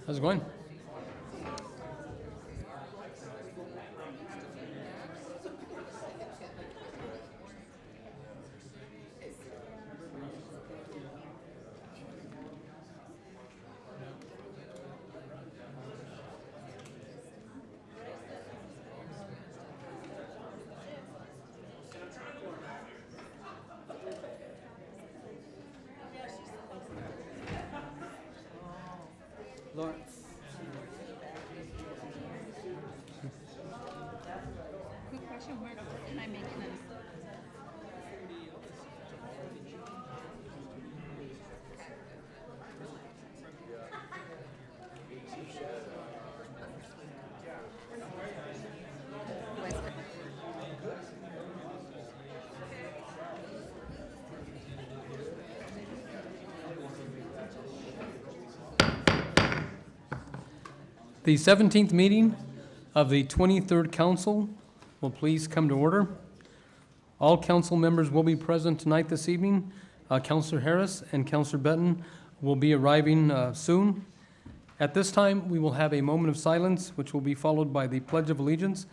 How's it going? Lawrence. Quick question, where can I make an? The 17th meeting of the 23rd Council will please come to order. All council members will be present tonight this evening. Councilor Harris and Councilor Benton will be arriving soon. At this time, we will have a moment of silence, which will be followed by the Pledge of Allegiance.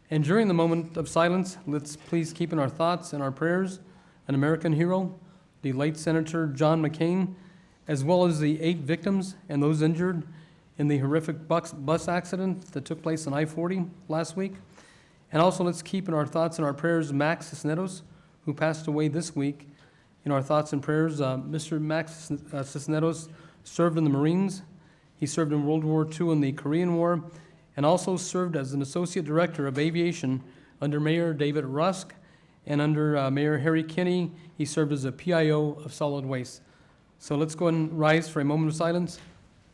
And during the moment of silence, let's please keep in our thoughts and our prayers an American hero, the late Senator John McCain, as well as the 8 victims and those injured in the horrific bus accident that took place on I-40 last week. And also let's keep in our thoughts and our prayers Max Cisneros, who passed away this week. In our thoughts and prayers, Mr. Max Cisneros served in the Marines. He served in World War II and the Korean War, and also served as an Associate Director of Aviation under Mayor David Rusk, and under Mayor Harry Kinney, he served as a PIO of Solid Waste. So let's go ahead and rise for a moment of silence,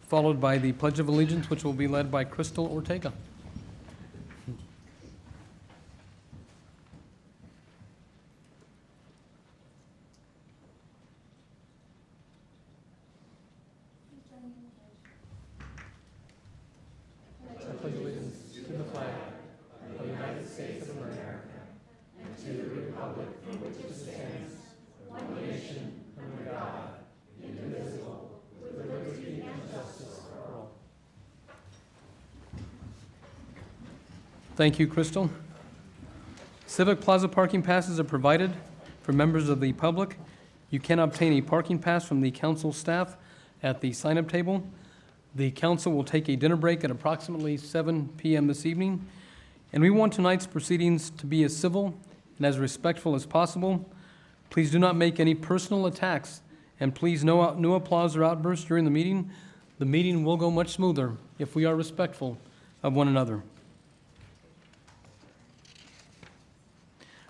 followed by the Pledge of Allegiance, which will be led by Crystal Ortega. I pledge allegiance to the flag of the United States of America and to the republic for which it stands, one nation, under God, indivisible, with liberty and justice for all. Thank you, Crystal. Civic Plaza parking passes are provided for members of the public. You can obtain a parking pass from the council staff at the sign-up table. The council will take a dinner break at approximately 7 p.m. this evening. And we want tonight's proceedings to be as civil and as respectful as possible. Please do not make any personal attacks, and please no applause or outbursts during the meeting. The meeting will go much smoother if we are respectful of one another.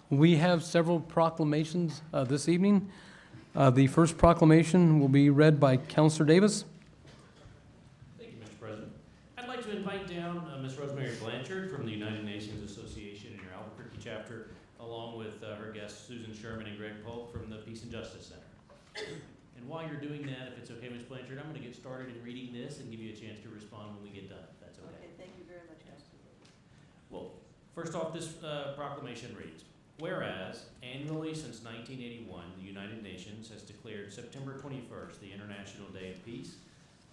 We have several proclamations this evening. The first proclamation will be read by Councilor Davis. Thank you, Mr. President. I'd like to invite down Ms. Rosemary Blanchard from the United Nations Association in your Albuquerque chapter, along with her guests Susan Sherman and Greg Polk from the Peace and Justice Center. And while you're doing that, if it's okay, Ms. Blanchard, I'm going to get started in reading this and give you a chance to respond when we get done, if that's okay. Okay, thank you very much, Councilor. Well, first off, this proclamation reads, whereas annually since 1981, the United Nations has declared September 21st the International Day of Peace,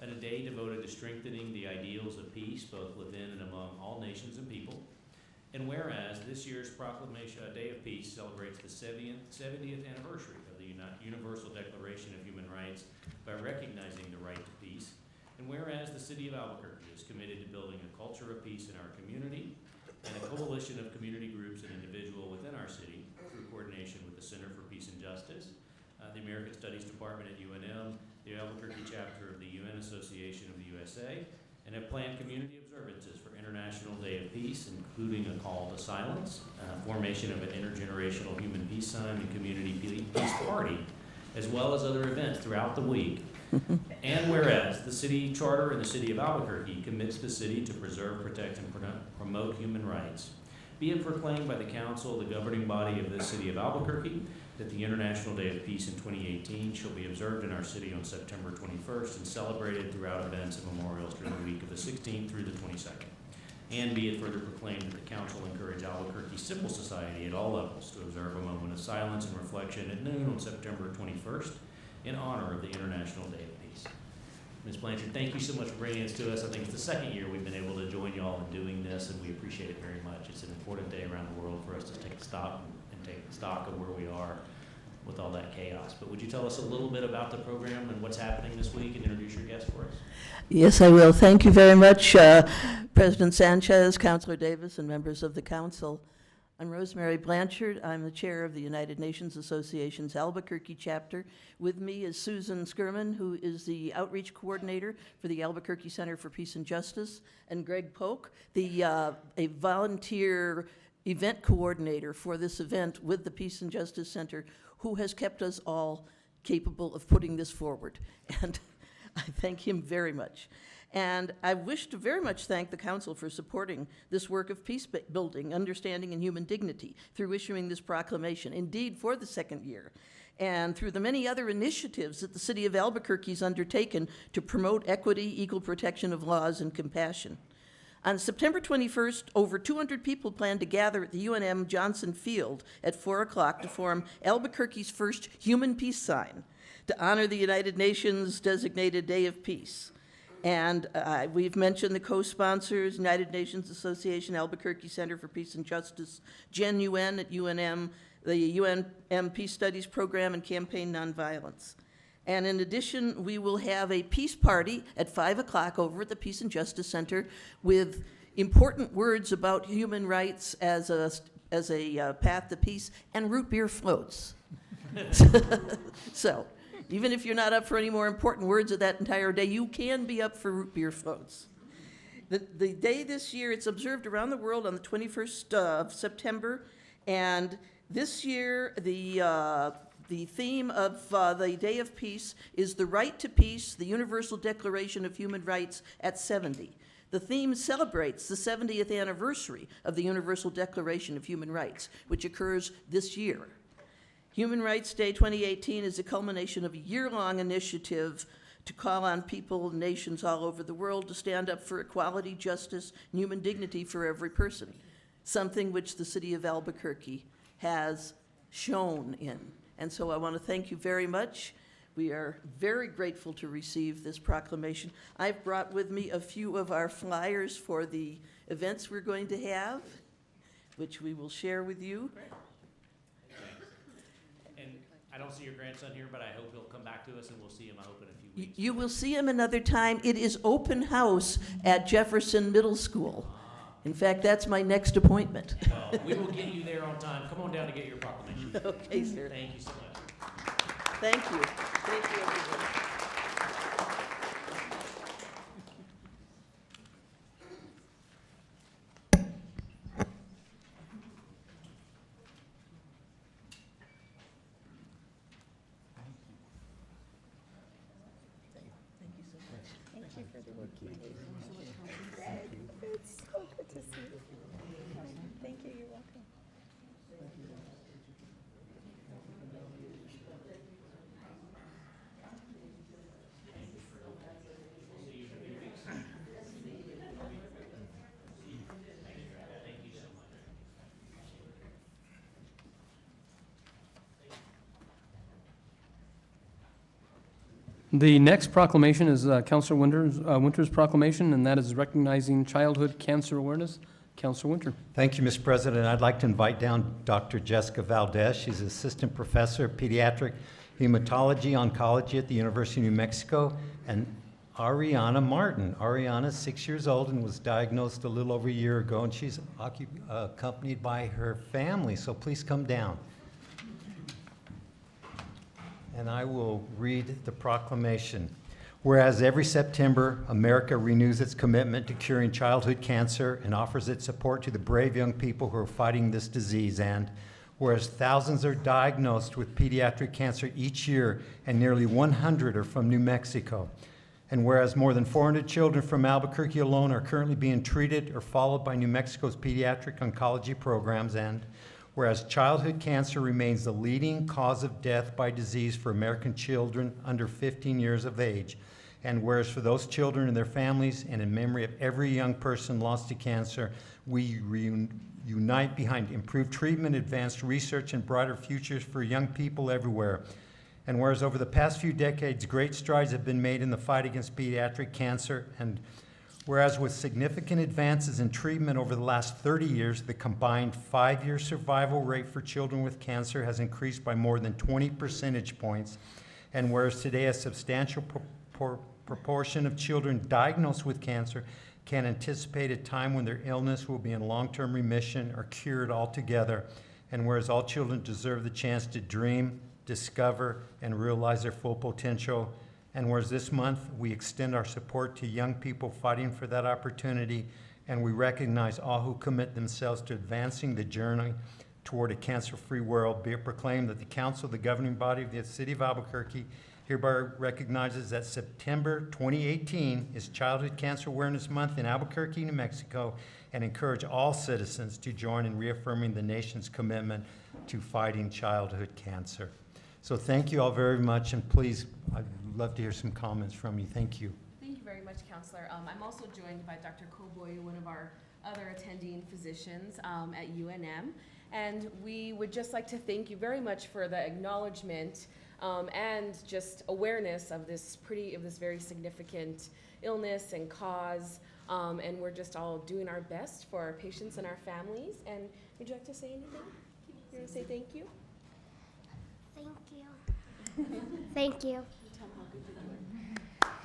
and a day devoted to strengthening the ideals of peace both within and among all nations and people. And whereas this year's proclamation, Day of Peace, celebrates the 70th anniversary of the Universal Declaration of Human Rights by recognizing the right to peace. And whereas the city of Albuquerque is committed to building a culture of peace in our community, and a coalition of community groups and individuals within our city through coordination with the Center for Peace and Justice, the American Studies Department at UNM, the Albuquerque chapter of the UN Association of the USA, and have planned community observances for International Day of Peace, including a call to silence, formation of an intergenerational human peace sign and community peace party, as well as other events throughout the week. And whereas the city charter in the city of Albuquerque commits the city to preserve, protect, and promote human rights, be it proclaimed by the council, the governing body of this city of Albuquerque, that the International Day of Peace in 2018 shall be observed in our city on September 21st and celebrated throughout events and memorials during the week of the 16th through the 22nd. And be it further proclaimed that the council encourage Albuquerque civil society at all levels to observe a moment of silence and reflection at noon on September 21st in honor of the International Day of Peace. Ms. Blanchard, thank you so much for bringing this to us. I think it's the second year we've been able to join y'all in doing this, and we appreciate it very much. It's an important day around the world for us to take stock of where we are with all that chaos. But would you tell us a little bit about the program and what's happening this week and introduce your guest for us? Yes, I will. Thank you very much, President Sanchez, Councilor Davis, and members of the council. I'm Rosemary Blanchard. I'm the chair of the United Nations Association's Albuquerque chapter. With me is Susan Skirman, who is the outreach coordinator for the Albuquerque Center for Peace and Justice, and Greg Polk, a volunteer event coordinator for this event with the Peace and Justice Center, who has kept us all capable of putting this forward. And I thank him very much. And I wish to very much thank the council for supporting this work of peace building, understanding, and human dignity through issuing this proclamation, indeed for the second year, and through the many other initiatives that the city of Albuquerque has undertaken to promote equity, equal protection of laws, and compassion. On September 21st, over 200 people plan to gather at the UNM Johnson Field at 4 o'clock to form Albuquerque's first human peace sign to honor the United Nations designated Day of Peace. And we've mentioned the co-sponsors, United Nations Association, Albuquerque Center for Peace and Justice, Gen UN at UNM, the UNM Peace Studies Program, and Campaign Nonviolence. And in addition, we will have a peace party at 5 o'clock over at the Peace and Justice Center with important words about human rights as a path to peace, and root beer floats. So, even if you're not up for any more important words of that entire day, you can be up for root beer floats. The day this year, it's observed around the world on the 21st of September, and this year the theme of the Day of Peace is the right to peace, the Universal Declaration of Human Rights at 70. The theme celebrates the 70th anniversary of the Universal Declaration of Human Rights, which occurs this year. Human Rights Day 2018 is a culmination of a year-long initiative to call on people and nations all over the world to stand up for equality, justice, and human dignity for every person, something which the city of Albuquerque has shown in. And so I want to thank you very much. We are very grateful to receive this proclamation. I've brought with me a few of our flyers for the events we're going to have, which we will share with you. I don't see your grandson here, but I hope he'll come back to us, and we'll see him, I hope, in a few weeks. You will see him another time. It is open house at Jefferson Middle School. In fact, that's my next appointment. Well, we will get you there on time. Come on down to get your proclamation. Okay, sir. Thank you so much. Thank you. Thank you, everyone. It's so good to see you. Thank you, you're welcome. The next proclamation is Councilor Winter's proclamation, and that is recognizing childhood cancer awareness. Councilor Winter. Thank you, Mr. President. I'd like to invite down Dr. Jessica Valdez. She's Assistant Professor of Pediatric Hematology Oncology at the University of New Mexico, and Ariana Martin. Ariana's 6 years old and was diagnosed a little over a year ago, and she's accompanied by her family, so please come down. And I will read the proclamation. Whereas every September, America renews its commitment to curing childhood cancer and offers its support to the brave young people who are fighting this disease, and whereas thousands are diagnosed with pediatric cancer each year and nearly 100 are from New Mexico, and whereas more than 400 children from Albuquerque alone are currently being treated or followed by New Mexico's pediatric oncology programs, and whereas childhood cancer remains the leading cause of death by disease for American children under 15 years of age, and whereas for those children and their families and in memory of every young person lost to cancer, we unite behind improved treatment, advanced research, and brighter futures for young people everywhere. And whereas over the past few decades, great strides have been made in the fight against pediatric cancer, and whereas with significant advances in treatment over the last 30 years, the combined 5-year survival rate for children with cancer has increased by more than 20 percentage points, and whereas today a substantial proportion of children diagnosed with cancer can anticipate a time when their illness will be in long-term remission or cured altogether, and whereas all children deserve the chance to dream, discover, and realize their full potential, and whereas this month we extend our support to young people fighting for that opportunity, and we recognize all who commit themselves to advancing the journey toward a cancer-free world, be it proclaimed that the Council, the governing body of the City of Albuquerque, hereby recognizes that September 2018 is Childhood Cancer Awareness Month in Albuquerque, New Mexico, and encourage all citizens to join in reaffirming the nation's commitment to fighting childhood cancer. So thank you all very much, and please, I'd love to hear some comments from you. Thank you. Thank you very much, Counselor. I'm also joined by Dr. Koboy, one of our other attending physicians at UNM. And we would just like to thank you very much for the acknowledgement and just awareness of this very significant illness and cause. And we're just all doing our best for our patients and our families. And would you like to say anything? You want to say thank you? Thank you. Thank you.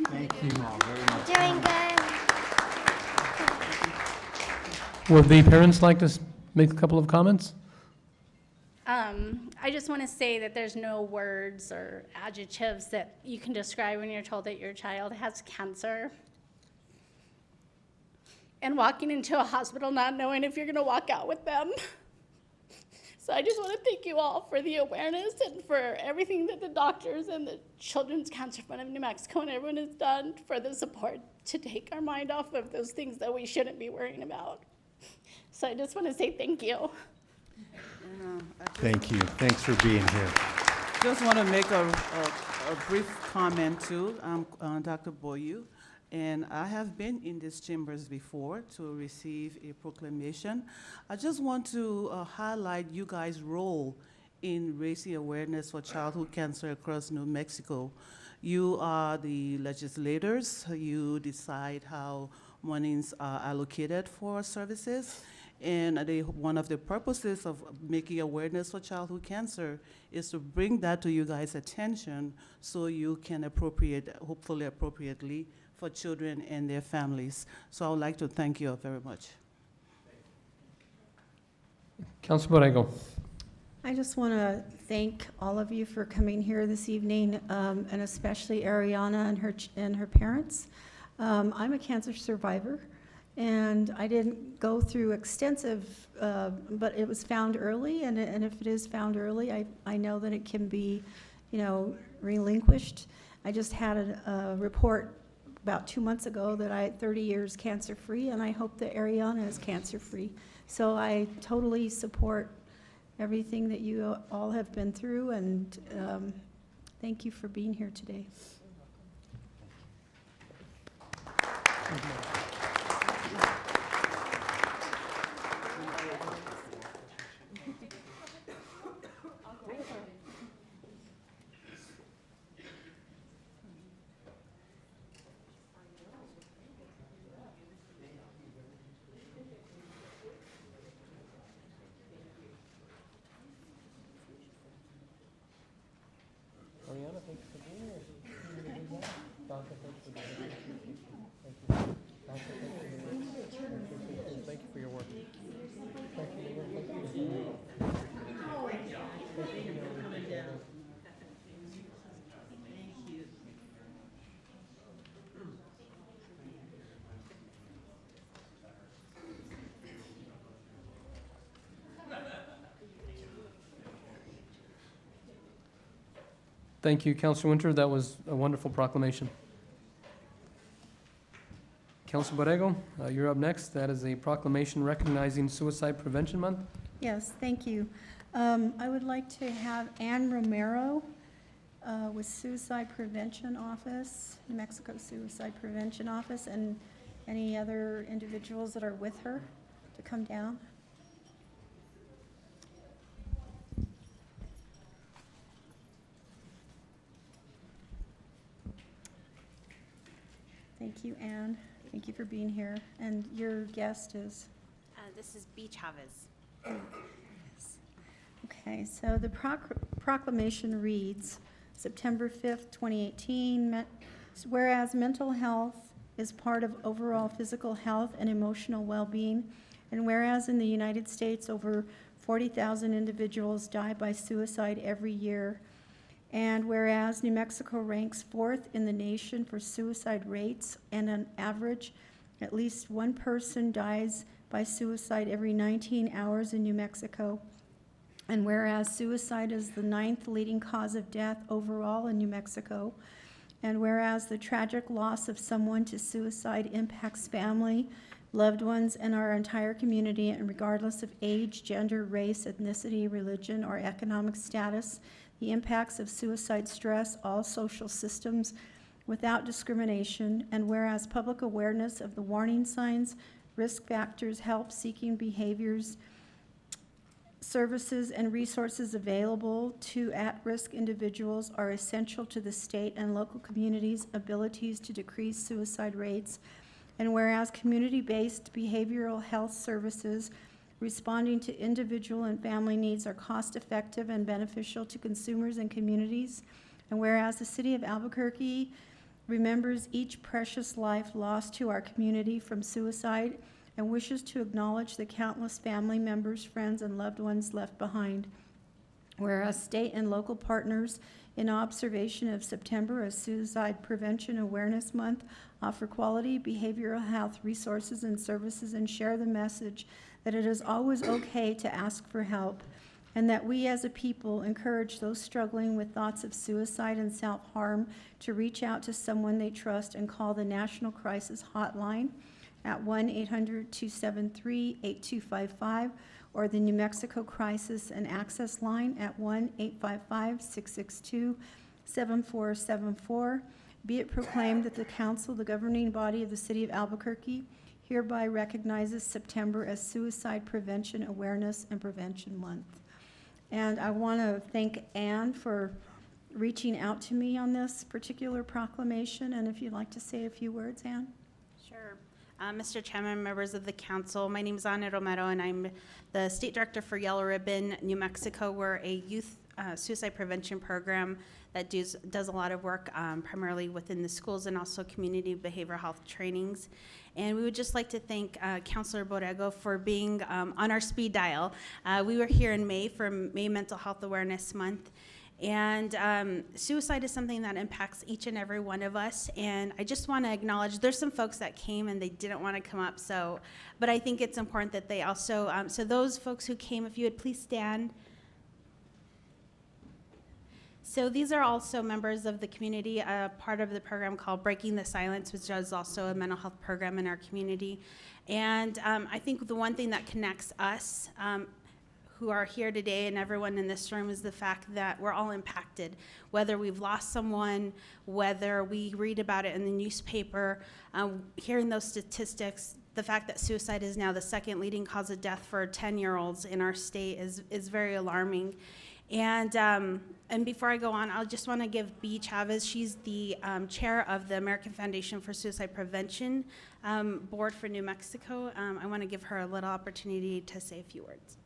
Thank you all very much. Doing good. Would the parents like to make a couple of comments? I just want to say that there's no words or adjectives that you can describe when you're told that your child has cancer. And walking into a hospital not knowing if you're going to walk out with them. So I just want to thank you all for the awareness and for everything that the doctors and the Children's Cancer Fund of New Mexico and everyone has done for the support to take our mind off of those things that we shouldn't be worrying about. So I just want to say thank you. Thank you. Thanks for being here. Just want to make a brief comment too. I'm Dr. Boyu, and I have been in these chambers before to receive a proclamation. I just want to highlight you guys' role in raising awareness for childhood cancer across New Mexico. You are the legislators. You decide how monies are allocated for services. And one of the purposes of making awareness for childhood cancer is to bring that to you guys' attention so you can hopefully appropriately, for children and their families. So I would like to thank you all very much. Councilor Borrego. I just want to thank all of you for coming here this evening, and especially Ariana and her parents. I'm a cancer survivor, and I didn't go through extensive, but it was found early, and if it is found early, I know that it can be, relinquished. I just had a report about 2 months ago that I had 30 years cancer-free, and I hope that Ariana is cancer-free. So I totally support everything that you all have been through, and thank you for being here today. Ariana, thanks for being here. Doctor, thanks for being here. Thank you. Doctor, thank you for your work. Thank you for your work. Thank you. Thank you, Councilor Winter. That was a wonderful proclamation. Councilor Borrego, you're up next. That is a proclamation recognizing Suicide Prevention Month. Yes, thank you. I would like to have Ann Romero with Suicide Prevention Office, New Mexico Suicide Prevention Office, and any other individuals that are with her to come down. Thank you, Anne. Thank you for being here. And your guest is? This is B. Chavez. Okay, so the proclamation reads, September 5th, 2018, whereas mental health is part of overall physical health and emotional well-being, and whereas in the United States over 40,000 individuals die by suicide every year, and whereas New Mexico ranks 4th in the nation for suicide rates, and on average, at least one person dies by suicide every 19 hours in New Mexico, and whereas suicide is the 9th leading cause of death overall in New Mexico, and whereas the tragic loss of someone to suicide impacts family, loved ones, and our entire community, and regardless of age, gender, race, ethnicity, religion, or economic status, the impacts of suicide stress all social systems without discrimination, and whereas public awareness of the warning signs, risk factors, help-seeking behaviors, services, and resources available to at-risk individuals are essential to the state and local communities' abilities to decrease suicide rates, and whereas community-based behavioral health services responding to individual and family needs are cost-effective and beneficial to consumers and communities, and whereas the city of Albuquerque remembers each precious life lost to our community from suicide and wishes to acknowledge the countless family members, friends, and loved ones left behind. Whereas state and local partners, in observation of September as Suicide Prevention Awareness Month, offer quality behavioral health resources and services and share the message that it is always okay to ask for help, and that we as a people encourage those struggling with thoughts of suicide and self-harm to reach out to someone they trust and call the National Crisis Hotline at 1-800-273-8255 or the New Mexico Crisis and Access Line at 1-855-662-7474. Be it proclaimed that the council, the governing body of the city of Albuquerque, hereby recognizes September as Suicide Prevention Awareness and Prevention Month. And I want to thank Anne for reaching out to me on this particular proclamation, and if you'd like to say a few words, Anne. Sure. Mr. Chairman, members of the council, my name is Ana Romero, and I'm the State Director for Yellow Ribbon New Mexico. We're a youth suicide prevention program that does a lot of work primarily within the schools and also community behavioral health trainings. And we would just like to thank Councilor Borrego for being on our speed dial. We were here in May for May Mental Health Awareness Month. And suicide is something that impacts each and every one of us. And I just want to acknowledge there's some folks that came and they didn't want to come up. But I think it's important that they also, so those folks who came, if you would please stand. So these are also members of the community, part of the program called Breaking the Silence, which is also a mental health program in our community. And I think the one thing that connects us who are here today and everyone in this room is the fact that we're all impacted, whether we've lost someone, whether we read about it in the newspaper, hearing those statistics. The fact that suicide is now the second leading cause of death for 10-year-olds in our state is very alarming. And before I go on, I just want to give B. Chavez, she's the chair of the American Foundation for Suicide Prevention Board for New Mexico. I want to give her a little opportunity to say a few words.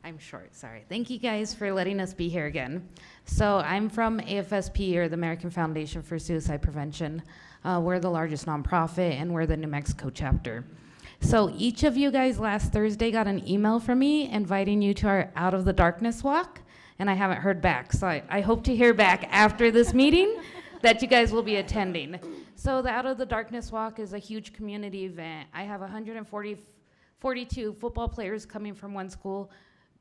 I'm short, sorry. Thank you guys for letting us be here again. So I'm from AFSP, or the American Foundation for Suicide Prevention. We're the largest nonprofit, and we're the New Mexico chapter. So each of you guys last Thursday got an email from me inviting you to our Out of the Darkness walk, and I haven't heard back. So I hope to hear back after this meeting that you guys will be attending. So the Out of the Darkness walk is a huge community event. I have 142 football players coming from one school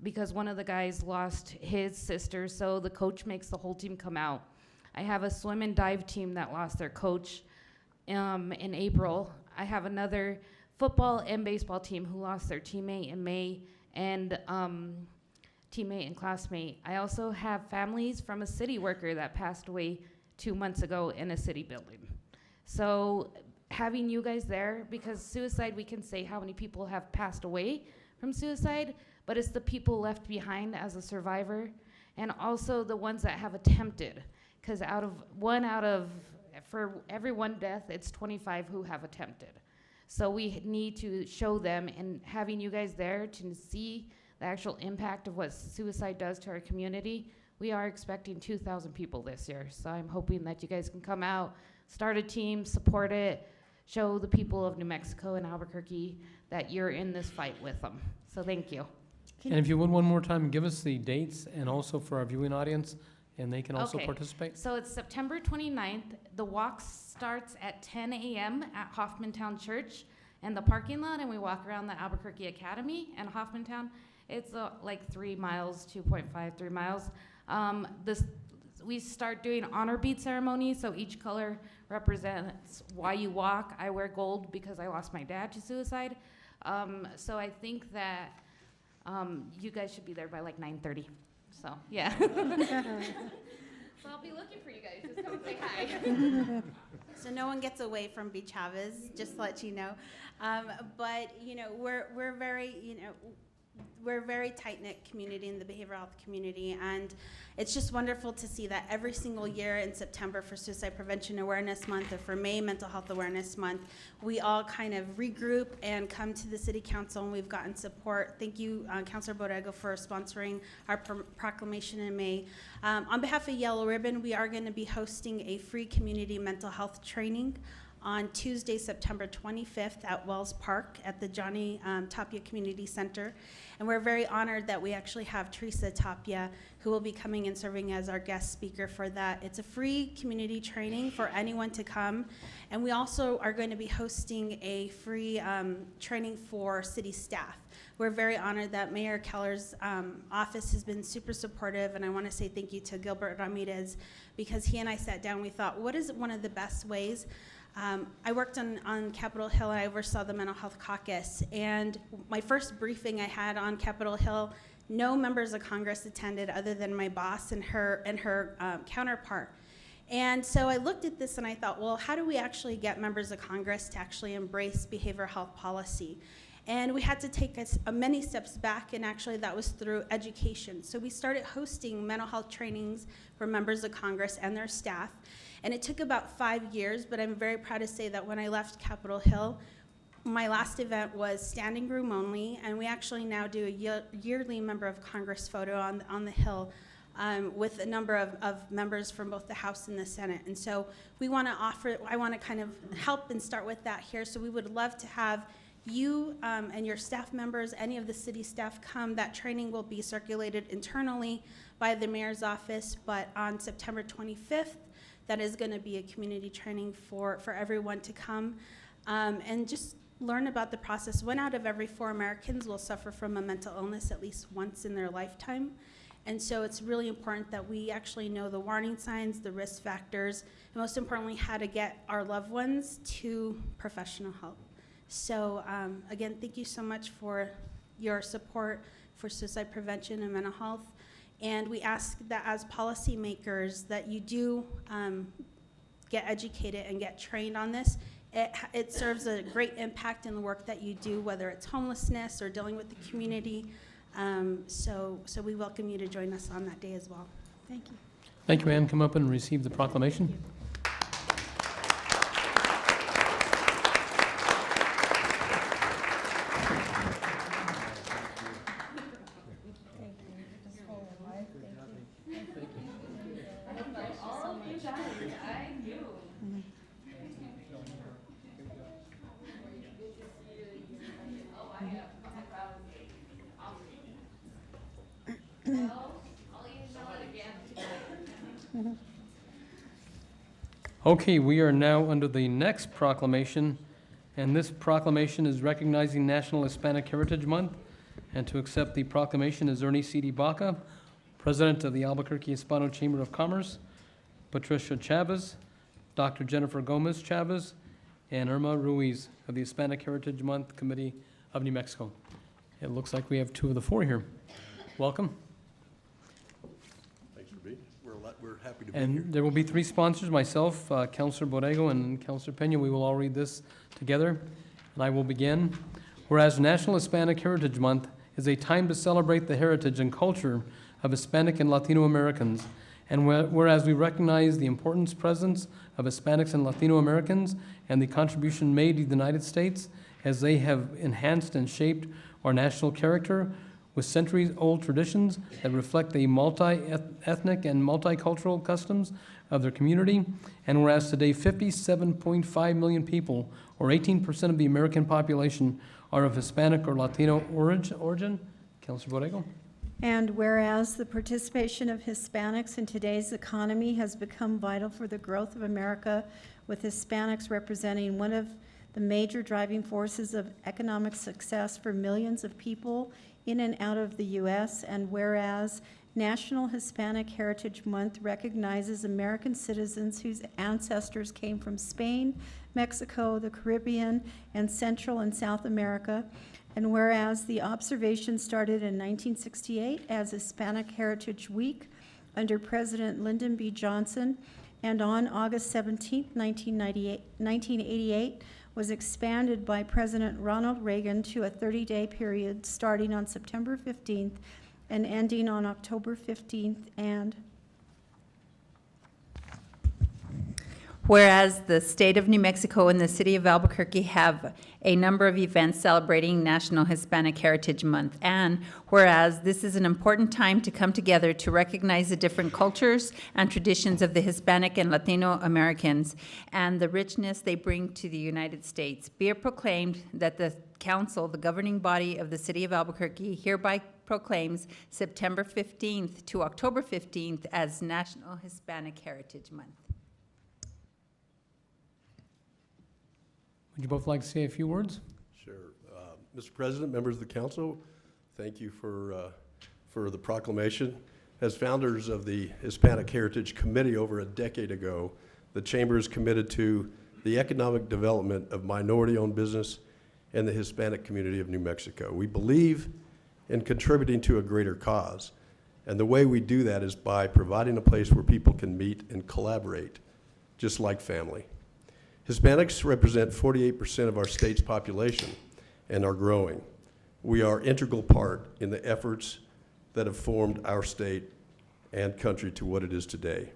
because one of the guys lost his sister, so the coach makes the whole team come out. I have a swim and dive team that lost their coach in April. I have another football and baseball team who lost their teammate in May, and teammate and classmate. I also have families from a city worker that passed away 2 months ago in a city building. So having you guys there, because suicide, we can say how many people have passed away from suicide, but it's the people left behind as a survivor, and also the ones that have attempted, because one out of for every one death, it's 25 who have attempted. So we need to show them, and having you guys there to see the actual impact of what suicide does to our community. We are expecting 2,000 people this year, so I'm hoping that you guys can come out, start a team, support it, show the people of New Mexico and Albuquerque that you're in this fight with them. So thank you. And if you would, one more time, give us the dates and also for our viewing audience, and they can also Okay. participate. So it's September 29th. The walk starts at 10 a.m. at Hoffmantown Church and the parking lot, and we walk around the Albuquerque Academy and Hoffmantown. It's like 3 miles, 2.5, 3 miles. We start doing honor bead ceremony, so each color represents why you walk. I wear gold because I lost my dad to suicide. So I think that you guys should be there by like 9:30. So, yeah. So I'll be looking for you guys. Just come and say hi. So no one gets away from Beach Chavez, just to let you know. But, you know, we're very, you know, we're a very tight-knit community in the behavioral health community, and it's just wonderful to see that every single year in September for Suicide Prevention Awareness Month, or for May Mental Health Awareness Month, we all kind of regroup and come to the City Council, and we've gotten support. Thank you, Councilor Borrego, for sponsoring our proclamation in May. On behalf of Yellow Ribbon, we are going to be hosting a free community mental health training on Tuesday, September 25th at Wells Park at the Johnny Tapia Community Center. And we're very honored that we actually have Teresa Tapia, who will be coming and serving as our guest speaker for that. It's a free community training for anyone to come. And we also are going to be hosting a free training for city staff. We're very honored that Mayor Keller's office has been super supportive, and I want to say thank you to Gilbert Ramirez, because he and I sat down, we thought, what is one of the best ways? I worked on Capitol Hill, and I oversaw the Mental Health Caucus, and my first briefing I had on Capitol Hill, no members of Congress attended other than my boss and her counterpart. And so I looked at this and I thought, well, how do we actually get members of Congress to actually embrace behavioral health policy? And we had to take many steps back, and actually that was through education. So we started hosting mental health trainings for members of Congress and their staff. And it took about 5 years, but I'm very proud to say that when I left Capitol Hill, my last event was standing room only, and we actually now do a yearly member of Congress photo on the Hill with a number of members from both the House and the Senate. And so we want to I want to kind of help and start with that here. So we would love to have you and your staff members, any of the city staff come. That training will be circulated internally by the mayor's office, but on September 25th, that is going to be a community training for everyone to come and just learn about the process. 1 out of every 4 Americans will suffer from a mental illness at least once in their lifetime. And so it's really important that we actually know the warning signs, the risk factors, and most importantly, how to get our loved ones to professional help. So again, thank you so much for your support for suicide prevention and mental health. And we ask that as policymakers that you do get educated and get trained on this. It serves a great impact in the work that you do, whether it's homelessness or dealing with the community. So we welcome you to join us on that day as well. Thank you. Thank you, Ann. Come up and receive the proclamation. Okay, we are now under the next proclamation, and this proclamation is recognizing National Hispanic Heritage Month. And to accept the proclamation is Ernie C. Baca, President of the Albuquerque Hispano Chamber of Commerce, Patricia Chavez, Dr. Jennifer Gomez Chavez, and Irma Ruiz of the Hispanic Heritage Month Committee of New Mexico. It looks like we have 2 of the 4 here. Welcome. Thanks for being here. We're happy to be here. And there will be 3 sponsors, myself, Councilor Borrego, and Councilor Pena. We will all read this together, and I will begin. Whereas National Hispanic Heritage Month is a time to celebrate the heritage and culture of Hispanic and Latino Americans And whereas we recognize the importance presence of Hispanics and Latino Americans and the contribution made to the United States as they have enhanced and shaped our national character with centuries-old traditions that reflect the multi-ethnic and multicultural customs of their community. And whereas today 57.5 million people, or 18% of the American population, are of Hispanic or Latino origin. Councilor Borrego. And whereas the participation of Hispanics in today's economy has become vital for the growth of America, with Hispanics representing one of the major driving forces of economic success for millions of people in and out of the U.S., and whereas National Hispanic Heritage Month recognizes American citizens whose ancestors came from Spain, Mexico, the Caribbean, and Central and South America, and whereas the observation started in 1968 as Hispanic Heritage Week under President Lyndon B. Johnson, and on August 17, 1988, was expanded by President Ronald Reagan to a 30-day period starting on September 15th and ending on October 15th, and whereas the state of New Mexico and the city of Albuquerque have a number of events celebrating National Hispanic Heritage Month, and whereas this is an important time to come together to recognize the different cultures and traditions of the Hispanic and Latino Americans and the richness they bring to the United States, be it proclaimed that the council, the governing body of the city of Albuquerque, hereby proclaims September 15th to October 15th as National Hispanic Heritage Month. Would you both like to say a few words? Sure. Mr. President, members of the council, thank you for the proclamation. As founders of the Hispanic Heritage Committee over a decade ago, the Chamber is committed to the economic development of minority-owned business and the Hispanic community of New Mexico. We believe in contributing to a greater cause, and the way we do that is by providing a place where people can meet and collaborate, just like family. Hispanics represent 48% of our state's population and are growing. We are an integral part in the efforts that have formed our state and country to what it is today.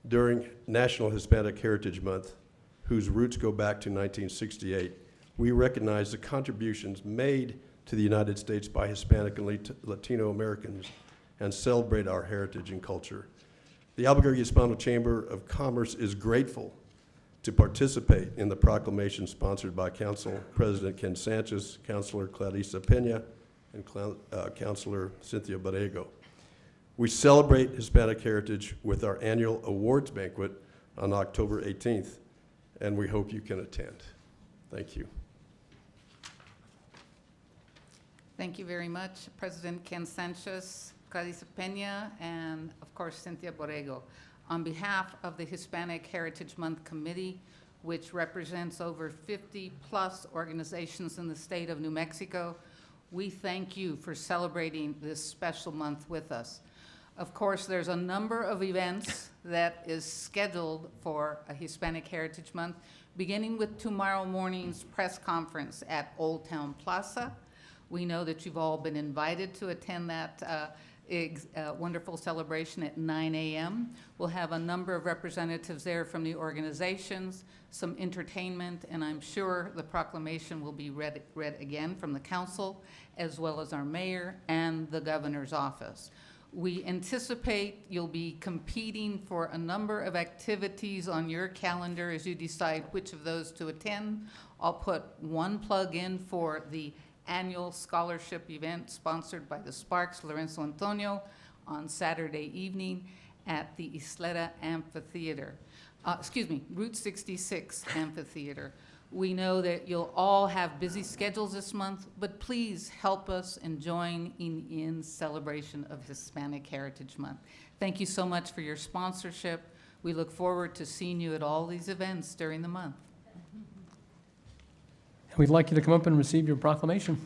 During National Hispanic Heritage Month, whose roots go back to 1968, we recognize the contributions made to the United States by Hispanic and Latino Americans and celebrate our heritage and culture. The Albuquerque Hispano Chamber of Commerce is grateful to participate in the proclamation sponsored by Council President Ken Sanchez, Councilor Clarissa Pena, and Councilor Cynthia Borrego. We celebrate Hispanic heritage with our annual awards banquet on October 18th, and we hope you can attend. Thank you. Thank you very much, President Ken Sanchez, Clarissa Pena, and of course, Cynthia Borrego. On behalf of the Hispanic Heritage Month Committee, which represents over 50+ organizations in the state of New Mexico, we thank you for celebrating this special month with us. Of course, there's a number of events that is scheduled for a Hispanic Heritage Month, beginning with tomorrow morning's press conference at Old Town Plaza. We know that you've all been invited to attend that wonderful celebration at 9 a.m. We'll have a number of representatives there from the organizations, some entertainment, and I'm sure the proclamation will be read again from the council, as well as our mayor and the governor's office. We anticipate you'll be competing for a number of activities on your calendar as you decide which of those to attend. I'll put one plug in for the annual scholarship event sponsored by the Sparks Lorenzo Antonio on Saturday evening at the Isleta Amphitheater. Route 66 Amphitheater. We know that you'll all have busy schedules this month, but please help us in joining in celebration of Hispanic Heritage Month. Thank you so much for your sponsorship. We look forward to seeing you at all these events during the month. We'd like you to come up and receive your proclamation.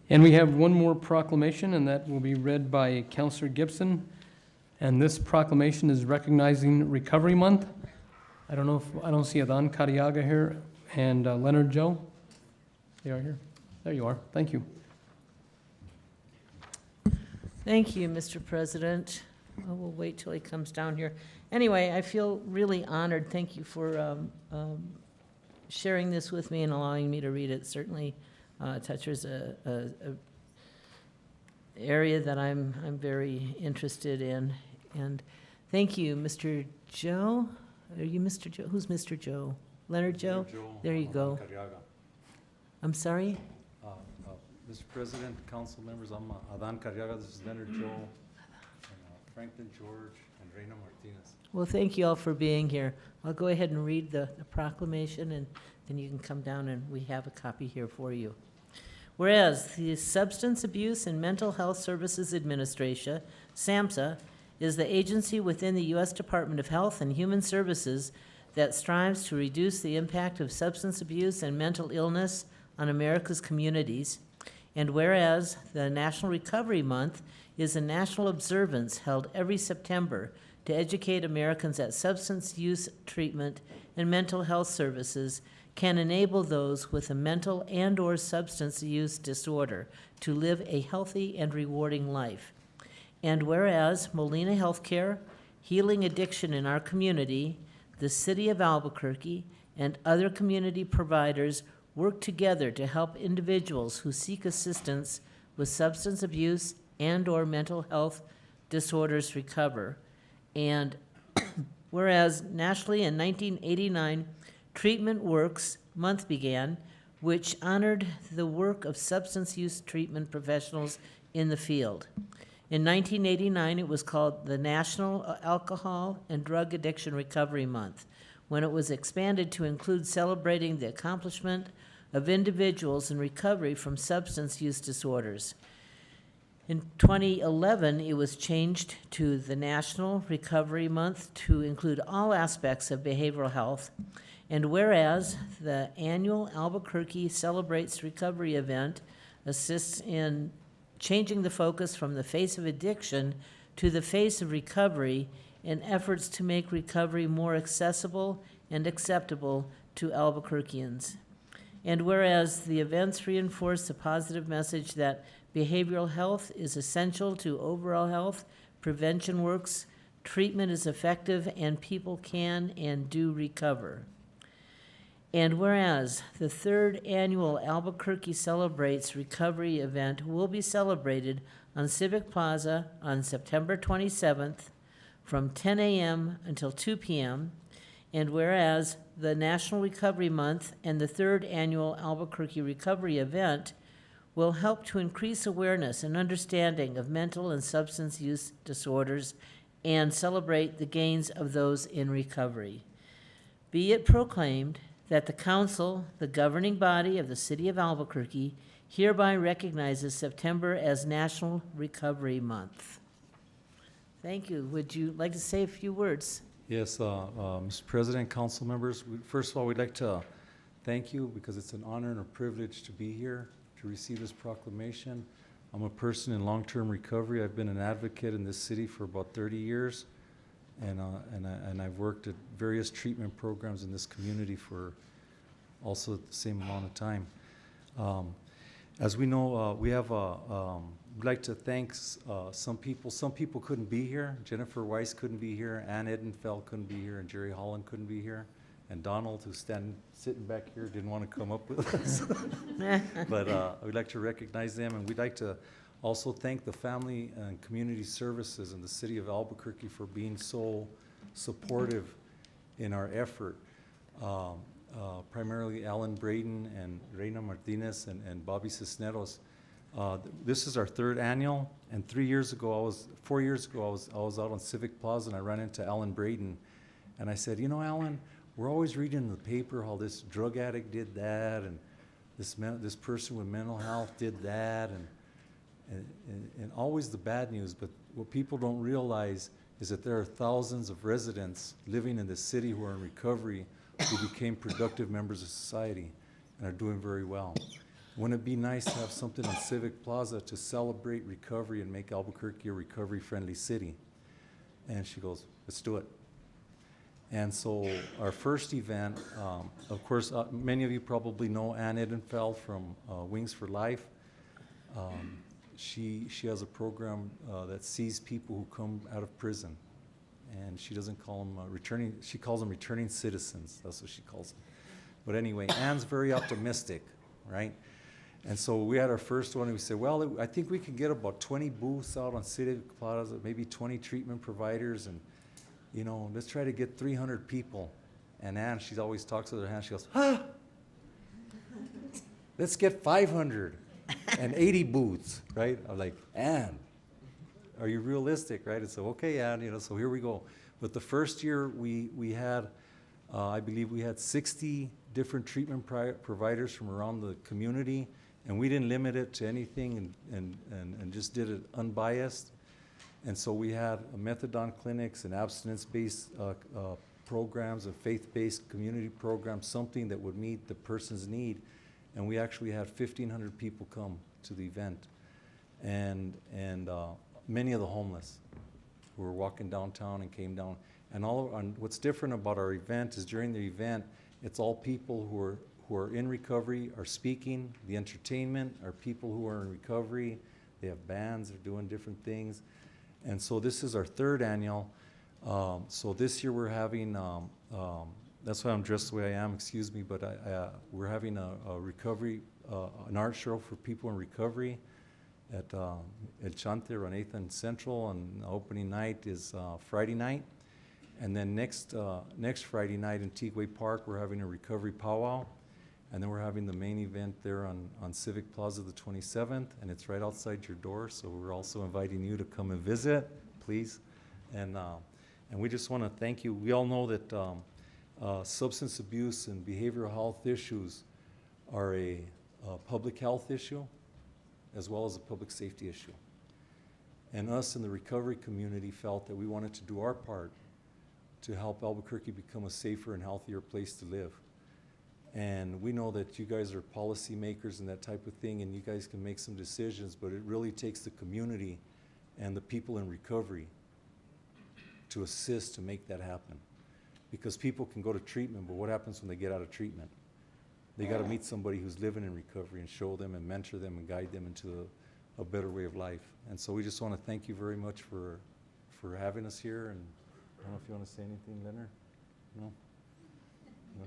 And we have one more proclamation, and that will be read by Councilor Gibson. And this proclamation is recognizing Recovery Month. I don't know if, I don't see Adan Cariaga here and Leonard Joe. They are here. There you are. Thank you. Thank you, Mr. President. Oh, we'll wait till he comes down here. Anyway, I feel really honored. Thank you for sharing this with me and allowing me to read it. Certainly touches a area that I'm very interested in. And thank you, Mr. Joe. Are you Mr. Joe? Who's Mr. Joe? Leonard Joe? There you go. I'm sorry? Mr. President, council members, I'm Adan Cariaga, this is Leonard Joe, and Franklin George, and Reina Martinez. Well, thank you all for being here. I'll go ahead and read the proclamation, and then you can come down and we have a copy here for you. Whereas the Substance Abuse and Mental Health Services Administration, SAMHSA, is the agency within the U.S. Department of Health and Human Services that strives to reduce the impact of substance abuse and mental illness on America's communities. And whereas the National Recovery Month is a national observance held every September to educate Americans that substance use treatment and mental health services can enable those with a mental and/or substance use disorder to live a healthy and rewarding life. And whereas Molina Healthcare, Healing Addiction in our community, the City of Albuquerque, and other community providers work together to help individuals who seek assistance with substance abuse and/or mental health disorders recover. And whereas nationally in 1989, Treatment Works Month began, which honored the work of substance use treatment professionals in the field. In 1989, it was called the National Alcohol and Drug Addiction Recovery Month, when it was expanded to include celebrating the accomplishment of individuals in recovery from substance use disorders. In 2011, it was changed to the National Recovery Month to include all aspects of behavioral health. And whereas the annual Albuquerque Celebrates Recovery event assists in changing the focus from the face of addiction to the face of recovery in efforts to make recovery more accessible and acceptable to Albuquerqueans. And whereas the events reinforce the positive message that behavioral health is essential to overall health, prevention works, treatment is effective, and people can and do recover. And whereas the third annual Albuquerque Celebrates Recovery event will be celebrated on Civic Plaza on September 27th from 10 a.m. until 2 p.m., and whereas the National Recovery Month and the third annual Albuquerque Recovery event will help to increase awareness and understanding of mental and substance use disorders and celebrate the gains of those in recovery. Be it proclaimed that the council, the governing body of the city of Albuquerque, hereby recognizes September as National Recovery Month. Thank you. Would you like to say a few words? Yes, Mr. President, council members, first of all, we'd like to thank you because it's an honor and a privilege to be here to receive this proclamation. I'm a person in long-term recovery. I've been an advocate in this city for about 30 years, and I've worked at various treatment programs in this community for also the same amount of time. As we know, we'd like to thank some people. Some people couldn't be here. Jennifer Weiss couldn't be here, Ann Edenfeld couldn't be here, and Jerry Holland couldn't be here. And Donald, who's sitting back here, didn't want to come up with us. But we'd like to recognize them, and we'd like to also thank the Family and Community Services in the city of Albuquerque for being so supportive in our effort. Primarily Alan Braden and Reina Martinez and Bobby Cisneros. This is our third annual, and 4 years ago, I was out on Civic Plaza and I ran into Alan Braden, and I said, you know, Alan, we're always reading in the paper how this drug addict did that, and this person with mental health did that, and always the bad news. But what people don't realize is that there are thousands of residents living in the city who are in recovery who became productive members of society and are doing very well. wouldn't it be nice to have something on Civic Plaza to celebrate recovery and make Albuquerque a recovery-friendly city? And she goes, let's do it. And so our first event, of course, many of you probably know Ann Edenfeld from Wings for Life. She has a program that sees people who come out of prison. And she doesn't call them returning, she calls them returning citizens. That's what she calls them. But anyway, Ann's very optimistic, right? And so we had our first one, and we said, well, I think we can get about 20 booths out on Civic Plaza, maybe 20 treatment providers, and, you know, let's try to get 300 people. And Ann, she always talks with her hand, she goes, let's get 580 booths, right? I'm like, Ann, are you realistic, right? And so, okay, Ann, you know, so here we go. But the first year we had, I believe we had 60 different treatment providers from around the community, and we didn't limit it to anything and just did it unbiased. And so we had methadone clinics and abstinence-based programs and faith-based community programs, something that would meet the person's need. And we actually had 1,500 people come to the event. And many of the homeless who were walking downtown and came down. And what's different about our event is during the event, it's all people who are in recovery, are speaking. The entertainment are people who are in recovery. They have bands, they're doing different things. And so this is our third annual. So this year we're having, that's why I'm dressed the way I am, excuse me, but we're having a recovery, an art show for people in recovery at El Chante on 8th and Central, and the opening night is Friday night. And then next Friday night in Tigway Park, we're having a recovery powwow. And then we're having the main event there on Civic Plaza the 27th, and it's right outside your door, so we're also inviting you to come and visit, please. And we just want to thank you. We all know that substance abuse and behavioral health issues are a public health issue as well as a public safety issue. And us in the recovery community felt that we wanted to do our part to help Albuquerque become a safer and healthier place to live. And we know that you guys are policymakers and that type of thing, and you guys can make some decisions, but it really takes the community and the people in recovery to assist to make that happen. Because people can go to treatment, but what happens when they get out of treatment? They got to meet somebody who's living in recovery and show them and mentor them and guide them into a better way of life. And so we just want to thank you very much for having us here. And I don't know if you want to say anything, Leonard? No? No.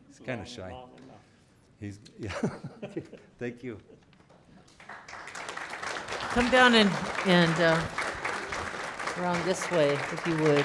He's kind of shy. He's, yeah. Thank you. Come down and around this way, if you would.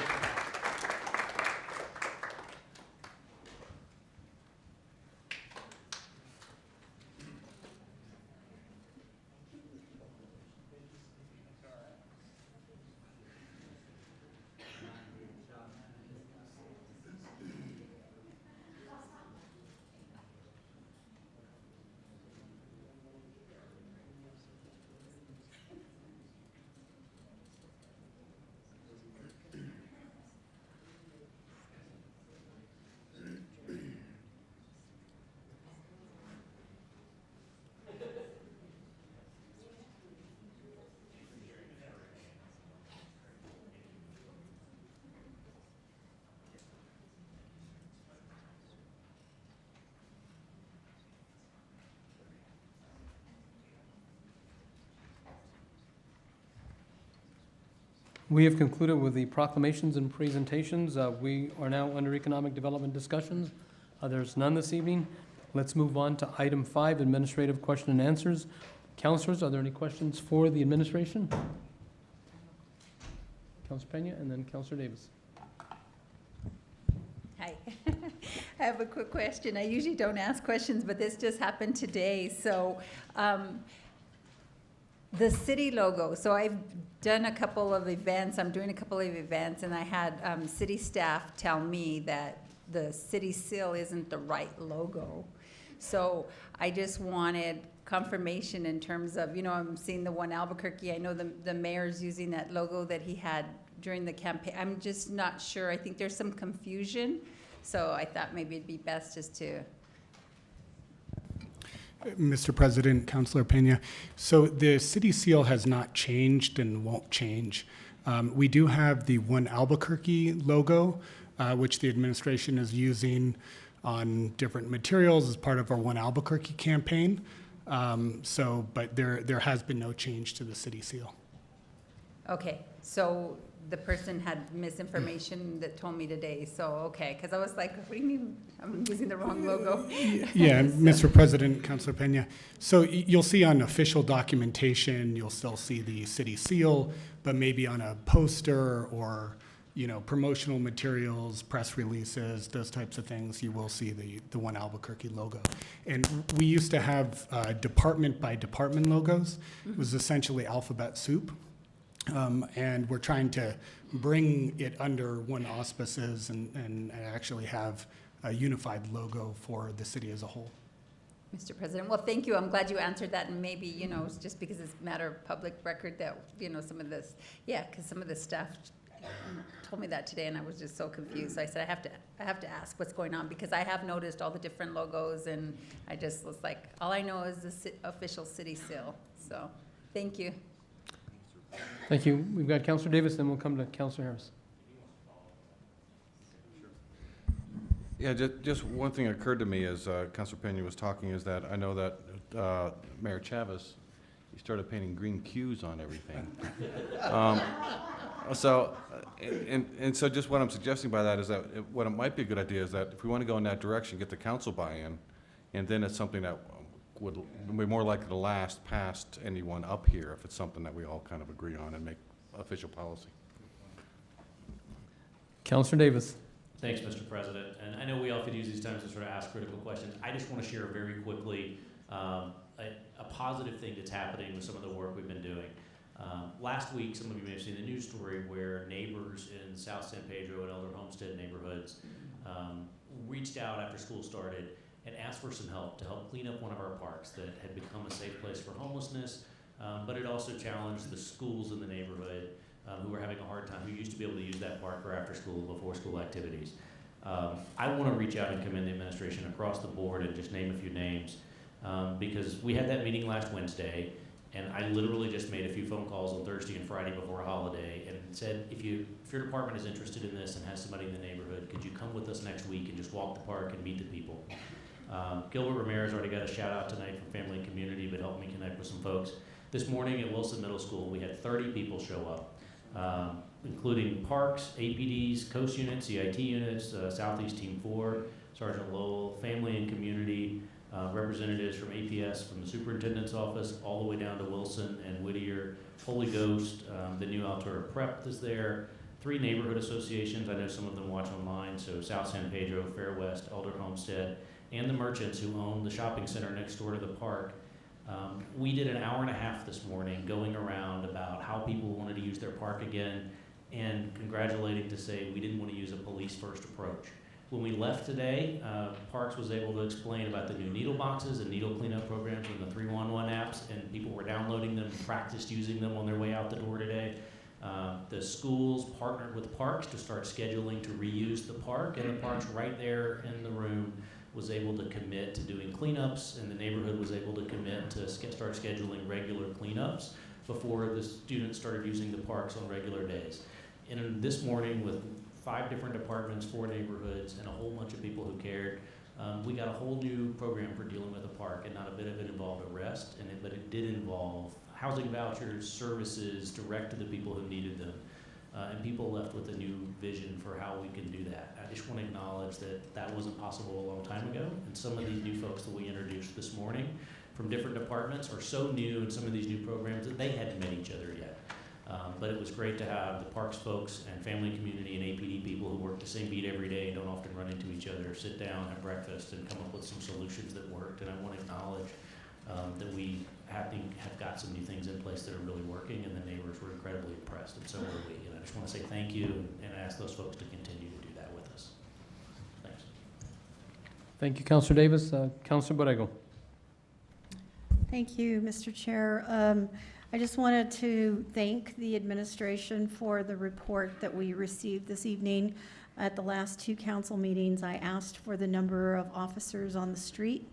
We have concluded with the proclamations and presentations. We are now under economic development discussions. There's none this evening. Let's move on to item 5, administrative question and answers. Councilors, are there any questions for the administration? Councilor Pena and then Councilor Davis. Hi. I have a quick question. I usually don't ask questions, but this just happened today. So the city logo. So I've done a couple of events. I'm doing a couple of events, and I had city staff tell me that the city seal isn't the right logo. So I just wanted confirmation in terms of, you know, I'm seeing the one Albuquerque. I know the mayor's using that logo that he had during the campaign. I'm just not sure. I think there's some confusion. So I thought maybe it'd be best just to. Mr. President, Councilor Pena. So the city seal has not changed and won't change. We do have the One Albuquerque logo, which the administration is using on different materials as part of our One Albuquerque campaign. But there has been no change to the city seal. Okay, so the person had misinformation that told me today, so, okay, because I was like, what do you mean I'm using the wrong logo? Yeah, Mr. President, Councilor Pena. So you'll see on official documentation, you'll still see the city seal, but maybe on a poster or, promotional materials, press releases, those types of things, you will see the One Albuquerque logo. And we used to have department by department logos. It was essentially alphabet soup. And we're trying to bring it under one auspices and actually have a unified logo for the city as a whole. Mr. President, well, thank you. I'm glad you answered that, and maybe, it's just because it's a matter of public record that, some of this, because some of the staff told me that today, and I was just so confused. So I said, I have to ask what's going on, because I have noticed all the different logos, and I just was like, all I know is the official city seal. So, thank you. Thank you. We've got Councilor Davis, then we'll come to Councilor Harris. Yeah, just one thing occurred to me as Councilor Pena was talking is that I know that Mayor Chavez, he started painting green cues on everything. So just what I'm suggesting by that is that what it might be a good idea is that if we want to go in that direction, get the council buy-in, and then it's something that would be more likely to last past anyone up here if it's something that we all kind of agree on and make official policy. Councilor Davis. Thanks, Mr. President. And I know we often use these times to sort of ask critical questions. I just want to share very quickly a positive thing that's happening with some of the work we've been doing. Last week, some of you may have seen the news story where neighbors in South San Pedro and Elder Homestead neighborhoods reached out after school started and asked for some help to help clean up one of our parks that had become a safe place for homelessness, but it also challenged the schools in the neighborhood who were having a hard time, who used to be able to use that park for after school, before school activities. I want to reach out and commend the administration across the board and just name a few names, because we had that meeting last Wednesday, and I literally just made a few phone calls on Thursday and Friday before a holiday and said, if your department is interested in this and has somebody in the neighborhood, could you come with us next week and just walk the park and meet the people? Gilbert Ramirez already got a shout out tonight from Family and Community, but helped me connect with some folks. This morning at Wilson Middle School, we had 30 people show up, including parks, APDs, Coast units, CIT units, Southeast Team 4, Sergeant Lowell, Family and Community, representatives from APS, from the superintendent's office, all the way down to Wilson and Whittier, Holy Ghost, the new Altura Prep is there, 3 neighborhood associations. I know some of them watch online, so South San Pedro, Fair West, Elder Homestead, and the merchants who own the shopping center next door to the park. We did an hour and a half this morning going around about how people wanted to use their park again and congratulating to say we didn't want to use a police first approach. When we left today, Parks was able to explain about the new needle boxes and needle cleanup programs and the 311 apps, and people were downloading them and practiced using them on their way out the door today. The schools partnered with Parks to start scheduling to reuse the park, and the park's right there in the room was able to commit to doing cleanups, and the neighborhood was able to commit to start scheduling regular cleanups before the students started using the parks on regular days. And this morning, with 5 different departments, 4 neighborhoods, and a whole bunch of people who cared, we got a whole new program for dealing with the park, and not a bit of it involved arrest, but it did involve housing vouchers, services direct to the people who needed them. And people left with a new vision for how we can do that. I just want to acknowledge that that wasn't possible a long time ago, and some of these new folks that we introduced this morning from different departments are so new in some of these new programs that they hadn't met each other yet. But it was great to have the Parks folks and Family and Community and APD people who work the same beat every day and don't often run into each other, sit down, have breakfast, and come up with some solutions that worked. And I want to acknowledge that we have got some new things in place that are really working, and the neighbors were incredibly impressed, and so were we. And I just want to say thank you and ask those folks to continue to do that with us. Thanks. Thank you, Councilor Davis. Councilor Borrego. Thank you, Mr. Chair. I just wanted to thank the administration for the report that we received this evening. At the last 2 council meetings, I asked for the number of officers on the street,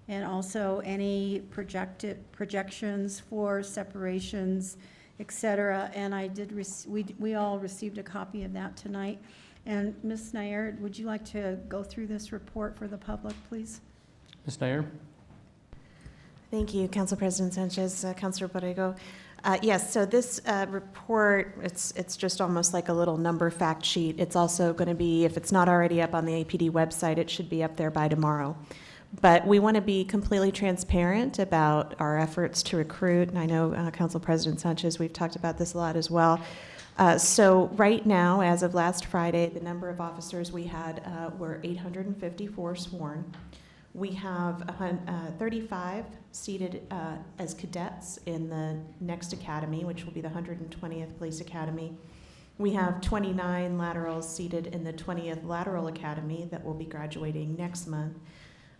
and also any projections for separations, et cetera. And I did, we all received a copy of that tonight. And Ms. Nair, would you like to go through this report for the public, please? Ms. Nair? Thank you, Council President Sanchez, Councilor Borrego. Yes, so this report, it's just almost like a little number fact sheet. It's also going to be, if it's not already up on the APD website, it should be up there by tomorrow. But we want to be completely transparent about our efforts to recruit, and I know Council President Sanchez, we've talked about this a lot as well. So right now, as of last Friday, the number of officers we had were 854 sworn. We have 35 seated as cadets in the next academy, which will be the 120th Police Academy. We have 29 laterals seated in the 20th Lateral Academy that will be graduating next month.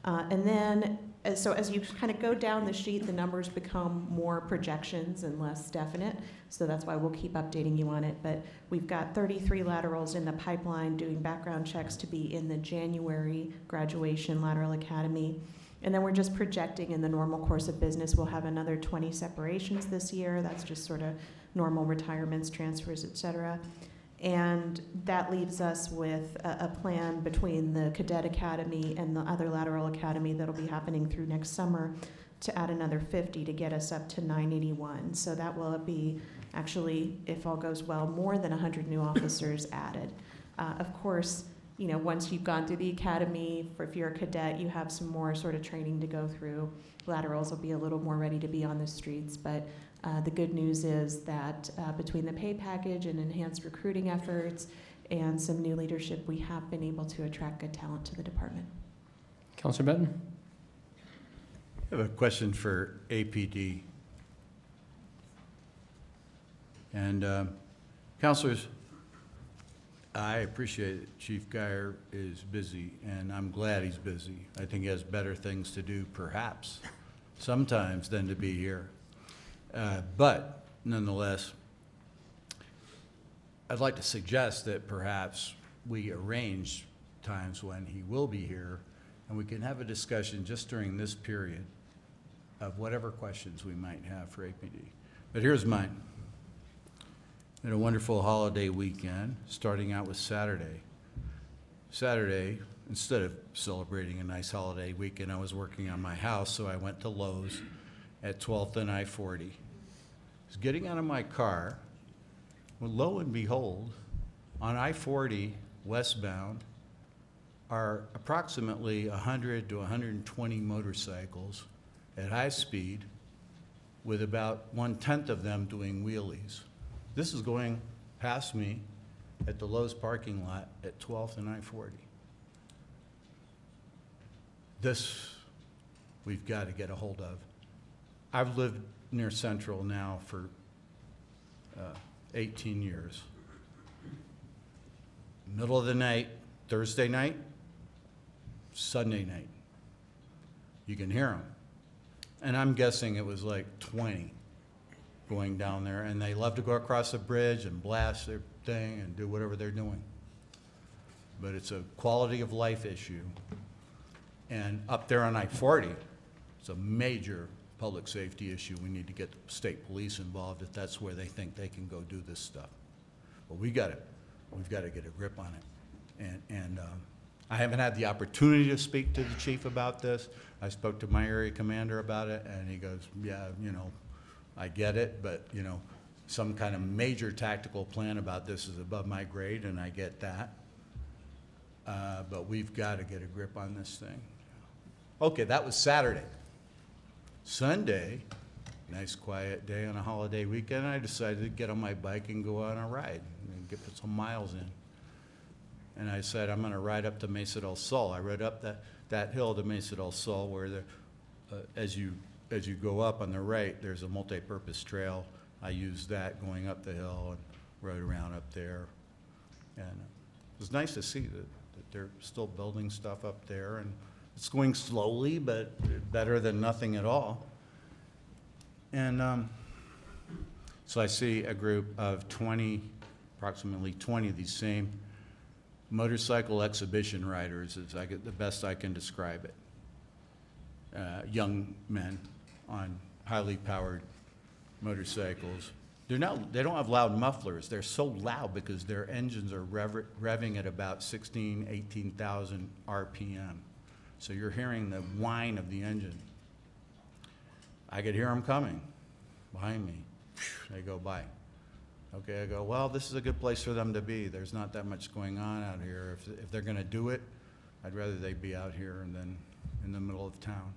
And then, so as you kind of go down the sheet, the numbers become more projections and less definite. So that's why we'll keep updating you on it. But we've got 33 laterals in the pipeline doing background checks to be in the January graduation Lateral Academy. And then we're just projecting in the normal course of business, we'll have another 20 separations this year. That's just sort of normal retirements, transfers, et cetera. And that leaves us with a plan between the Cadet Academy and the other Lateral Academy that'll be happening through next summer to add another 50 to get us up to 981. So that will be actually, if all goes well, more than 100 new officers added. Of course, you know, once you've gone through the academy, if you're a cadet, you have some more sort of training to go through. Laterals will be a little more ready to be on the streets, but the good news is that between the pay package and enhanced recruiting efforts and some new leadership, we have been able to attract good talent to the department. Councilor Benton? I have a question for APD. And councilors, I appreciate it. Chief Geyer is busy, and I'm glad he's busy. I think he has better things to do, perhaps, sometimes, than to be here. But nonetheless, I'd like to suggest that perhaps we arrange times when he will be here and we can have a discussion just during this period of whatever questions we might have for APD. But here's mine. We had a wonderful holiday weekend, starting out with Saturday. Saturday, instead of celebrating a nice holiday weekend, I was working on my house, so I went to Lowe's at 12th and I-40. I was getting out of my car, when lo and behold, on I-40 westbound are approximately 100 to 120 motorcycles at high speed, with about 1/10 of them doing wheelies. This is going past me at the Lowe's parking lot at 12th and I-40. This we've got to get a hold of. I've lived near Central now for 18 years. Middle of the night, Thursday night, Sunday night. You can hear them. And I'm guessing it was like 20 going down there, and they love to go across the bridge and blast their thing and do whatever they're doing. But it's a quality of life issue. And up there on I-40, it's a major public safety issue. We need to get the state police involved if that's where they think they can go do this stuff. But we've got to get a grip on it. And I haven't had the opportunity to speak to the chief about this. I spoke to my area commander about it, and he goes, yeah, you know, I get it, but, you know, some kind of major tactical plan about this is above my grade, and I get that. But we've got to get a grip on this thing. Okay, that was Saturday. Sunday, nice quiet day on a holiday weekend, I decided to get on my bike and go on a ride and get some miles in. And I said, I'm going to ride up to Mesa del Sol. I rode up that hill to Mesa del Sol, where as you go up on the right, there's a multi-purpose trail. I used that going up the hill and rode around up there. And it was nice to see that they're still building stuff up there. And it's going slowly, but better than nothing at all. And so I see a group of 20, approximately 20 of these same motorcycle exhibition riders, is the best I can describe it. young men on highly powered motorcycles. They don't have loud mufflers. They're so loud because their engines are revving at about 16, 18,000 RPM. So you're hearing the whine of the engine. I could hear them coming behind me. They go by. Okay, I go, well, this is a good place for them to be. There's not that much going on out here. If they're going to do it, I'd rather they be out here than in the middle of town.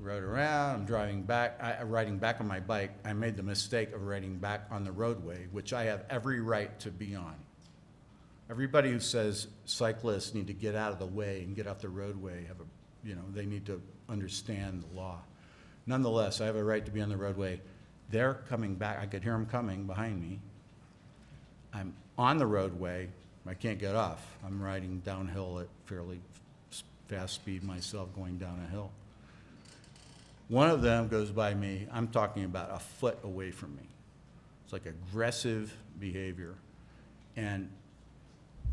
Rode around, I'm driving back, riding back on my bike. I made the mistake of riding back on the roadway, which I have every right to be on. Everybody who says cyclists need to get out of the way and get off the roadway, they need to understand the law. Nonetheless, I have a right to be on the roadway. They're coming back. I could hear them coming behind me. I'm on the roadway. I can't get off. I'm riding downhill at fairly fast speed myself, going down a hill. One of them goes by me. I'm talking about a foot away from me. It's like aggressive behavior. And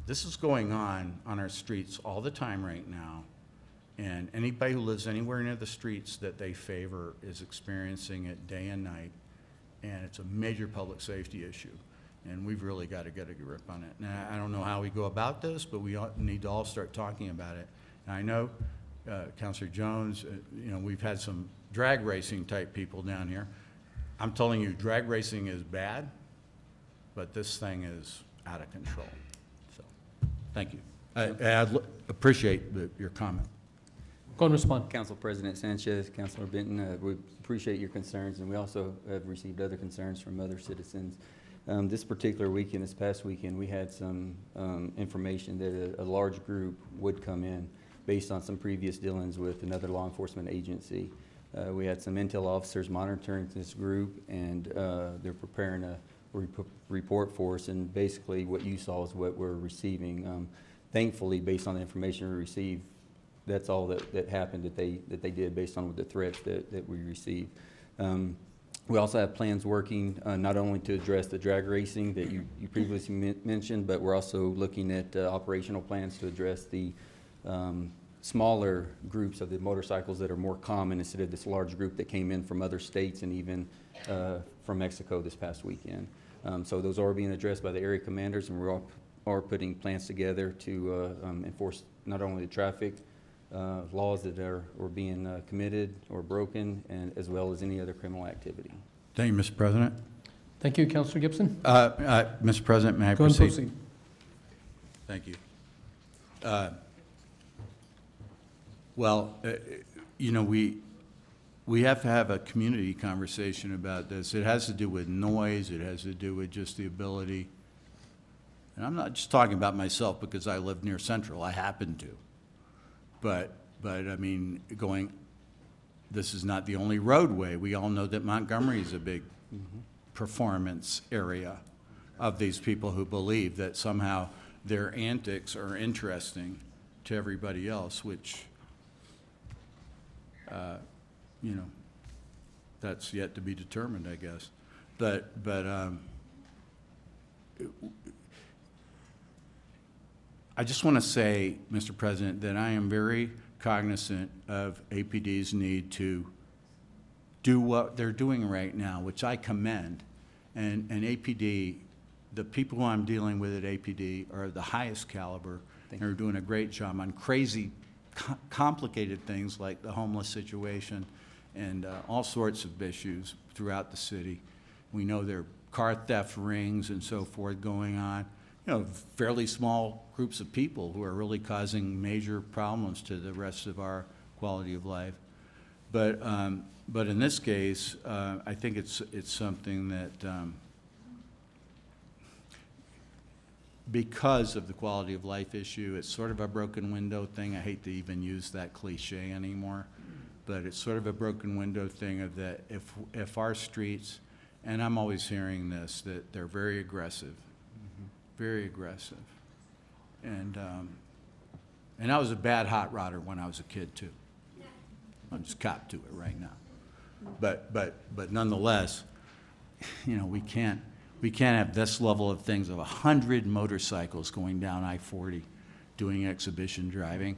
this is going on our streets all the time right now. And anybody who lives anywhere near the streets that they favor is experiencing it day and night. And it's a major public safety issue. And we've really got to get a grip on it. Now, I don't know how we go about this, but we need to all start talking about it. And I know, Councilor Jones, we've had some drag racing type people down here. I'm telling you, drag racing is bad, but this thing is out of control. So, thank you. I appreciate your comment. Go and respond. Council President Sanchez, Councilor Benton, we appreciate your concerns, and we also have received other concerns from other citizens. This particular weekend, this past weekend, we had some information that a large group would come in based on some previous dealings with another law enforcement agency. We had some intel officers monitoring this group, and they're preparing a report for us, and basically what you saw is what we're receiving. Thankfully, based on the information we received, that's all that happened that they did based on the threats that we received. We also have plans working not only to address the drag racing that you previously mentioned, but we're also looking at operational plans to address the smaller groups of the motorcycles that are more common instead of this large group that came in from other states and even from Mexico this past weekend. So those are being addressed by the area commanders, and we're all putting plans together to enforce not only the traffic laws that are being committed or broken, and as well as any other criminal activity. Thank you, Mr. President. Thank you, Councilor Gibson. Mr. President, may I Go and proceed? proceed. Thank you. Well, we have to have a community conversation about this. It has to do with noise. It has to do with just the ability. And I'm not just talking about myself because I live near Central. I happen to. But I mean, this is not the only roadway. We all know that Montgomery is a big performance area of these people who believe that somehow their antics are interesting to everybody else, which, that's yet to be determined, I guess. But I just want to say, Mr. President, that I am very cognizant of APD's need to do what they're doing right now, which I commend. And APD, the people who I'm dealing with at APD are the highest caliber and are doing a great job on crazy, complicated things like the homeless situation and all sorts of issues throughout the city. We know there are car theft rings and so forth going on. Fairly small groups of people who are really causing major problems to the rest of our quality of life. But in this case, I think it's something that, because of the quality of life issue, it's sort of a broken window thing. I hate to even use that cliche anymore, but it's sort of a broken window thing of that if our streets, and I'm always hearing this, that they're very aggressive. Very aggressive. And I was a bad hot rodder when I was a kid too. I'm just cop to it right now. But nonetheless, we can't have this level of things of 100 motorcycles going down I-40 doing exhibition driving.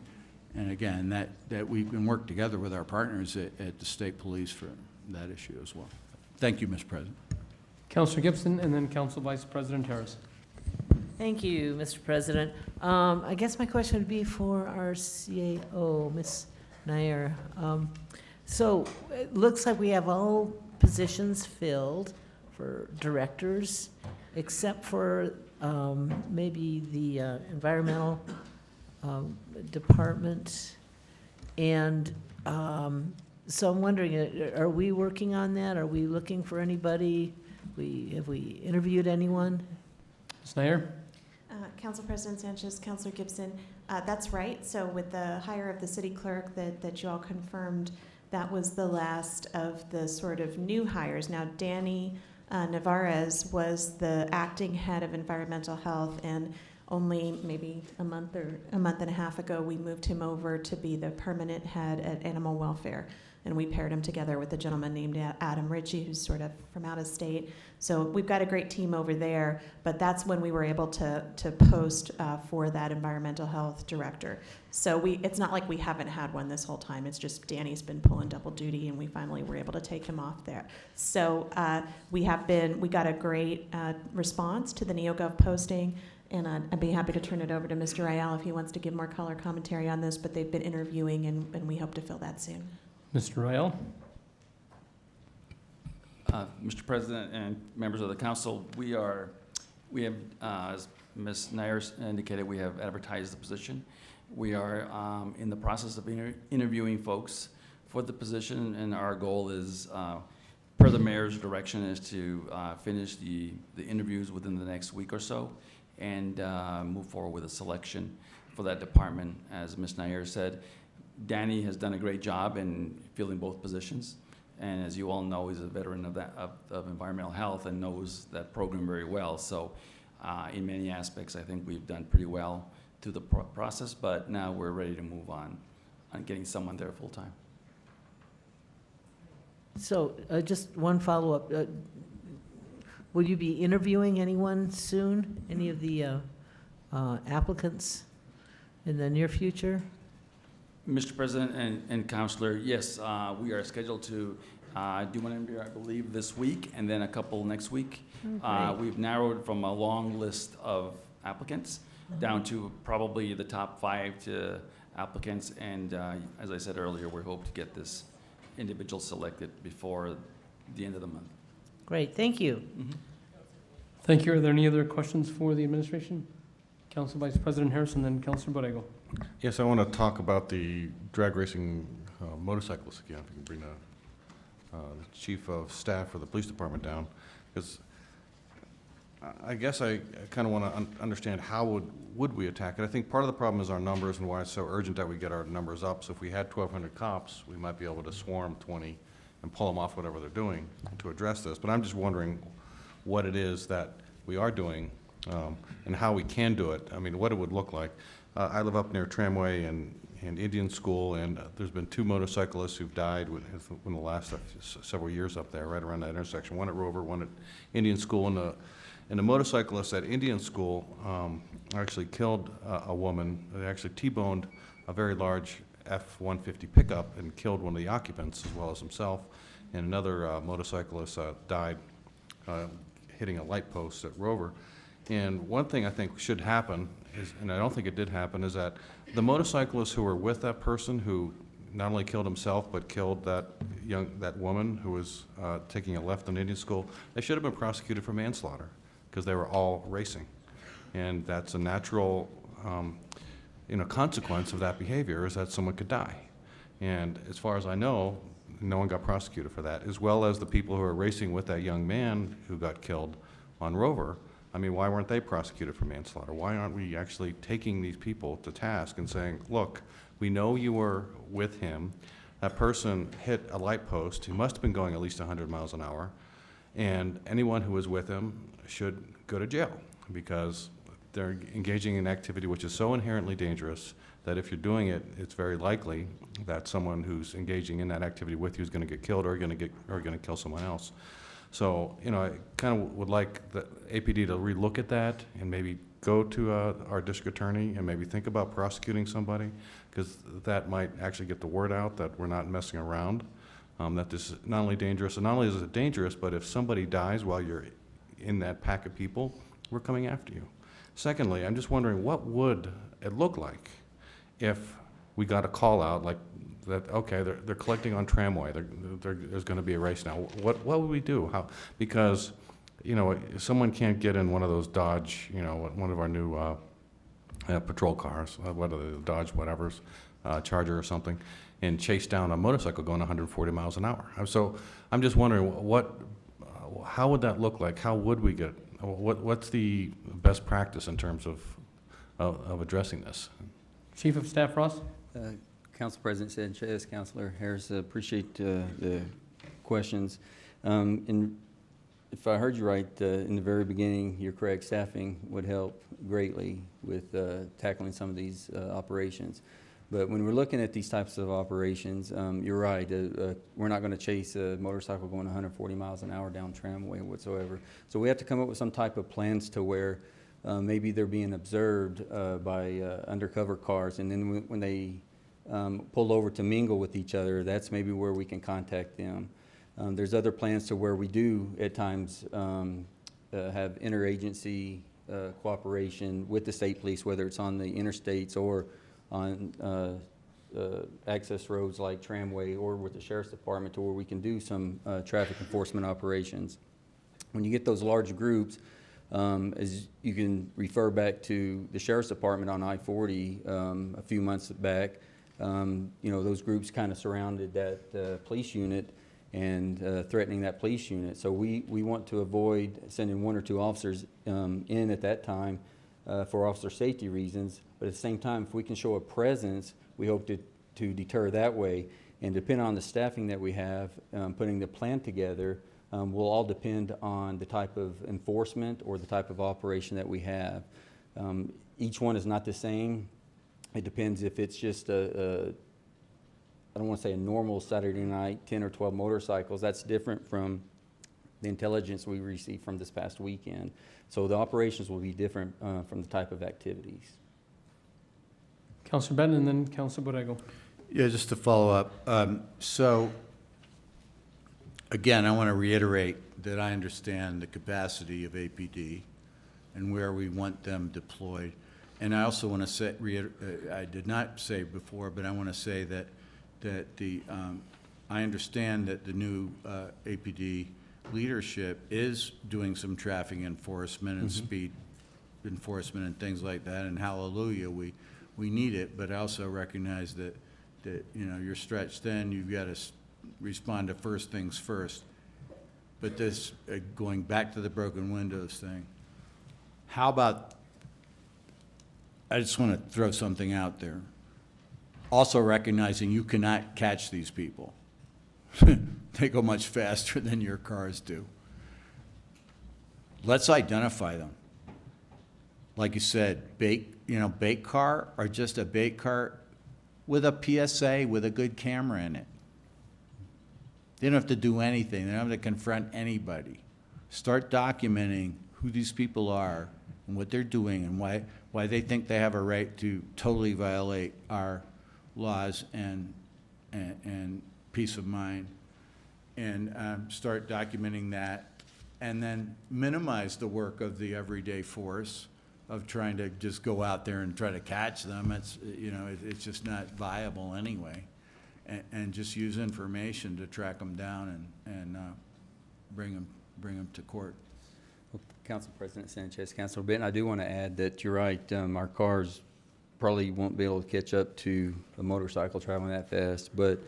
And again, that we can work together with our partners at the state police for that issue as well. Thank you, Mr. President. Councilor Gibson, and then Council Vice President Harris. Thank you, Mr. President. I guess my question would be for our CAO, Ms. Nair. So it looks like we have all positions filled for directors, except for maybe the environmental department. And so I'm wondering, are we working on that? Are we looking for anybody? Have we interviewed anyone? Ms. Nair? Council President Sanchez, Councilor Gibson, that's right. So with the hire of the city clerk that you all confirmed, that was the last of the sort of new hires. Now, Danny Navarez was the acting head of environmental health, and only maybe a month and a half ago, we moved him over to be the permanent head at animal welfare. And we paired him together with a gentleman named Adam Ritchie, who's sort of from out of state. So we've got a great team over there, but that's when we were able to post for that environmental health director. So it's not like we haven't had one this whole time. It's just Danny's been pulling double duty, and we finally were able to take him off there. So we got a great response to the NeoGov posting, and I'd be happy to turn it over to Mr. Ayala if he wants to give more color commentary on this, but they've been interviewing, and we hope to fill that soon. Mr. Rael? Mr. President and members of the council, we have, as Ms. Nair indicated, we have advertised the position. We are in the process of interviewing folks for the position, and our goal is, per the mayor's direction, is to finish the interviews within the next week or so and move forward with a selection for that department. As Ms. Nair said, Danny has done a great job in filling both positions, and as you all know, he's a veteran of environmental health and knows that program very well. So in many aspects, I think we've done pretty well through the process, but now we're ready to move on getting someone there full time. So just one follow-up. Will you be interviewing anyone soon? Any of the applicants in the near future? Mr. President and Councilor, yes, we are scheduled to do one interview, I believe, this week, and then a couple next week. We've narrowed from a long list of applicants down to probably the top 5 applicants, and as I said earlier, we hope to get this individual selected before the end of the month. Great, thank you. Thank you. Are there any other questions for the administration? Council Vice President Harris, and then Councilor Borrego. Yes, I want to talk about the drag racing motorcyclists again. If you can bring the chief of staff for the police department down, because I guess I kind of want to understand how would we attack it. I think part of the problem is our numbers and why it's so urgent that we get our numbers up. So if we had 1,200 cops, we might be able to swarm 20 and pull them off whatever they're doing to address this. But I'm just wondering what it is that we are doing and how we can do it. I mean, what it would look like. I live up near Tramway and Indian School, and there's been 2 motorcyclists who've died in the last several years up there, right around that intersection. One at Rover, one at Indian School, and the motorcyclist at Indian School actually killed a woman. They actually T-boned a very large F-150 pickup and killed one of the occupants as well as himself. And another motorcyclist died hitting a light post at Rover. And one thing I think should happen is, and I don't think it did happen, is that the motorcyclists who were with that person who not only killed himself but killed that woman who was taking a left on Indian School, they should have been prosecuted for manslaughter because they were all racing, and that's a natural consequence of that behavior is that someone could die. And as far as I know, no one got prosecuted for that, as well as the people who are racing with that young man who got killed on Rover. I mean, why weren't they prosecuted for manslaughter? Why aren't we actually taking these people to task and saying, look, we know you were with him. That person hit a light post. He must have been going at least 100 miles an hour. And anyone who was with him should go to jail because they're engaging in activity which is so inherently dangerous that if you're doing it, it's very likely that someone who's engaging in that activity with you is going to get killed or going to kill someone else. So, you know, I kind of would like the APD to relook at that and maybe go to our district attorney and maybe think about prosecuting somebody, because that might actually get the word out that we're not messing around, that this is not only dangerous, and not only is it dangerous, but if somebody dies while you're in that pack of people, we're coming after you. Secondly, I'm just wondering, what would it look like if we got a call out like that, okay, they're collecting on tramway, there's going to be a race now. What would we do? How? Because, you know, someone can't get in one of those Dodge, you know, one of our new patrol cars, what are the Dodge whatevers, Charger or something, and chase down a motorcycle going 140 miles an hour. So I'm just wondering, how would that look like? How would we get, what's the best practice in terms of addressing this? Chief of Staff Ross? Council President Sanchez, Councilor Harris, appreciate the questions. And if I heard you right, in the very beginning, you're correct, staffing would help greatly with tackling some of these operations. But when we're looking at these types of operations, you're right, we're not going to chase a motorcycle going 140 miles an hour down tramway whatsoever. So we have to come up with some type of plans to where maybe they're being observed by undercover cars, and then when they pull over to mingle with each other, that's maybe where we can contact them. There's other plans to where we do at times have interagency cooperation with the state police, whether it's on the interstates or on access roads like tramway, or with the sheriff's department, to where we can do some traffic enforcement operations. When you get those large groups, as you can refer back to the sheriff's department on I-40 a few months back, you know, those groups kind of surrounded that police unit and threatening that police unit. So we want to avoid sending one or two officers in at that time for officer safety reasons. But at the same time, if we can show a presence, we hope to deter that way. And depending on the staffing that we have, putting the plan together, will all depend on the type of enforcement or the type of operation that we have. Each one is not the same. It depends if it's just I don't want to say a normal Saturday night, 10 or 12 motorcycles. That's different from the intelligence we received from this past weekend. So the operations will be different from the type of activities. Councilor Benton and then Councilor Borrego. Yeah, just to follow up. So, again, I want to reiterate that I understand the capacity of APD and where we want them deployed. And I also want to say, I did not say before, but I want to say that I understand that the new APD leadership is doing some traffic enforcement and speed enforcement and things like that. And hallelujah, we need it. But I also recognize that you know, you're stretched thin. You've got to respond to first things first. But this going back to the broken windows thing. How about? I just want to throw something out there. Also recognizing you cannot catch these people. They go much faster than your cars do. Let's identify them. Like you said, bait car, or just a bait car with a PSA with a good camera in it. They don't have to do anything. They don't have to confront anybody. Start documenting who these people are and what they're doing and why they think they have a right to totally violate our laws and peace of mind, and start documenting that, and then minimize the work of the everyday force of trying to just go out there and try to catch them. It's, you know, it's just not viable anyway, and just use information to track them down and bring them to court. Council President Sanchez, Councilor Benton, I do want to add that you're right. Our cars probably won't be able to catch up to a motorcycle traveling that fast, but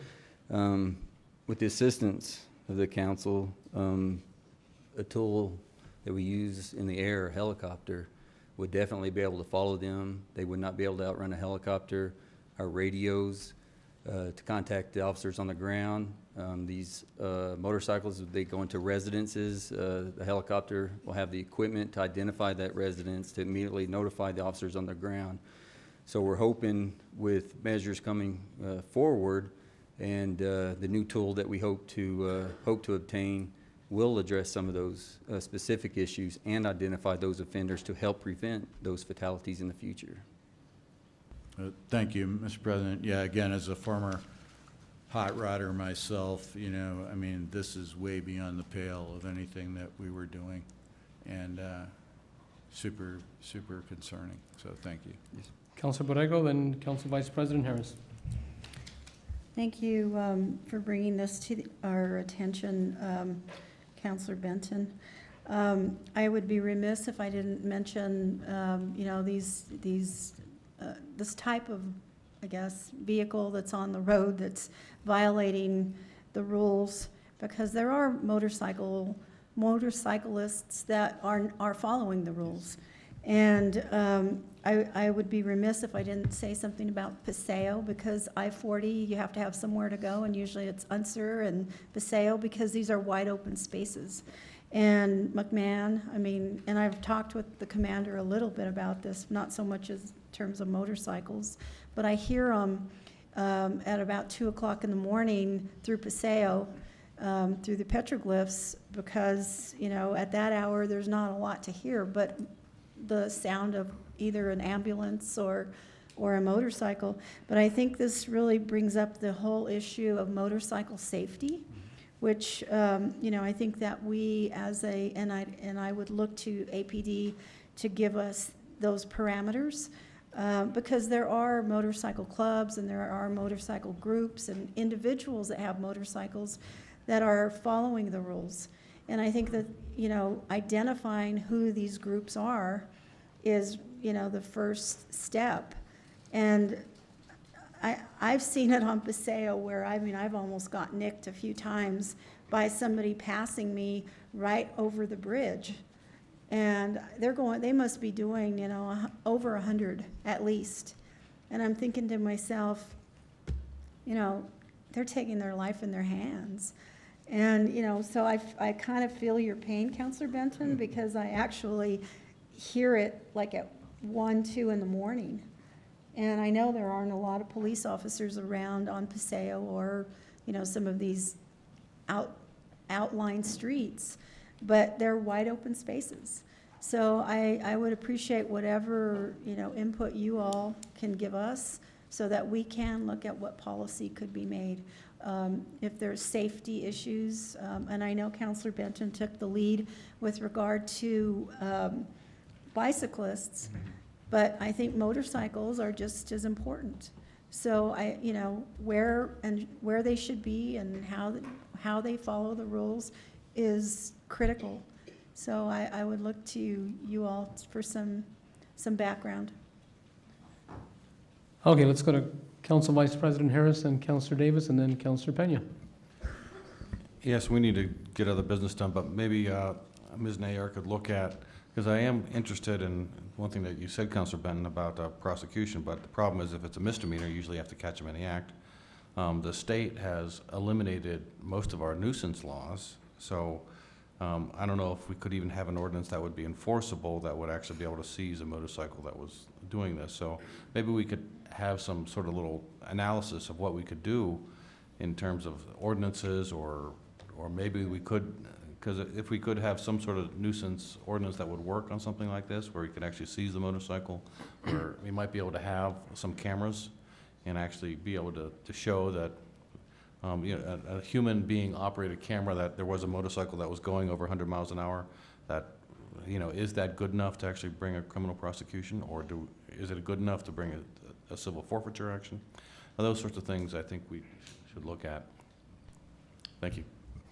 with the assistance of the council, a tool that we use in the air, a helicopter, would definitely be able to follow them. They would not be able to outrun a helicopter. Our radios to contact the officers on the ground. These motorcycles, they go into residences. The helicopter will have the equipment to identify that residence, to immediately notify the officers on the ground. So we're hoping with measures coming forward and the new tool that we hope to obtain, will address some of those specific issues and identify those offenders to help prevent those fatalities in the future. Thank you, Mr. President. Yeah, again, as a former hot rodder myself, you know, I mean, this is way beyond the pale of anything that we were doing, and super, super concerning. So thank you. Yes. Councilor Borrego, then Council Vice President Harris. Thank you for bringing this to our attention, Councilor Benton. I would be remiss if I didn't mention, you know, this type of, I guess, vehicle that's on the road that's violating the rules, because there are motorcyclists that are following the rules. And I would be remiss if I didn't say something about Paseo, because I-40, you have to have somewhere to go, and usually it's Unser and Paseo, because these are wide open spaces. And McMahon, I mean, and I've talked with the commander a little bit about this, not so much as terms of motorcycles, but I hear them at about 2 o'clock in the morning through Paseo, through the petroglyphs, because, you know, at that hour there's not a lot to hear but the sound of either an ambulance or a motorcycle. But I think this really brings up the whole issue of motorcycle safety, which, you know, I think that we and I would look to APD to give us those parameters, because there are motorcycle clubs and there are motorcycle groups and individuals that have motorcycles that are following the rules. And I think that, you know, identifying who these groups are is, you know, the first step. And I've seen it on Paseo where, I mean, I've almost got nicked a few times by somebody passing me right over the bridge. And they must be doing, you know, over 100 at least. And I'm thinking to myself, you know, they're taking their life in their hands. And, you know, so I kind of feel your pain, Councilor Benton, because I actually hear it like at 1, 2 in the morning. And I know there aren't a lot of police officers around on Paseo or, you know, some of these outlying streets, but they're wide open spaces. So I would appreciate whatever, you know, input you all can give us so that we can look at what policy could be made. If there's safety issues, and I know Councilor Benton took the lead with regard to bicyclists, but I think motorcycles are just as important. So you know, where they should be and how they follow the rules is critical. So I would look to you all for some background. Okay, let's go to Council Vice President Harris and Councilor Davis, and then Councilor Pena. Yes, we need to get other business done, but maybe Ms. Nair could look at, because I am interested in one thing that you said, Councilor Benton, about prosecution, but the problem is if it's a misdemeanor, you usually have to catch them in the act. The state has eliminated most of our nuisance laws, so I don't know if we could even have an ordinance that would be enforceable that would actually be able to seize a motorcycle that was doing this. So maybe we could have some sort of little analysis of what we could do in terms of ordinances, or maybe we could, because if we could have some sort of nuisance ordinance that would work on something like this, where we could actually seize the motorcycle, or we might be able to have some cameras and actually be able to show that you know, a human being operated camera, that there was a motorcycle that was going over 100 miles an hour, that, you know, is that good enough to actually bring a criminal prosecution, or is it good enough to bring a civil forfeiture action? Now, those sorts of things I think we should look at. Thank you.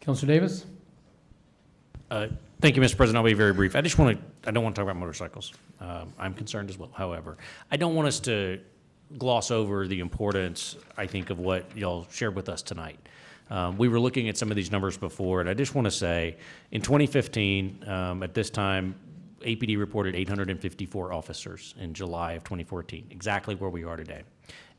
Councilor Davis? Thank you, Mr. President. I'll be very brief. I don't want to talk about motorcycles. I'm concerned as well. However, I don't want us to gloss over the importance, I think, of what y'all shared with us tonight. We were looking at some of these numbers before, and I just want to say, in 2015, at this time, APD reported 854 officers in July of 2014, exactly where we are today.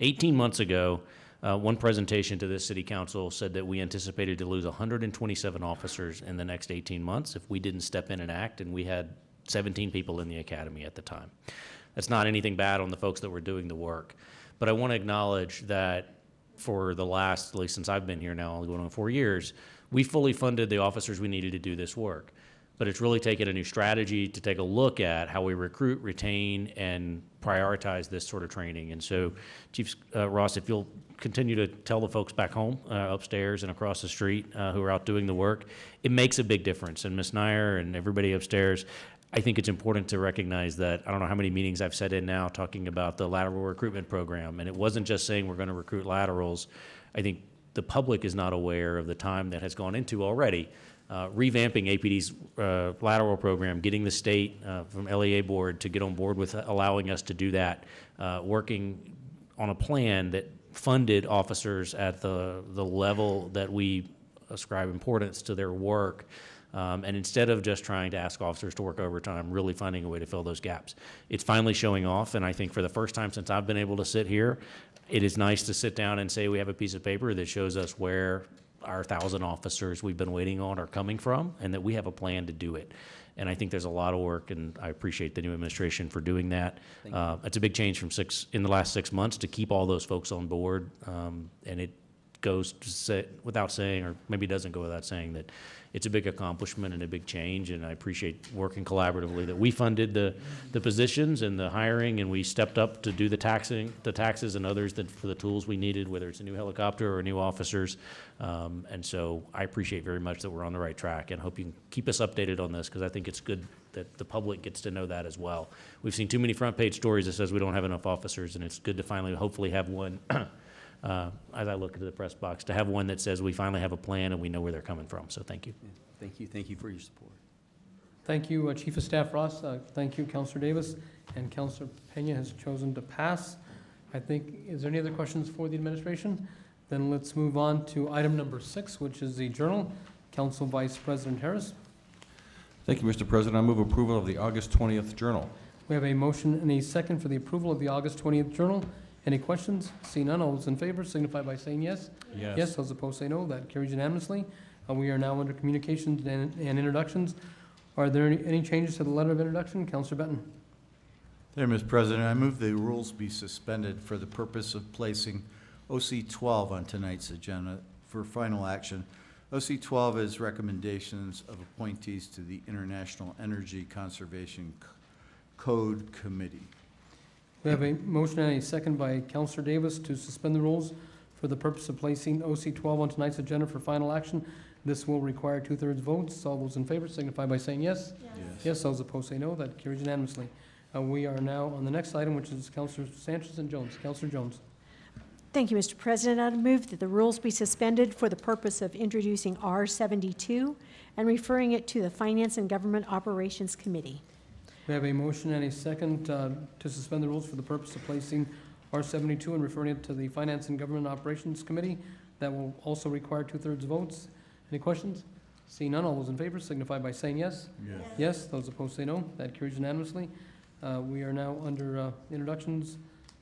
18 months ago, one presentation to this city council said that we anticipated to lose 127 officers in the next 18 months if we didn't step in and act, and we had 17 people in the academy at the time. That's not anything bad on the folks that were doing the work. But I want to acknowledge that for the last, at least since I've been here now, only going on 4 years, we fully funded the officers we needed to do this work. But it's really taken a new strategy to take a look at how we recruit, retain, and prioritize this sort of training. And so, Chief Ross, if you'll continue to tell the folks back home, upstairs and across the street who are out doing the work, it makes a big difference. And Ms. Nair and everybody upstairs, I think it's important to recognize that, I don't know how many meetings I've sat in now talking about the lateral recruitment program, and it wasn't just saying we're going to recruit laterals. I think the public is not aware of the time that has gone into already revamping APD's lateral program, getting the state from LEA board to get on board with allowing us to do that, working on a plan that funded officers at the level that we ascribe importance to their work. And instead of just trying to ask officers to work overtime, really finding a way to fill those gaps. It's finally showing off, and I think for the first time since I've been able to sit here, it is nice to sit down and say we have a piece of paper that shows us where our 1,000 officers we've been waiting on are coming from, and that we have a plan to do it. And I think there's a lot of work, and I appreciate the new administration for doing that. It's a big change from in the last 6 months to keep all those folks on board, and it goes to say, without saying, or maybe doesn't go without saying, that it's a big accomplishment and a big change, and I appreciate working collaboratively that we funded the positions and the hiring, and we stepped up to do the taxes and others for the tools we needed, whether it's a new helicopter or new officers. And so I appreciate very much that we're on the right track, and hope you can keep us updated on this, because I think it's good that the public gets to know that as well. We've seen too many front page stories that says we don't have enough officers, and it's good to finally hopefully have one as I look into the press box, to have one that says we finally have a plan and we know where they're coming from. So thank you. Thank you. Thank you for your support. Thank you, Chief of Staff Ross. Thank you, Councilor Davis. And Councilor Pena has chosen to pass. I think, is there any other questions for the administration? Then let's move on to item number 6, which is the journal. Council Vice President Harris. Thank you, Mr. President. I move approval of the August 20th journal. We have a motion and a second for the approval of the August 20th journal. Any questions? Seeing none, all those in favor signify by saying yes. Yes. Yes, those opposed say no. That carries unanimously. We are now under communications and introductions. Are there any changes to the letter of introduction? Councilor Benton. There, Mr. President, I move the rules be suspended for the purpose of placing OC 12 on tonight's agenda for final action. OC 12 is recommendations of appointees to the International Energy Conservation Code Committee. We have a motion and a second by Councilor Davis to suspend the rules for the purpose of placing OC 12 on tonight's agenda for final action. This will require 2/3 votes. All those in favor signify by saying yes. Yes. Yes, those opposed say no. That carries unanimously. We are now on the next item, which is Councilor Sanchez and Jones. Councilor Jones. Thank you, Mr. President. I move that the rules be suspended for the purpose of introducing R72 and referring it to the Finance and Government Operations Committee. We have a motion and a second to suspend the rules for the purpose of placing R72 and referring it to the Finance and Government Operations Committee. That will also require 2/3 votes. Any questions? Seeing none, all those in favor signify by saying yes. Yes. Yes, those opposed say no. That carries unanimously. We are now under introductions.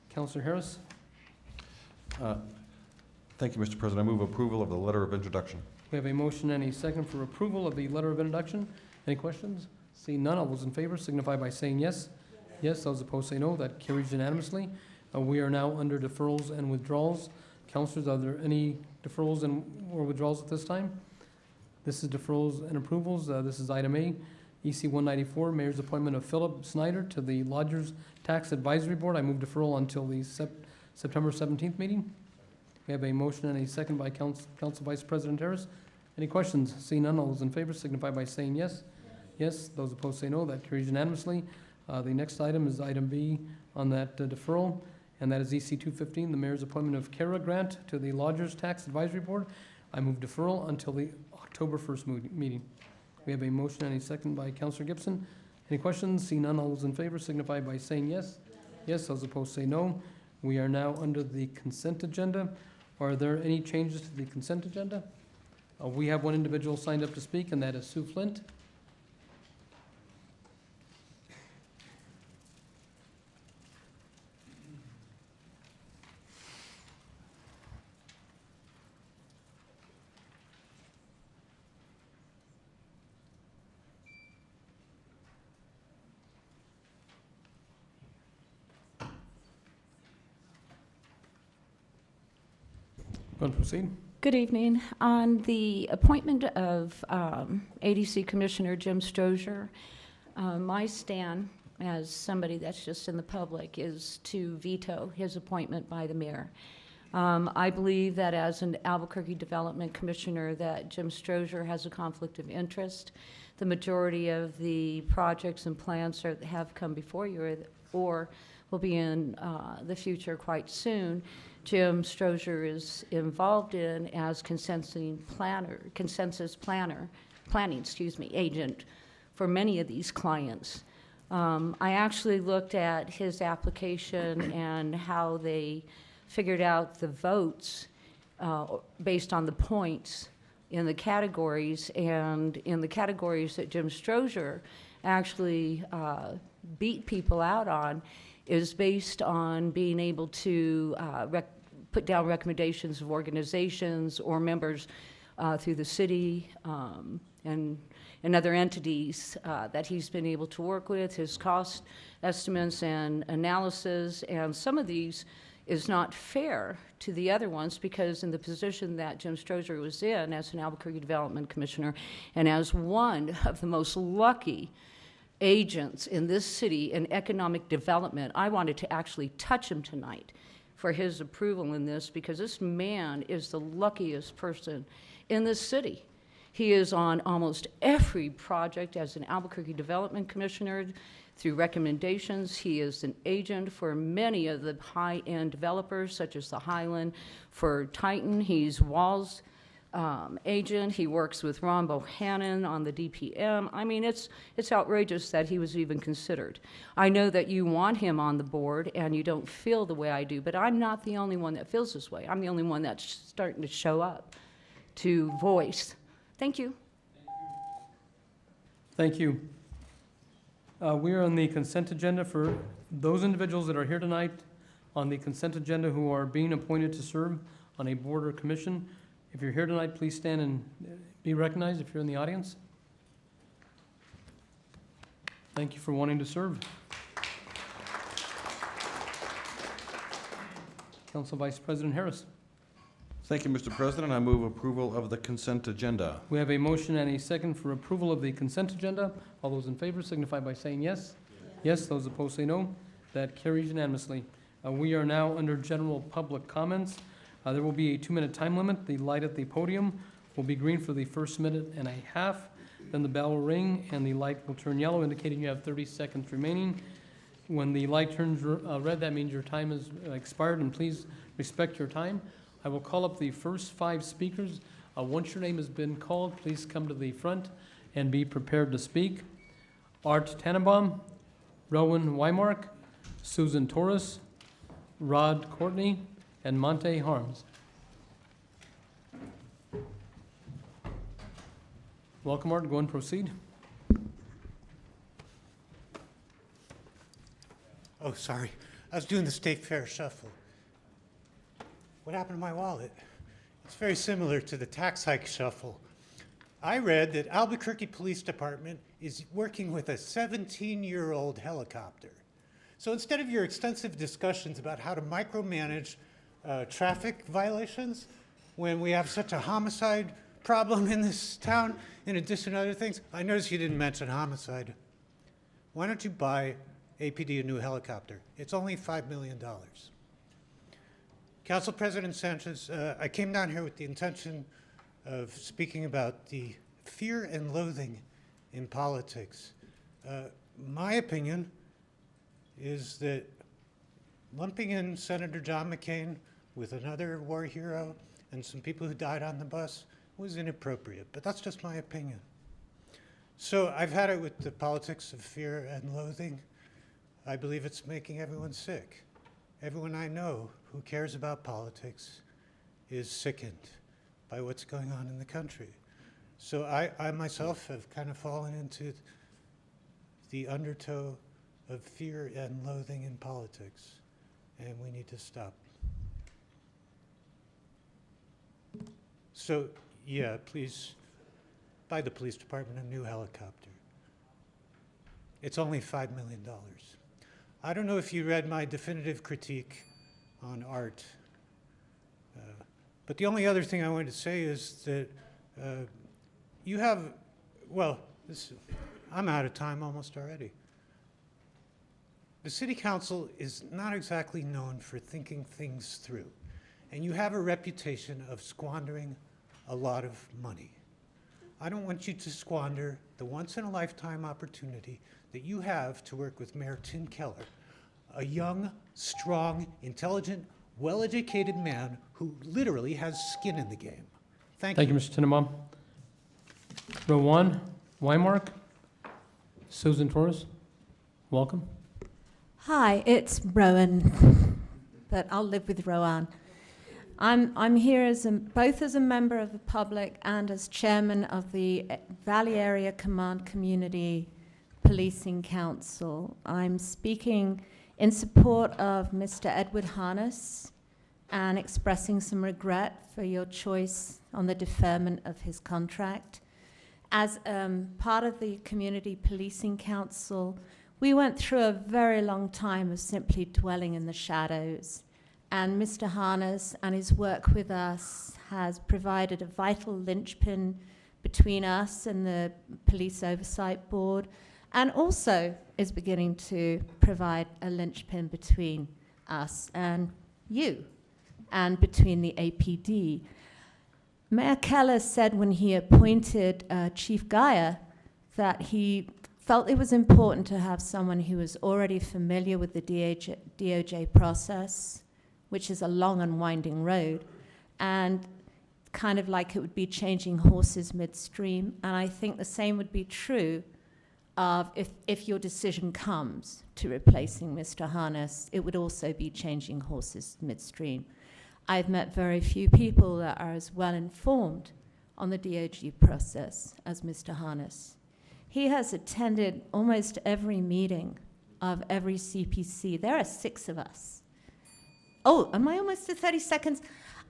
Councilor Harris. Thank you, Mr. President. I move approval of the letter of introduction. We have a motion and a second for approval of the letter of introduction. Any questions? Seeing none, all those in favor signify by saying yes. Yes, those opposed say no. That carries unanimously. We are now under deferrals and withdrawals. Councilors, are there any deferrals or withdrawals at this time? This is deferrals and approvals. This is item A, EC 194, Mayor's appointment of Philip Snyder to the Lodgers Tax Advisory Board. I move deferral until the September 17th meeting. We have a motion and a second by Council Vice President Harris. Any questions? Seeing none, all those in favor signify by saying yes. Yes, those opposed say no. That carries unanimously. The next item is item B on that deferral, and that is EC 215, the Mayor's appointment of Kara Grant to the Lodgers Tax Advisory Board. I move deferral until the October 1st meeting. We have a motion and a second by Councilor Gibson. Any questions? Seeing none, all those in favor signify by saying yes. Yes, those opposed say no. We are now under the consent agenda. Are there any changes to the consent agenda? We have one individual signed up to speak, and that is Sue Flint. Go ahead and proceed. Good evening. On the appointment of ADC Commissioner Jim Strozier, my stand as somebody that's just in the public is to veto his appointment by the mayor. I believe that as an Albuquerque Development Commissioner that Jim Strozier has a conflict of interest. The majority of the projects and plans that have come before you or will be in the future quite soon, Jim Strozier is involved in as consensus planning agent for many of these clients. I actually looked at his application and how they figured out the votes based on the points in the categories, and in the categories that Jim Strozier actually beat people out on is based on being able to put down recommendations of organizations or members through the city and other entities that he's been able to work with, his cost estimates and analysis, and some of these is not fair to the other ones because in the position that Jim Strozier was in as an Albuquerque Development Commissioner and as one of the most lucky agents in this city in economic development, I wanted to actually touch him tonight for his approval in this because this man is the luckiest person in this city. He is on almost every project as an Albuquerque Development Commissioner through recommendations. He is an agent for many of the high-end developers, such as the Highland. For Titan, he's Wall's agent. He works with Ron Bohannon on the DPM. I mean, it's outrageous that he was even considered. I know that you want him on the board and you don't feel the way I do, but I'm not the only one that feels this way. I'm the only one that's starting to show up to voice. Thank you. Thank you. We are on the consent agenda for those individuals that are here tonight on the consent agenda who are being appointed to serve on a board or commission. If you're here tonight, please stand and be recognized if you're in the audience. Thank you for wanting to serve. Council Vice President Harris. Thank you, Mr. President. I move approval of the consent agenda. We have a motion and a second for approval of the consent agenda. All those in favor signify by saying yes. Yes, those opposed say no. That carries unanimously. We are now under general public comments. There will be a 2-minute time limit. The light at the podium will be green for the first minute and a half. Then the bell will ring and the light will turn yellow, indicating you have 30 seconds remaining. When the light turns red, that means your time is expired, and please respect your time. I will call up the first 5 speakers. Once your name has been called, please come to the front and be prepared to speak. Art Tannenbaum, Rowan Weimark, Susan Torres, Rod Courtney, and Monte Harms. Welcome, Art. Go and proceed. Oh, sorry. I was doing the State Fair Shuffle. What happened to my wallet? It's very similar to the tax hike shuffle. I read that Albuquerque Police Department is working with a 17-year-old helicopter. So instead of your extensive discussions about how to micromanage traffic violations, when we have such a homicide problem in this town, in addition to other things, I noticed you didn't mention homicide. Why don't you buy APD a new helicopter? It's only $5 million. Council President Sanchez, I came down here with the intention of speaking about the fear and loathing in politics. My opinion is that lumping in Senator John McCain with another war hero and some people who died on the bus was inappropriate, but that's just my opinion. So I've had it with the politics of fear and loathing. I believe it's making everyone sick. Everyone I know who cares about politics is sickened by what's going on in the country. So I myself have kind of fallen into the undertow of fear and loathing in politics, and we need to stop. So, yeah, please buy the police department a new helicopter. It's only $5 million. I don't know if you read my definitive critique on art. But the only other thing I wanted to say is that you have, well, I'm out of time almost already. The City Council is not exactly known for thinking things through, and you have a reputation of squandering a lot of money. I don't want you to squander the once-in-a-lifetime opportunity that you have to work with Mayor Tim Keller, a young, strong, intelligent, well-educated man who literally has skin in the game. Thank you. Thank you, Mr. Tannenbaum. Rowan Weimark, Susan Torres, welcome. Hi, it's Rowan, but I'll live with Rowan. I'm here as both as a member of the public and as chairman of the Valley Area Command Community Policing Council. I'm speaking in support of Mr. Edward Harness and expressing some regret for your choice on the deferment of his contract. As part of the Community Policing Council, we went through a very long time of simply dwelling in the shadows. And Mr. Harness and his work with us has provided a vital linchpin between us and the Police Oversight Board, and also is beginning to provide a linchpin between us and you, and between the APD. Mayor Keller said when he appointed Chief Geyer that he felt it was important to have someone who was already familiar with the DOJ process, which is a long and winding road, and kind of like it would be changing horses midstream. And I think the same would be true of if your decision comes to replacing Mr. Harness, it would also be changing horses midstream. I've met very few people that are as well informed on the DOJ process as Mr. Harness. He has attended almost every meeting of every CPC. There are 6 of us. Oh, am I almost to 30 seconds?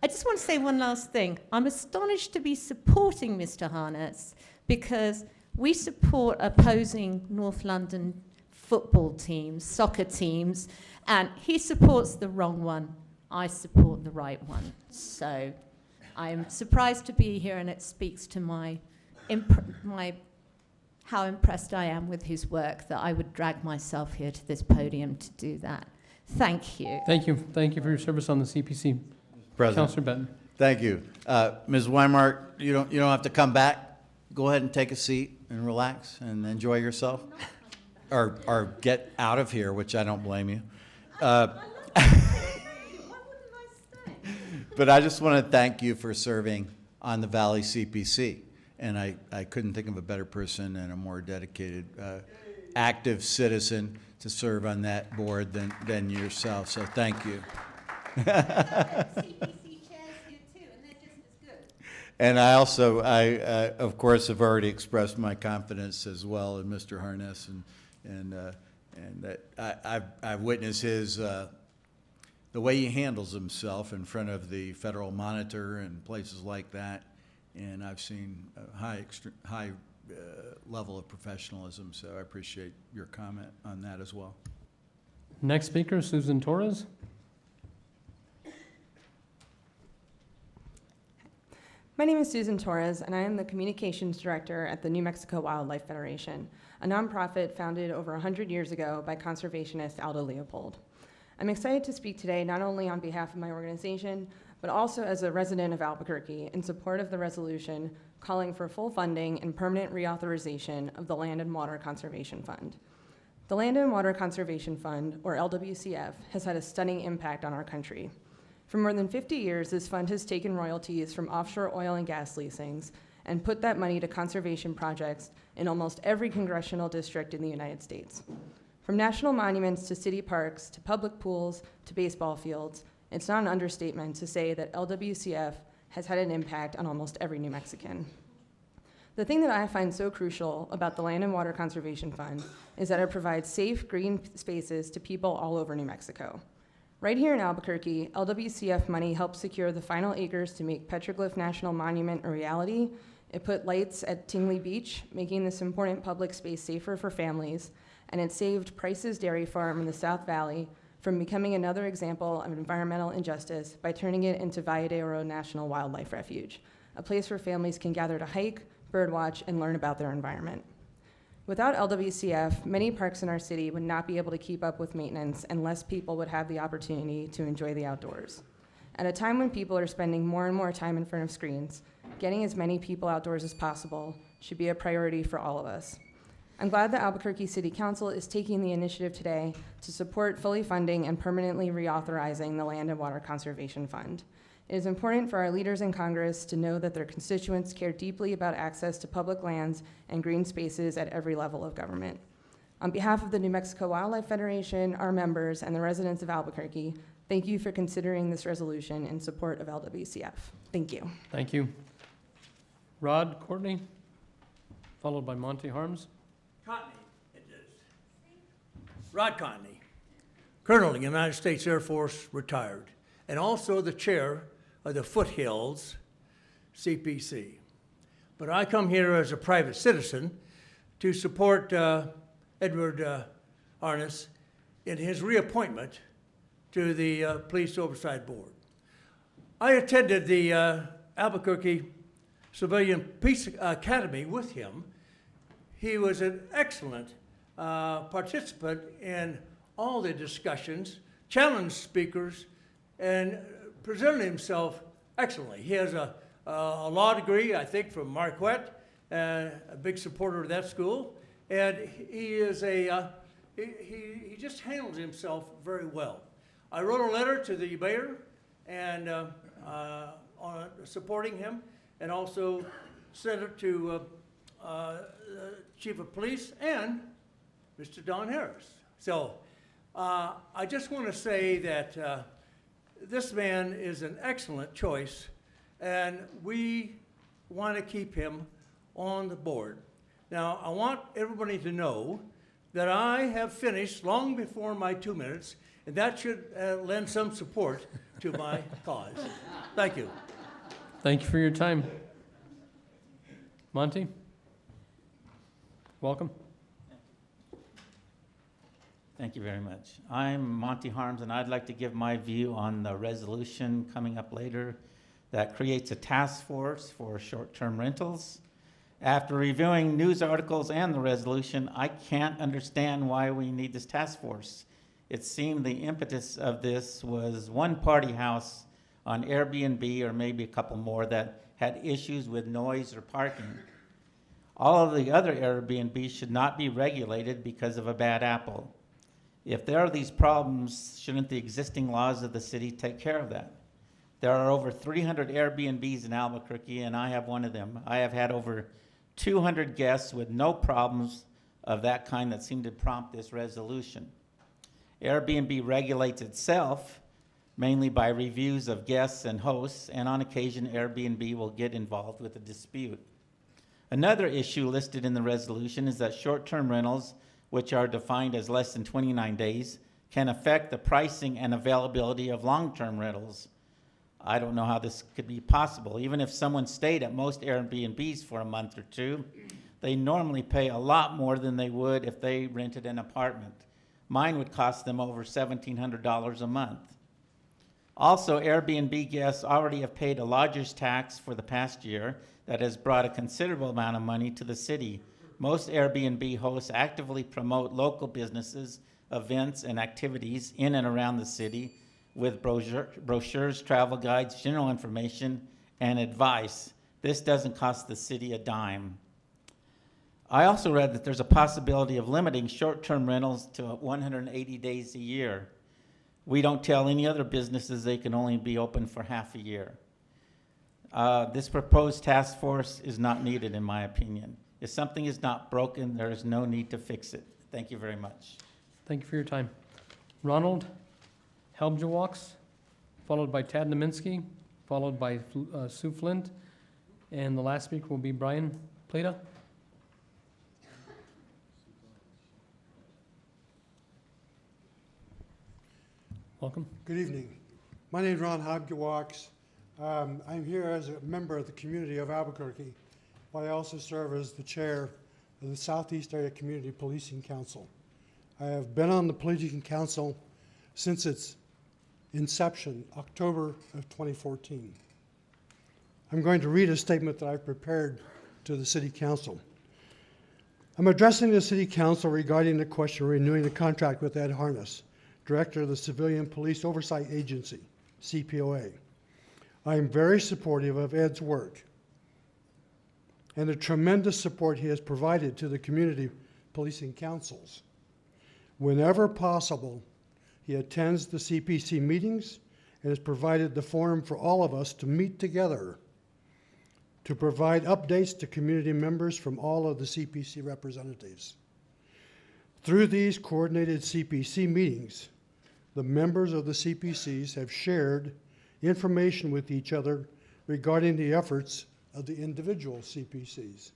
I just want to say one last thing. I'm astonished to be supporting Mr. Harness because we support opposing North London football teams, soccer teams, and he supports the wrong one. I support the right one. So I'm surprised to be here, and it speaks to how impressed I am with his work that I would drag myself here to this podium to do that. Thank you. Thank you. Thank you for your service on the CPC. President. Councilor Benton. Thank you. Ms. Weimark, you don't have to come back. Go ahead and take a seat and relax and enjoy yourself. Or get out of here, which I don't blame you. But I just want to thank you for serving on the Valley CPC. And I couldn't think of a better person and a more dedicated, active citizen to serve on that board than yourself. So thank you. And I also, of course, have already expressed my confidence as well in Mr. Harness, and that I've witnessed his the way he handles himself in front of the federal monitor and places like that, and I've seen a high level of professionalism. So I appreciate your comment on that as well. Next speaker, Susan Torres. My name is Susan Torres, and I am the Communications Director at the New Mexico Wildlife Federation, a nonprofit founded over 100 years ago by conservationist Aldo Leopold. I'm excited to speak today not only on behalf of my organization, but also as a resident of Albuquerque in support of the resolution calling for full funding and permanent reauthorization of the Land and Water Conservation Fund. The Land and Water Conservation Fund, or LWCF, has had a stunning impact on our country. For more than 50 years, this fund has taken royalties from offshore oil and gas leasings and put that money to conservation projects in almost every congressional district in the United States. From national monuments to city parks to public pools to baseball fields, it's not an understatement to say that LWCF has had an impact on almost every New Mexican. The thing that I find so crucial about the Land and Water Conservation Fund is that it provides safe, green spaces to people all over New Mexico. Right here in Albuquerque, LWCF money helped secure the final acres to make Petroglyph National Monument a reality. It put lights at Tingley Beach, making this important public space safer for families, and it saved Price's Dairy Farm in the South Valley from becoming another example of environmental injustice by turning it into Valle de Oro National Wildlife Refuge, a place where families can gather to hike, birdwatch, and learn about their environment. Without LWCF, many parks in our city would not be able to keep up with maintenance and less people would have the opportunity to enjoy the outdoors. At a time when people are spending more and more time in front of screens, getting as many people outdoors as possible should be a priority for all of us. I'm glad that Albuquerque City Council is taking the initiative today to support fully funding and permanently reauthorizing the Land and Water Conservation Fund. It is important for our leaders in Congress to know that their constituents care deeply about access to public lands and green spaces at every level of government. On behalf of the New Mexico Wildlife Federation, our members, and the residents of Albuquerque, thank you for considering this resolution in support of LWCF. Thank you. Thank you. Rod Courtney, followed by Monty Harms. Cotney, it is. Rod Cotney, Colonel of the United States Air Force, retired, and also the chair of the Foothills CPC. But I come here as a private citizen to support Edward Arnes in his reappointment to the Police Oversight Board. I attended the Albuquerque Civilian Peace Academy with him. He was an excellent participant in all the discussions, challenged speakers, and presented himself excellently. He has a law degree, I think, from Marquette, a big supporter of that school, and he is he just handles himself very well. I wrote a letter to the mayor and on supporting him, and also sent it to Chief of Police and Mr. Don Harris. So I just want to say that this man is an excellent choice, and we want to keep him on the board. Now, I want everybody to know that I have finished long before my 2 minutes, and that should lend some support to my cause. Thank you. Thank you for your time. Monty, welcome. Thank you very much. I'm Monty Harms, and I'd like to give my view on the resolution coming up later that creates a task force for short-term rentals. After reviewing news articles and the resolution, I can't understand why we need this task force. It seemed the impetus of this was one party house on Airbnb, or maybe a couple more, that had issues with noise or parking. All of the other Airbnbs should not be regulated because of a bad apple. If there are these problems, shouldn't the existing laws of the city take care of that? There are over 300 Airbnbs in Albuquerque, and I have one of them. I have had over 200 guests with no problems of that kind that seem to prompt this resolution. Airbnb regulates itself mainly by reviews of guests and hosts, and on occasion Airbnb will get involved with a dispute. Another issue listed in the resolution is that short-term rentals, which are defined as less than 29 days, can affect the pricing and availability of long-term rentals. I don't know how this could be possible. Even if someone stayed at most Airbnbs for a month or two, they normally pay a lot more than they would if they rented an apartment. Mine would cost them over $1,700 a month. Also, Airbnb guests already have paid a lodger's tax for the past year that has brought a considerable amount of money to the city. Most Airbnb hosts actively promote local businesses, events, and activities in and around the city with brochures, travel guides, general information, and advice. This doesn't cost the city a dime. I also read that there's a possibility of limiting short-term rentals to 180 days a year. We don't tell any other businesses they can only be open for half a year. This proposed task force is not needed, in my opinion. If something is not broken, there is no need to fix it. Thank you very much. Thank you for your time. Ronald Helbjewaks, followed by Tad Naminsky, followed by Sue Flint, and the last speaker will be Brian Plata. Welcome. Good evening. My name is Ron Helbjewaks. I'm here as a member of the community of Albuquerque, but I also serve as the chair of the Southeast Area Community Policing Council. I have been on the Policing Council since its inception, October of 2014. I'm going to read a statement that I've prepared to the City Council. I'm addressing the City Council regarding the question of renewing the contract with Ed Harness, Director of the Civilian Police Oversight Agency, CPOA. I am very supportive of Ed's work and the tremendous support he has provided to the community policing councils. Whenever possible, he attends the CPC meetings and has provided the forum for all of us to meet together to provide updates to community members from all of the CPC representatives. Through these coordinated CPC meetings, the members of the CPCs have shared information with each other regarding the efforts of the individual CPCs.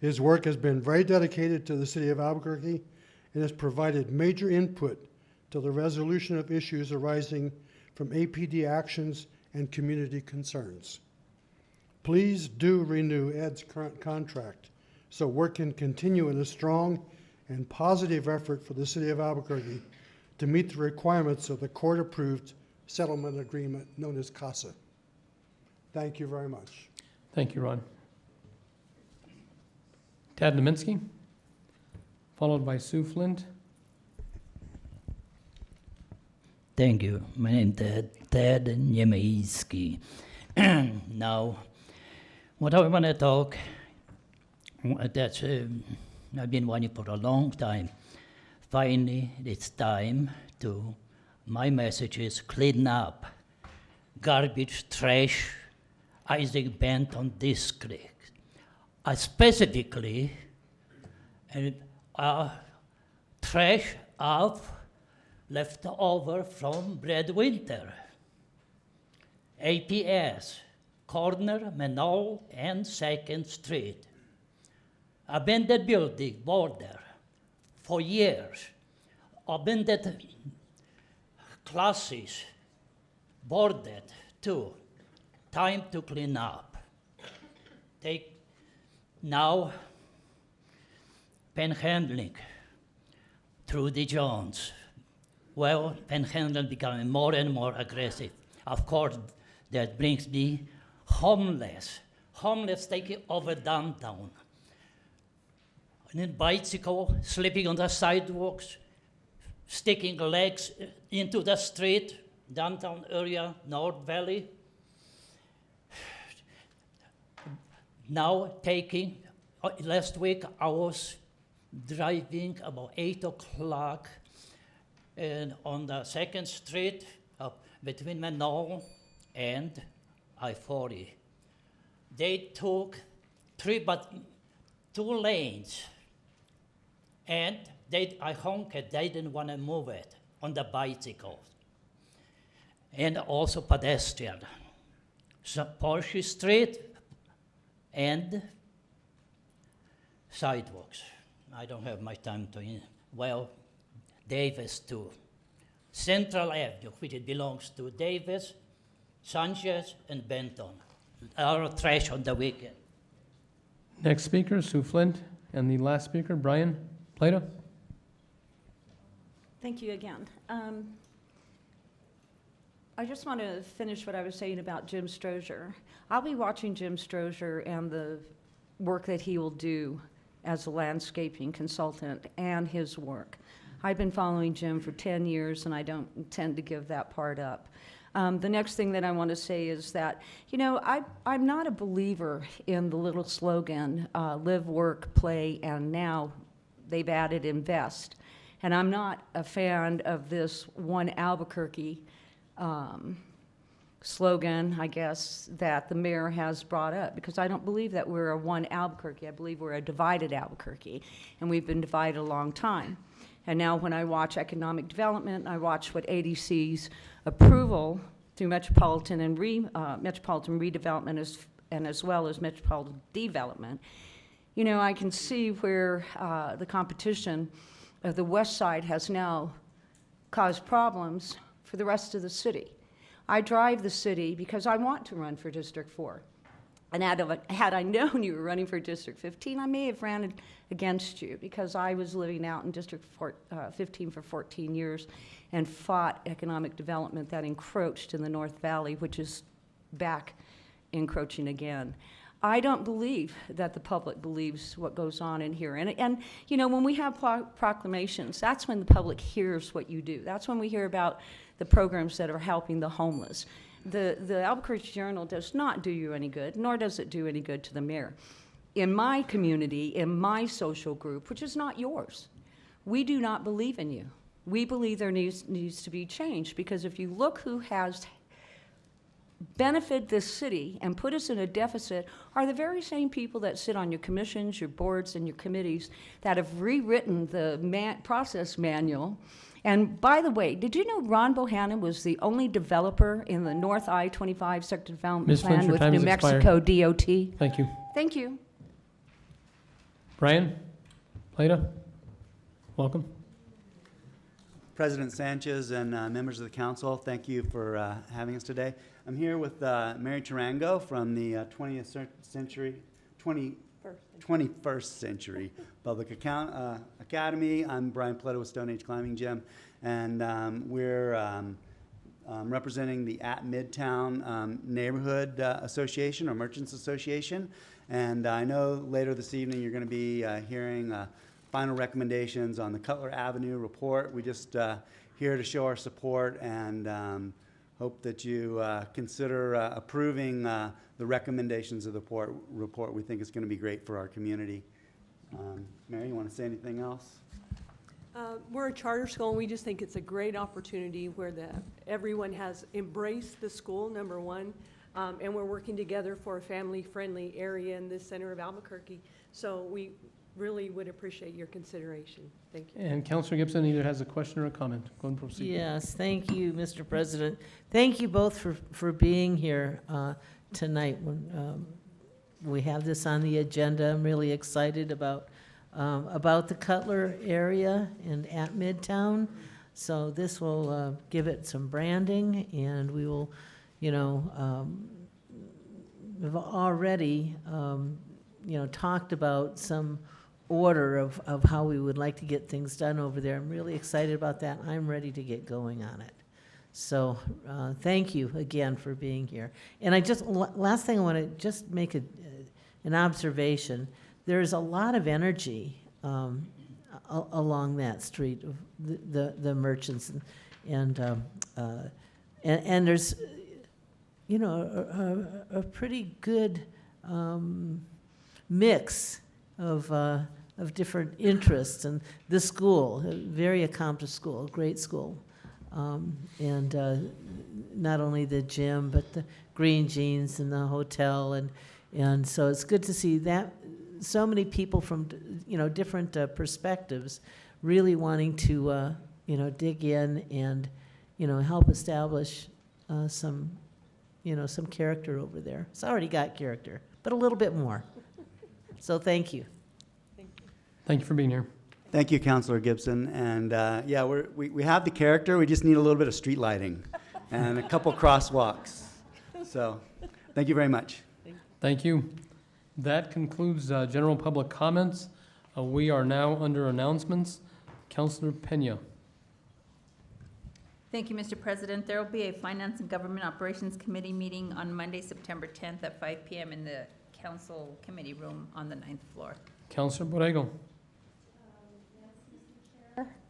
His work has been very dedicated to the City of Albuquerque and has provided major input to the resolution of issues arising from APD actions and community concerns. Please do renew Ed's current contract so work can continue in a strong and positive effort for the City of Albuquerque to meet the requirements of the court-approved settlement agreement known as CASA. Thank you very much. Thank you, Ron. Tad Naminsky, followed by Sue Flint. Thank you. My name is Ted Niemiecki. Now, what I want to talk, that's I've been wanting for a long time. Finally, it's time to, my message is clean up. Garbage, trash, Isaac Benton district. Specifically, trash of left over from Breadwinter. APS, corner Menol and 2nd Street. Abandoned building, border, for years. Abandoned classes, boarded too. Time to clean up. Take now panhandling through the Jones. Well, panhandling becoming more and more aggressive. Of course, that brings me homeless. Homeless taking over downtown. And then bicycle, sleeping on the sidewalks, sticking legs into the street, downtown area, North Valley. Now taking, last week I was driving about 8 o'clock and on the 2nd Street between Menol and I-40. They took 2 lanes and I honked, they didn't want to move it on the bicycles. And also pedestrian. So Porsche Street and sidewalks. I don't have much time to, well, Davis too. Central Avenue, which it belongs to Davis, Sanchez, and Benton. Our trash on the weekend. Next speaker, Sue Flint, and the last speaker, Brian Plato. Thank you again. I just want to finish what I was saying about Jim Strozier. I'll be watching Jim Strozier and the work that he will do as a landscaping consultant and his work. I've been following Jim for 10 years and I don't intend to give that part up. The next thing that I want to say is that, you know, I'm not a believer in the little slogan, live, work, play, and now they've added invest. And I'm not a fan of this one Albuquerque slogan, I guess, that the mayor has brought up, because I don't believe that we're a one Albuquerque. I believe we're a divided Albuquerque, and we've been divided a long time. And now when I watch economic development, I watch what ADC's approval through metropolitan and metropolitan redevelopment and as well as metropolitan development, you know, I can see where the competition of the west side has now caused problems for the rest of the city. I drive the city because I want to run for District 4. And had I known you were running for District 15, I may have ran against you, because I was living out in District 15 for 14 years and fought economic development that encroached in the North Valley, which is back encroaching again. I don't believe that the public believes what goes on in here. And you know, when we have proclamations, that's when the public hears what you do. That's when we hear about the programs that are helping the homeless. The Albuquerque Journal does not do you any good, nor does it do any good to the mayor. In my community, in my social group, which is not yours, we do not believe in you. We believe there needs to be change, because if you look who has benefit this city and put us in a deficit are the very same people that sit on your commissions, your boards, and your committees that have rewritten the process manual. And by the way, did you know Ron Bohannon was the only developer in the North I-25 Sector Development Plan with New Mexico DOT? Thank you. Thank you. Brian, Leda, welcome. President Sanchez and members of the council, thank you for having us today. I'm here with Mary Tarango from the 21st Century Public Academy. I'm Brian Pleto with Stone Age Climbing Gym, and we're representing the At Midtown Neighborhood Association, or Merchants Association. And I know later this evening you're going to be hearing final recommendations on the Cutler Avenue report. We just here to show our support and hope that you consider approving the recommendations of the report. We think it's going to be great for our community. Mary, you want to say anything else? We're a charter school, and we just think it's a great opportunity where everyone has embraced the school, number one, and we're working together for a family-friendly area in the center of Albuquerque. So we really would appreciate your consideration. Thank you. And Councilor Gibson either has a question or a comment. Go ahead and proceed. Yes, thank you, Mr. President. Thank you both for being here tonight. When we have this on the agenda, I'm really excited about the Cutler area and at Midtown. So this will give it some branding, and we will, you know, we've already, you know, talked about some order of how we would like to get things done over there. I'm really excited about that. I'm ready to get going on it. So thank you again for being here. And I just, last thing, I want to just make an observation. There's a lot of energy along that street of the merchants, and there's, you know, a pretty good mix of different interests, and the school, a very accomplished school, great school, and not only the gym but the Green Jeans and the hotel, and so it's good to see that so many people from, you know, different perspectives really wanting to you know, dig in and, you know, help establish some, you know, some character over there. It's already got character, but a little bit more. So thank you. Thank you for being here. Thank you, Councilor Gibson. And yeah, we have the character. We just need a little bit of street lighting and a couple crosswalks. So thank you very much. Thank you. That concludes general public comments. We are now under announcements. Councilor Pena. Thank you, Mr. President. There will be a Finance and Government Operations Committee meeting on Monday, September 10th at 5 p.m. in the Council Committee Room on the 9th floor. Councilor Borrego.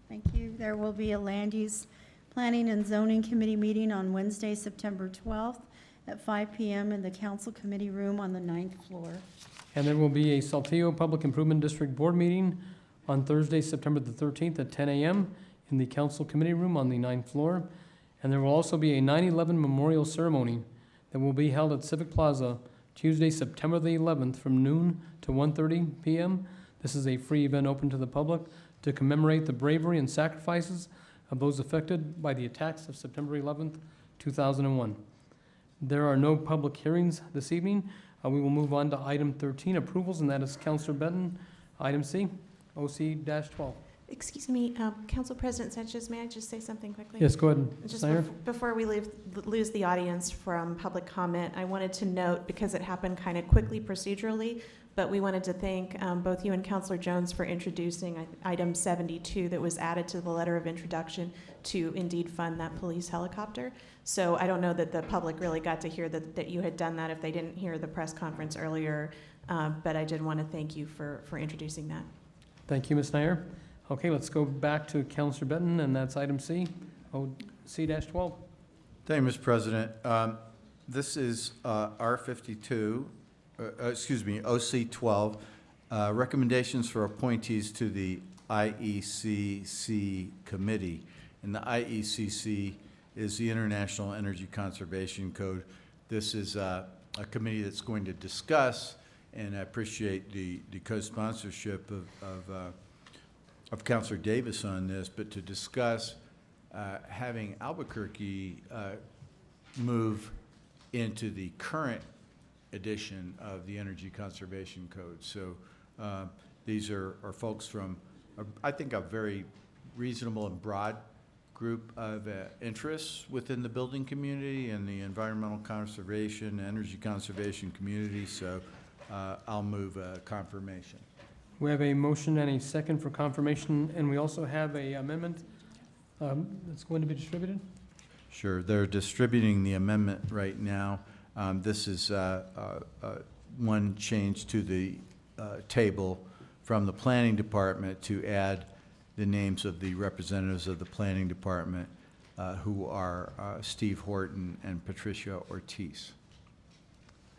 Thank you. There will be a Land Use Planning and Zoning Committee meeting on Wednesday, September 12th at 5 p.m. in the Council Committee Room on the 9th floor. And there will be a Saltillo Public Improvement District Board meeting on Thursday, September the 13th at 10 a.m. in the Council Committee Room on the 9th floor. And there will also be a 9/11 memorial ceremony that will be held at Civic Plaza Tuesday, September the 11th from noon to 1:30 p.m. This is a free event open to the public to commemorate the bravery and sacrifices of those affected by the attacks of September 11th, 2001. There are no public hearings this evening. We will move on to item 13, approvals, and that is Councilor Benton. Item C, OC-12. Excuse me, Council President Sanchez, may I just say something quickly? Yes, go ahead, Just Snyder. before we lose the audience from public comment, I wanted to note, because it happened kind of quickly procedurally, but we wanted to thank both you and Councilor Jones for introducing item 72 that was added to the letter of introduction to indeed fund that police helicopter. So I don't know that the public really got to hear that you had done that if they didn't hear the press conference earlier, but I did want to thank you for introducing that. Thank you, Ms. Snyder. Okay, let's go back to Councilor Benton, and that's item C, C-12. Thank you, Mr. President. This is R52, OC12, recommendations for appointees to the IECC committee. And the IECC is the International Energy Conservation Code. This is a committee that's going to discuss, and I appreciate the co-sponsorship of Councilor Davis on this, but to discuss having Albuquerque move into the current edition of the Energy Conservation Code. So these are folks from, I think, a very reasonable and broad group of interests within the building community and the environmental conservation, energy conservation community. So I'll move confirmation. We have a motion and a second for confirmation, and we also have a amendment that's going to be distributed. Sure, they're distributing the amendment right now. This is one change to the table from the planning department to add the names of the representatives of the planning department who are Steve Horton and Patricia Ortiz.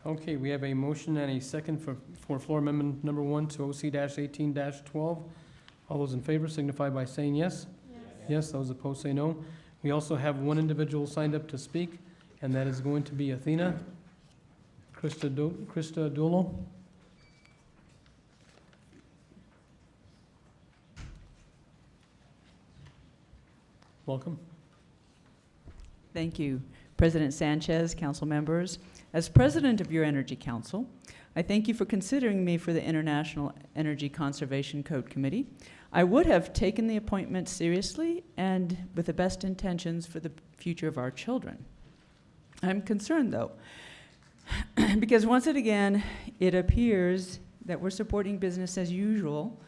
Okay, we have a motion and a second for floor amendment number 1 to OC-18-12. All those in favor signify by saying yes. Yes, those opposed say no. We also have one individual signed up to speak, and that is going to be Athena Christodoulou. Welcome. Thank you, President Sanchez, council members. As president of your Energy Council, I thank you for considering me for the International Energy Conservation Code Committee. I would have taken the appointment seriously and with the best intentions for the future of our children. I'm concerned, though, because once again, it appears that we're supporting business as usual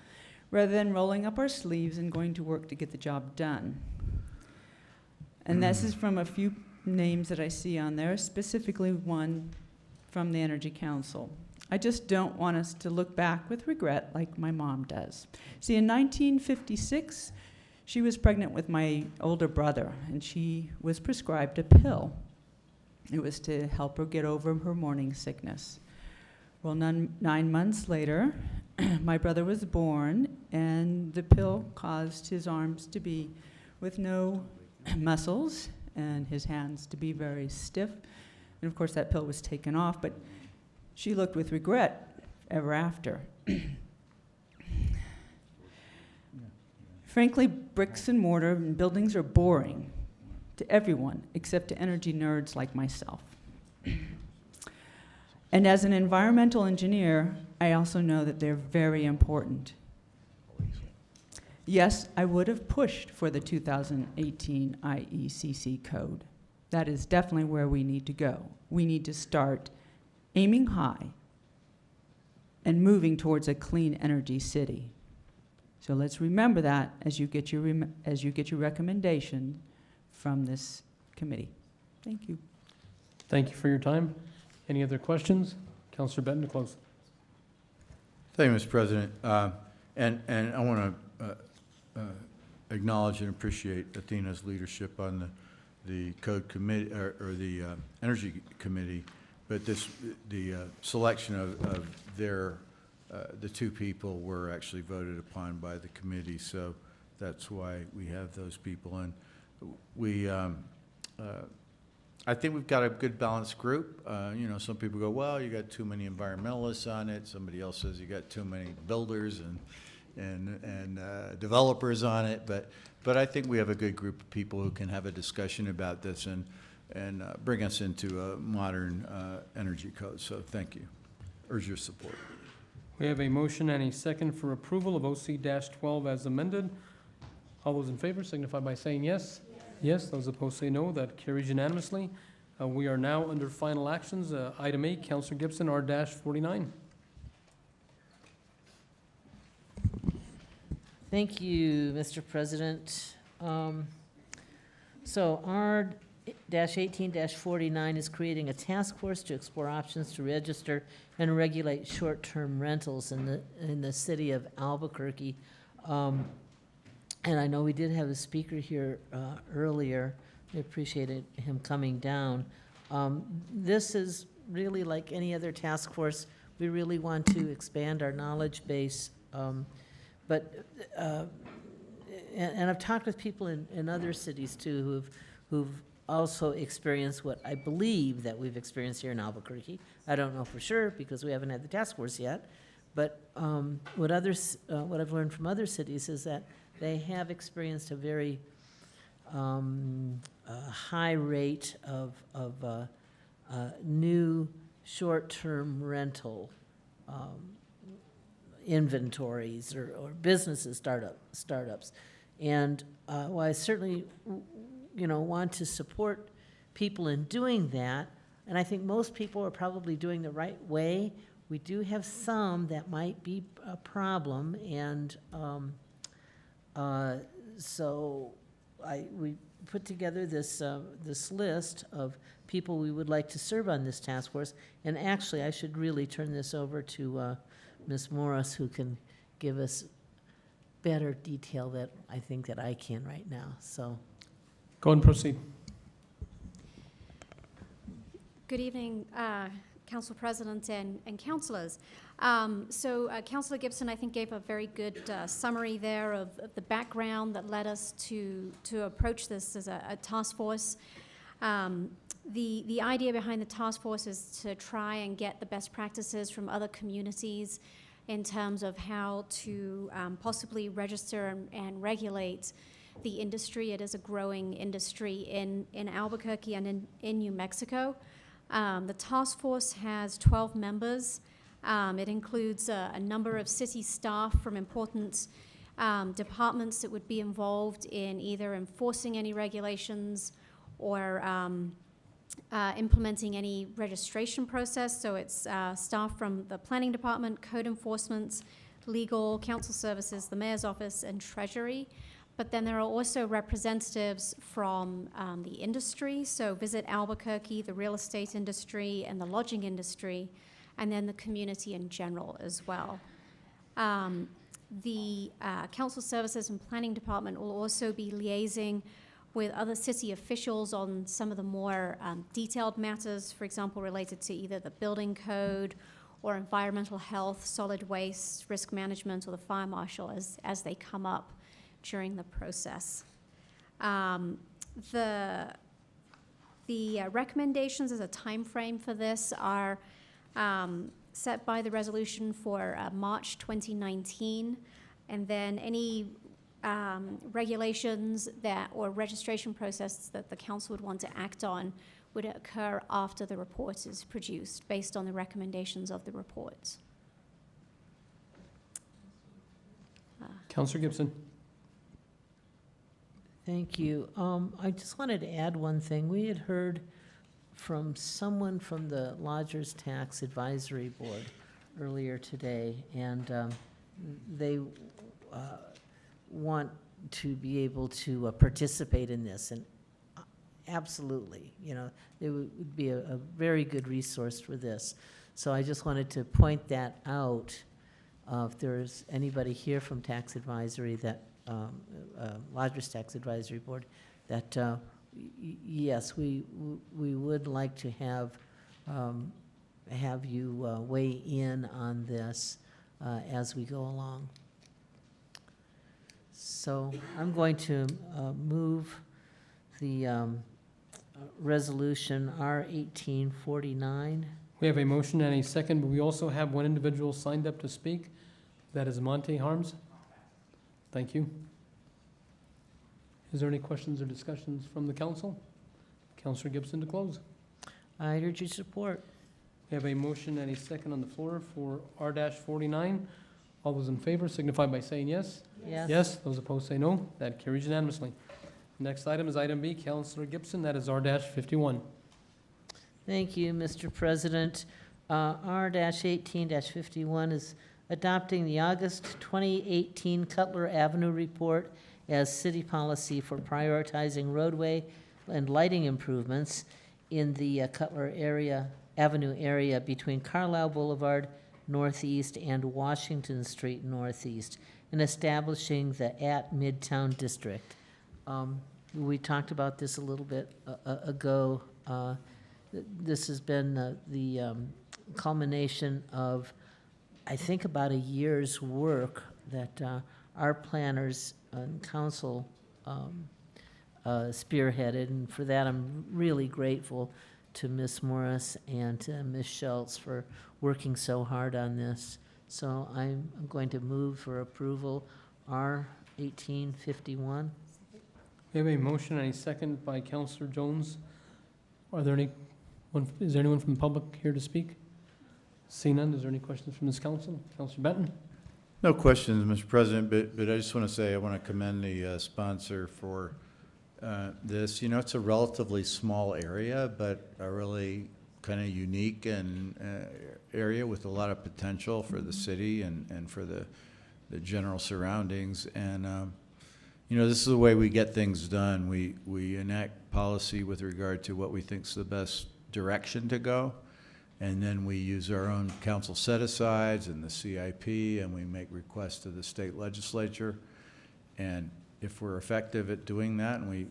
rather than rolling up our sleeves and going to work to get the job done. And this is from a few names that I see on there, specifically one from the Energy Council. I just don't want us to look back with regret like my mom does. See, in 1956, she was pregnant with my older brother, and she was prescribed a pill. It was to help her get over her morning sickness. Well, 9 months later, my brother was born, and the pill caused his arms to be with no muscles and his hands to be very stiff. And of course, that pill was taken off, but she looked with regret ever after. Frankly, bricks and mortar and buildings are boring to everyone except to energy nerds like myself. And as an environmental engineer, I also know that they're very important. Yes, I would have pushed for the 2018 IECC code. That is definitely where we need to go. We need to start aiming high and moving towards a clean energy city. So let's remember that as you get your recommendation from this committee. Thank you. Thank you for your time. Any other questions? Councilor Benton to close. Thank you, Mr. President. And I want to acknowledge and appreciate Athena's leadership on the code committee or the energy committee, but the selection of the two people were actually voted upon by the committee, so that's why we have those people. And we, I think we've got a good balanced group. You know, some people go, well, you got too many environmentalists on it. Somebody else says you got too many builders and developers on it, but I think we have a good group of people who can have a discussion about this and bring us into a modern energy code. So thank you. Urge your support. We have a motion and a second for approval of OC-12 as amended. All those in favor signify by saying yes. Yes, those opposed say no. That carries unanimously. We are now under final actions. Item 8, Councilor Gibson, R-49. Thank you, Mr. President. So R-18-49 is creating a task force to explore options to register and regulate short-term rentals in the city of Albuquerque. And I know we did have a speaker here earlier. We appreciated him coming down. This is really like any other task force. We really want to expand our knowledge base. And I've talked with people in other cities too who've also experienced what I believe that we've experienced here in Albuquerque. I don't know for sure because we haven't had the task force yet. But what I've learned from other cities is that they have experienced a very high rate of new short-term rental inventories or businesses, startups. And while I certainly, want to support people in doing that, and I think most people are probably doing the right way, we do have some that might be a problem, and so we put together this list of people we would like to serve on this task force. And actually, I should really turn this over to Ms. Morris, who can give us better detail that I think that I can right now. So, go ahead and proceed. Good evening, Council President and councilors. Councilor Gibson, I think, gave a very good summary there of the background that led us to approach this as a task force. The idea behind the task force is to try and get the best practices from other communities in terms of how to possibly register and regulate the industry. It is a growing industry in Albuquerque and in New Mexico. The task force has 12 members. It includes a number of city staff from important departments that would be involved in either enforcing any regulations or implementing any registration process. So it's staff from the planning department, code enforcement, legal, council services, the mayor's office, and treasury. But then there are also representatives from the industry, so Visit Albuquerque, the real estate industry, and the lodging industry, and then the community in general as well. The council services and planning department will also be liaising with other city officials on some of the more detailed matters, for example, related to either the building code or environmental health, solid waste, risk management, or the fire marshal as they come up during the process. The recommendations as a time frame for this are set by the resolution for March 2019, and then any regulations or registration process that the council would want to act on would occur after the report is produced based on the recommendations of the report. Councilor Gibson. Thank you. I just wanted to add one thing. We had heard from someone from the Lodgers Tax Advisory Board earlier today, and they want to be able to participate in this, and absolutely, they would be a very good resource for this. So I just wanted to point that out. If there's anybody here from Tax Advisory that Lodgers Tax Advisory Board, that yes, we would like to have you weigh in on this as we go along. So I'm going to move the resolution R-1849. We have a motion and a second, but we also have one individual signed up to speak. That is Monte Harms. Thank you. Is there any questions or discussions from the council? Councilor Gibson to close. I urge your support. We have a motion and a second on the floor for R-49. All those in favor signify by saying yes. Yes. Yes, those opposed say no. That carries unanimously. Next item is item B, Councilor Gibson, that is R-51. Thank you, Mr. President. R-18-51 is adopting the August 2018 Cutler Avenue Report as city policy for prioritizing roadway and lighting improvements in the Cutler Avenue area between Carlisle Boulevard Northeast and Washington Street Northeast, and establishing the at Midtown District. We talked about this a little bit ago. This has been the culmination of, I think, about a year's work that our planners and council spearheaded, and for that I'm really grateful to Ms. Morris and to Ms. Schultz for working so hard on this. So I'm going to move for approval R-1851. We have a motion and a second by Councilor Jones. Is there anyone from the public here to speak? Seeing none, is there any questions from this council? Councilor Benton? No questions, Mr. President, but I just want to say I want to commend the sponsor for this. You know, it's a relatively small area, but a really kind of unique and area with a lot of potential for the city and for the general surroundings. And you know, this is the way we get things done. We enact policy with regard to what we think is the best direction to go, and then we use our own council set-asides and the CIP, and we make requests to the state legislature. And if we're effective at doing that and we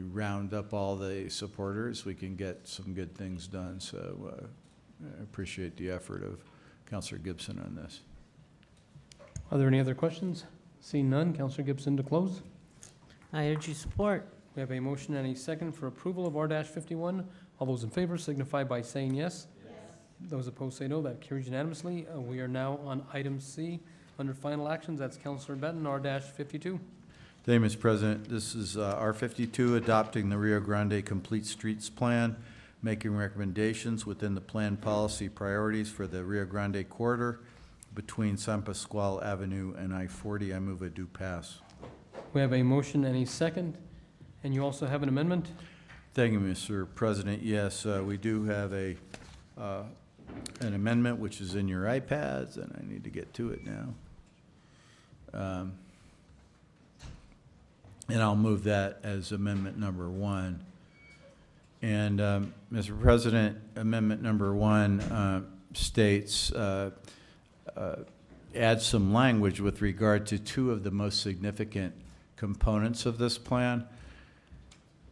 round up all the supporters, we can get some good things done. So I appreciate the effort of Councilor Gibson on this. Are there any other questions? Seeing none, Councilor Gibson to close. I urge you support. We have a motion and a second for approval of R-51. All those in favor signify by saying yes. Yes. Those opposed say no. That carries unanimously. We are now on item C under final actions. That's Councilor Benton, R-52. Thank you, Mr. President. This is R-52, adopting the Rio Grande Complete Streets Plan, making recommendations within the plan policy priorities for the Rio Grande corridor between San Pasqual Avenue and I-40. I move a do pass. We have a motion and a second, and you also have an amendment? Thank you, Mr. President. Yes, we do have an amendment which is in your iPads, and I need to get to it now. And I'll move that as amendment number 1. And Mr. President, amendment number 1 states, adds some language with regard to 2 of the most significant components of this plan.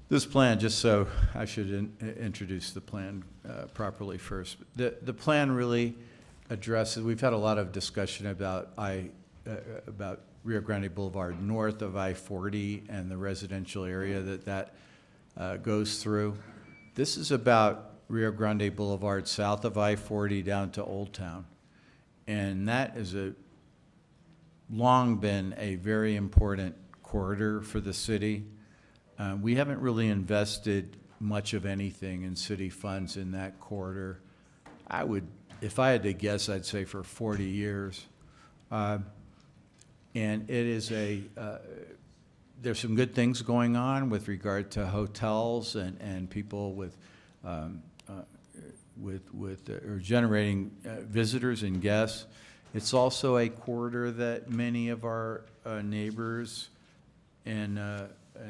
This plan, just so I should introduce the plan properly first. The plan really addresses, we've had a lot of discussion about Rio Grande Boulevard north of I-40 and the residential area that goes through. This is about Rio Grande Boulevard south of I-40 down to Old Town. And that has long been a very important corridor for the city. We haven't really invested much of anything in city funds in that corridor. If I had to guess, I'd say for 40 years. And it is there's some good things going on with regard to hotels and people with generating visitors and guests. It's also a corridor that many of our neighbors and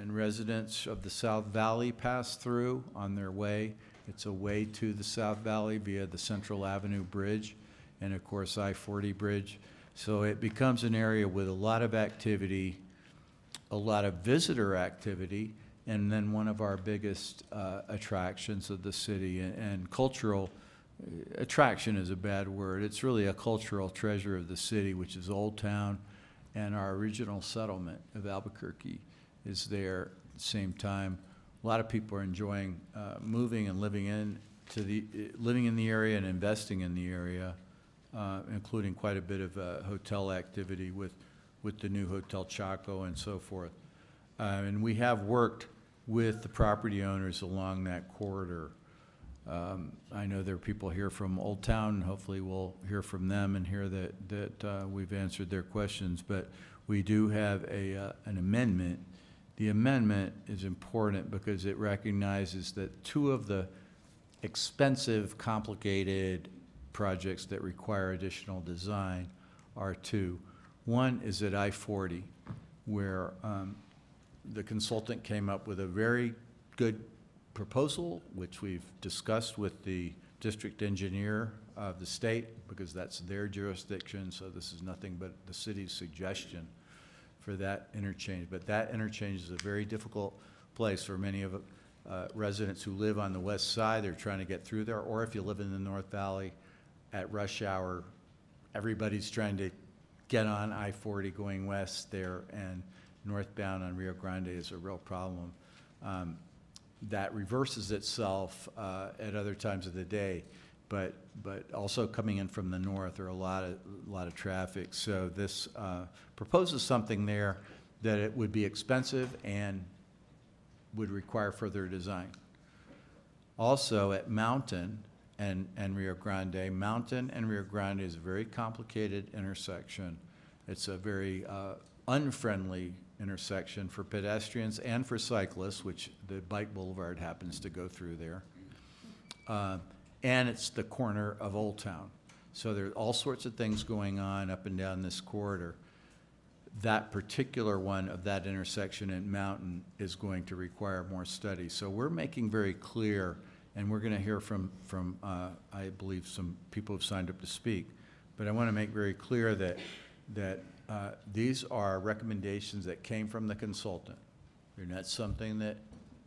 residents of the South Valley pass through on their way. It's a way to the South Valley via the Central Avenue Bridge and, of course, I-40 Bridge. So it becomes an area with a lot of activity, a lot of visitor activity, and then one of our biggest attractions of the city. And cultural attraction is a bad word. It's really a cultural treasure of the city, which is Old Town, and our original settlement of Albuquerque is there at the same time. A lot of people are enjoying moving and living in the area and investing in the area, including quite a bit of hotel activity with the new Hotel Chaco and so forth. And we have worked with the property owners along that corridor. I know there are people here from Old Town. Hopefully we'll hear from them and hear that we've answered their questions. But we do have an amendment. The amendment is important because it recognizes that two of the expensive, complicated projects that require additional design are two. One is at I-40, where the consultant came up with a very good proposal, which we've discussed with the district engineer of the state, because that's their jurisdiction, so this is nothing but the city's suggestion for that interchange. But that interchange is a very difficult place for many of residents who live on the west side. They're trying to get through there, or if you live in the North Valley at rush hour, everybody's trying to get on I-40 going west there, and northbound on Rio Grande is a real problem. That reverses itself at other times of the day, but also coming in from the north there are a lot of traffic. So this proposes something there that it would be expensive and would require further design. Also at Mountain and Rio Grande, Mountain and Rio Grande is a very complicated intersection. It's a very unfriendly intersection for pedestrians and for cyclists, which the bike boulevard happens to go through there. And it's the corner of Old Town. So there are all sorts of things going on up and down this corridor. That particular one of that intersection at Mountain is going to require more study. So we're making very clear, and we're going to hear from I believe, some people who've signed up to speak, but I want to make very clear that these are recommendations that came from the consultant. They're not something that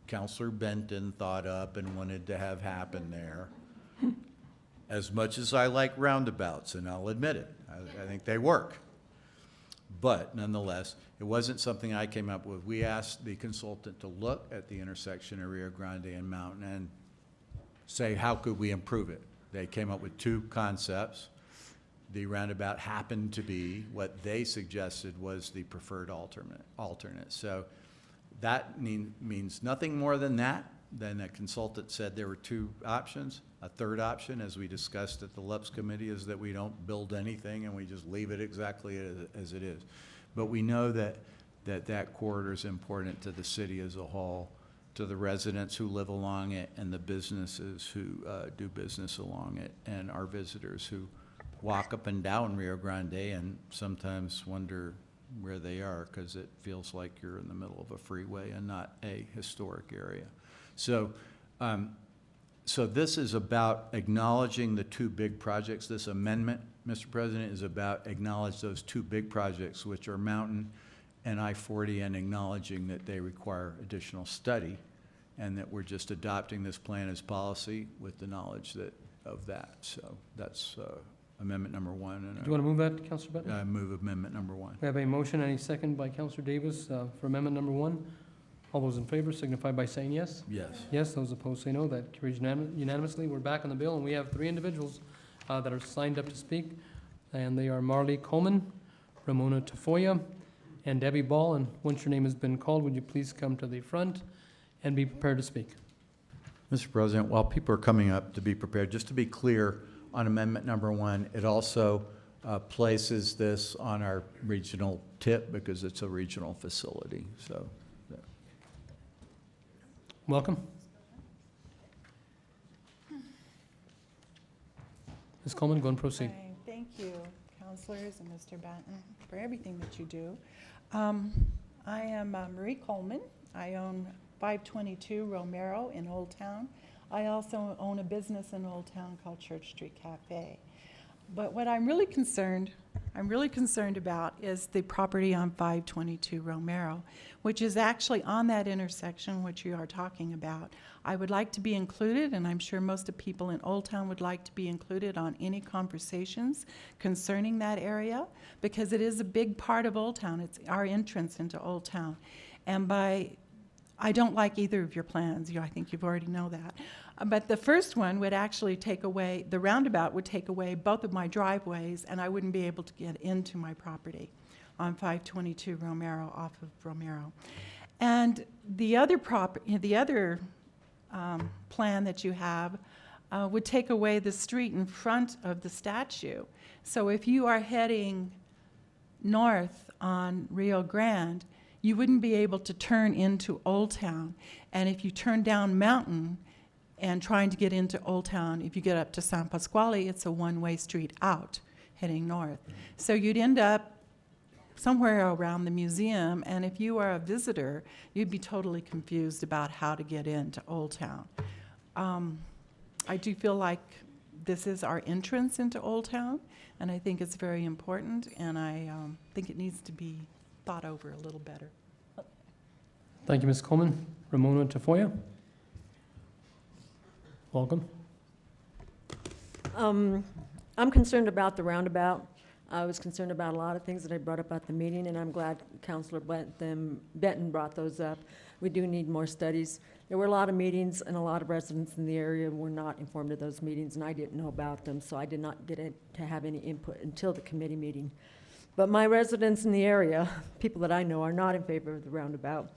Councilor Benton thought up and wanted to have happen there. As much as I like roundabouts, and I'll admit it, I think they work. But nonetheless, it wasn't something I came up with. We asked the consultant to look at the intersection of Rio Grande and Mountain and say, how could we improve it? They came up with two concepts. The roundabout happened to be what they suggested was the preferred alternate. So that means nothing more than that. Then the consultant said there were two options. A third option, as we discussed at the LUPS committee, is that we don't build anything and we just leave it exactly as it is. But we know that corridor is important to the city as a whole, to the residents who live along it and the businesses who do business along it, and our visitors who walk up and down Rio Grande and sometimes wonder where they are because it feels like you're in the middle of a freeway and not a historic area. So, so this is about acknowledging the two big projects. This amendment, Mr. President, is about acknowledge those two big projects, which are Mountain and I-40, and acknowledging that they require additional study and that we're just adopting this plan as policy with the knowledge of that. So that's amendment number one. And Do you want to move that, Councilor Benton? I move amendment number one. We have a motion and a second by Councilor Davis for amendment number one. All those in favor signify by saying yes. Yes. Yes, those opposed say no. That carries unanimously. We're back on the bill, and we have three individuals that are signed up to speak, and they are Marley Coleman, Ramona Tafoya, and Debbie Ball. And once your name has been called, would you please come to the front and be prepared to speak? Mr. President, while people are coming up to be prepared, just to be clear on amendment number one, it also places this on our regional tip because it's a regional facility. So. Welcome. Ms. Coleman, go and proceed. Hi, thank you, councilors and Mr. Benton, for everything that you do. I am Marie Coleman. I own 522 Romero in Old Town. I also own a business in Old Town called Church Street Cafe. But what I'm really concerned about is the property on 522 Romero, which is actually on that intersection which you are talking about. I would like to be included, and I'm sure most of the people in Old Town would like to be included on any conversations concerning that area, because it is a big part of Old Town. It's our entrance into Old Town. And I don't like either of your plans. I think you've already know that. But the first one would actually take away, the roundabout would take away both of my driveways, and I wouldn't be able to get into my property on 522 Romero, off of Romero. And the other plan that you have would take away the street in front of the statue. So if you are heading north on Rio Grande, you wouldn't be able to turn into Old Town. And if you turn down Mountain and trying to get into Old Town, if you get up to San Pasquale, it's a one-way street out, heading north. So you'd end up somewhere around the museum, and if you are a visitor, you'd be totally confused about how to get into Old Town. I do feel like this is our entrance into Old Town, and I think it's very important, and I think it needs to be thought over a little better. Thank you, Ms. Coleman. Ramona Tafoya. Welcome. I'm concerned about the roundabout. I was concerned about a lot of things that I brought up at the meeting, and I'm glad Councilor Benton brought those up. We do need more studies. There were a lot of meetings, and a lot of residents in the area were not informed of those meetings, and I didn't know about them, so I did not get to have any input until the committee meeting. But my residents in the area, people that I know, are not in favor of the roundabout.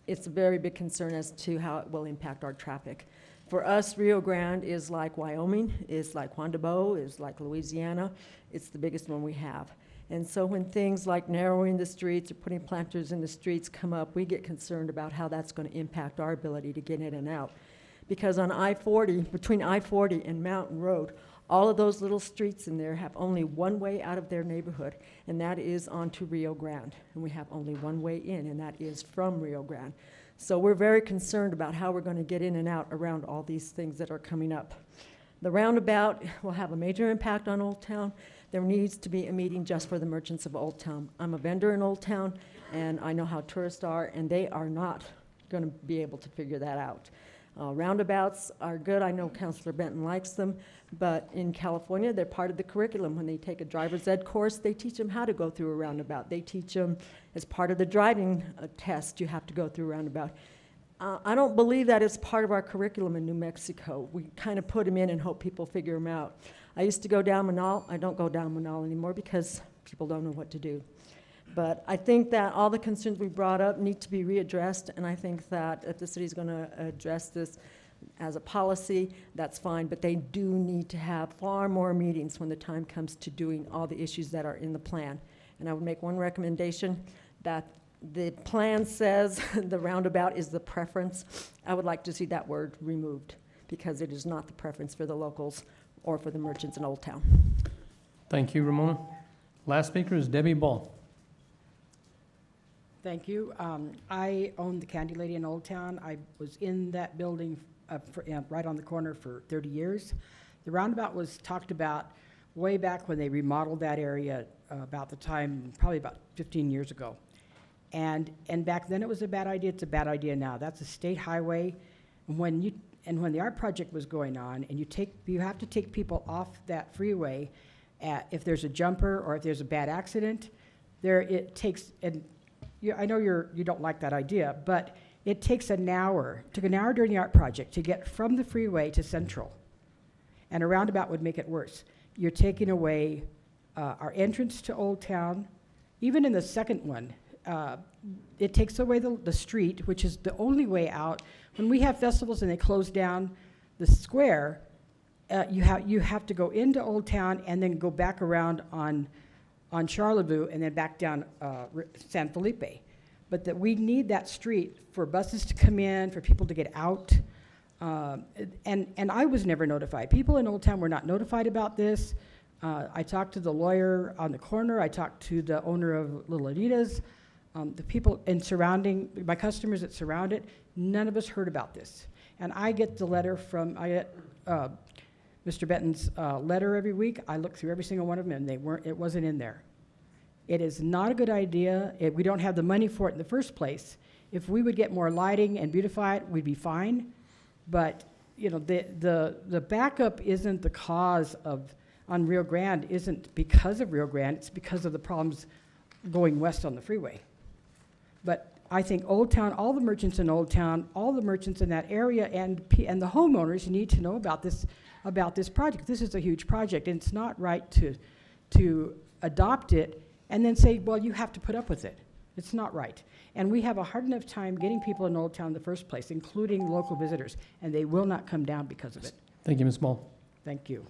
It's a very big concern as to how it will impact our traffic. For us, Rio Grande is like Wyoming, is like Juan de Bo, is like Louisiana. It's the biggest one we have. And so when things like narrowing the streets or putting planters in the streets come up, we get concerned about how that's going to impact our ability to get in and out. Because on I-40, between I-40 and Mountain Road, all of those little streets in there have only one way out of their neighborhood, and that is onto Rio Grande. And we have only one way in, and that is from Rio Grande. So we're very concerned about how we're going to get in and out around all these things that are coming up. The roundabout will have a major impact on Old Town. There needs to be a meeting just for the merchants of Old Town. I'm a vendor in Old Town, and I know how tourists are, and they are not going to be able to figure that out. Roundabouts are good. I know Councilor Benton likes them, but in California, they're part of the curriculum. When they take a driver's ed course, they teach them how to go through a roundabout. They teach them as part of the driving test, you have to go through a roundabout. I don't believe that is part of our curriculum in New Mexico. We kind of put them in and hope people figure them out. I used to go down Manal. I don't go down Manal anymore because people don't know what to do. But I think that all the concerns we brought up need to be readdressed, and I think that if the city's going to address this as a policy, that's fine, but they do need to have far more meetings when the time comes to doing all the issues that are in the plan. And I would make one recommendation, that the plan says the roundabout is the preference. I would like to see that word removed, because it is not the preference for the locals or for the merchants in Old Town. Thank you, Ramona. Last speaker is Debbie Ball. Thank you. I own the Candy Lady in Old Town. I was in that building right on the corner for 30 years. The roundabout was talked about way back when they remodeled that area, about the time, probably about 15 years ago. And back then it was a bad idea. It's a bad idea now. That's a state highway. And when the art project was going on, and you have to take people off that freeway if there's a jumper or if there's a bad accident. It takes. I know you don't like that idea, but it takes an hour. It took an hour during the art project to get from the freeway to Central. And a roundabout would make it worse. You're taking away our entrance to Old Town. Even in the second one, it takes away the street, which is the only way out. When we have festivals and they close down the square, you have to go into Old Town and then go back around on Charlevaux and then back down San Felipe. But that we need that street for buses to come in, for people to get out. And I was never notified. People in Old Town were not notified about this. I talked to the lawyer on the corner. I talked to the owner of Little Anita's. The people my customers that surround it, none of us heard about this. And I get the letter Mr. Benton's letter every week. I look through every single one of them, and it wasn't in there. It is not a good idea. We don't have the money for it in the first place. If we would get more lighting and beautify it, we'd be fine. But the backup isn't the cause on Rio Grande isn't because of Rio Grande. It's because of the problems going west on the freeway. But I think Old Town, all the merchants in Old Town, all the merchants in that area, and the homeowners need to know about this project. This is a huge project, and it's not right to adopt it and then say, well, you have to put up with it. It's not right. And we have a hard enough time getting people in Old Town in the first place, including local visitors, and they will not come down because of it. Thank you, Ms. Small. Thank you.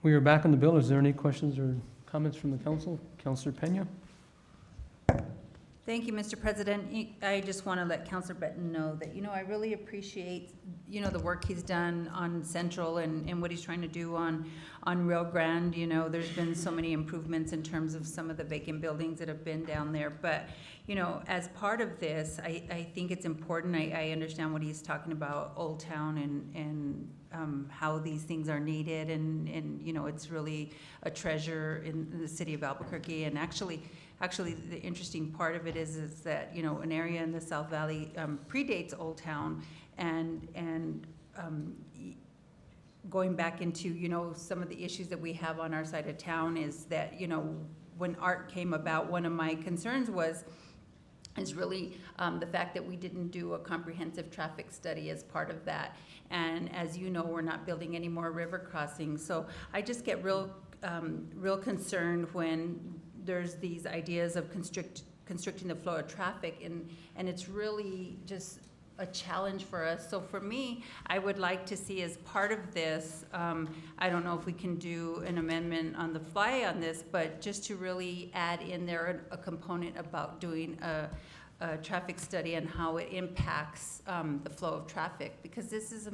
We are back on the bill. Is there any questions or comments from the council? Councilor Pena? Thank you, Mr. President. I just want to let Councilor Benton know that, I really appreciate, the work he's done on Central and what he's trying to do on Rio Grande. There's been so many improvements in terms of some of the vacant buildings that have been down there. But, as part of this, I think it's important. I understand what he's talking about, Old Town and how these things are needed. And it's really a treasure in the city of Albuquerque. And actually, the interesting part of it is that, an area in the South Valley predates Old Town, and going back into, some of the issues that we have on our side of town is that, when ART came about, one of my concerns is really the fact that we didn't do a comprehensive traffic study as part of that. And as you know, we're not building any more river crossings. So I just get real concerned when there's these ideas of constricting the flow of traffic, and it's really just a challenge for us. So for me, I would like to see as part of this, I don't know if we can do an amendment on the fly on this, but just to really add in there a component about doing a traffic study and how it impacts the flow of traffic, because this is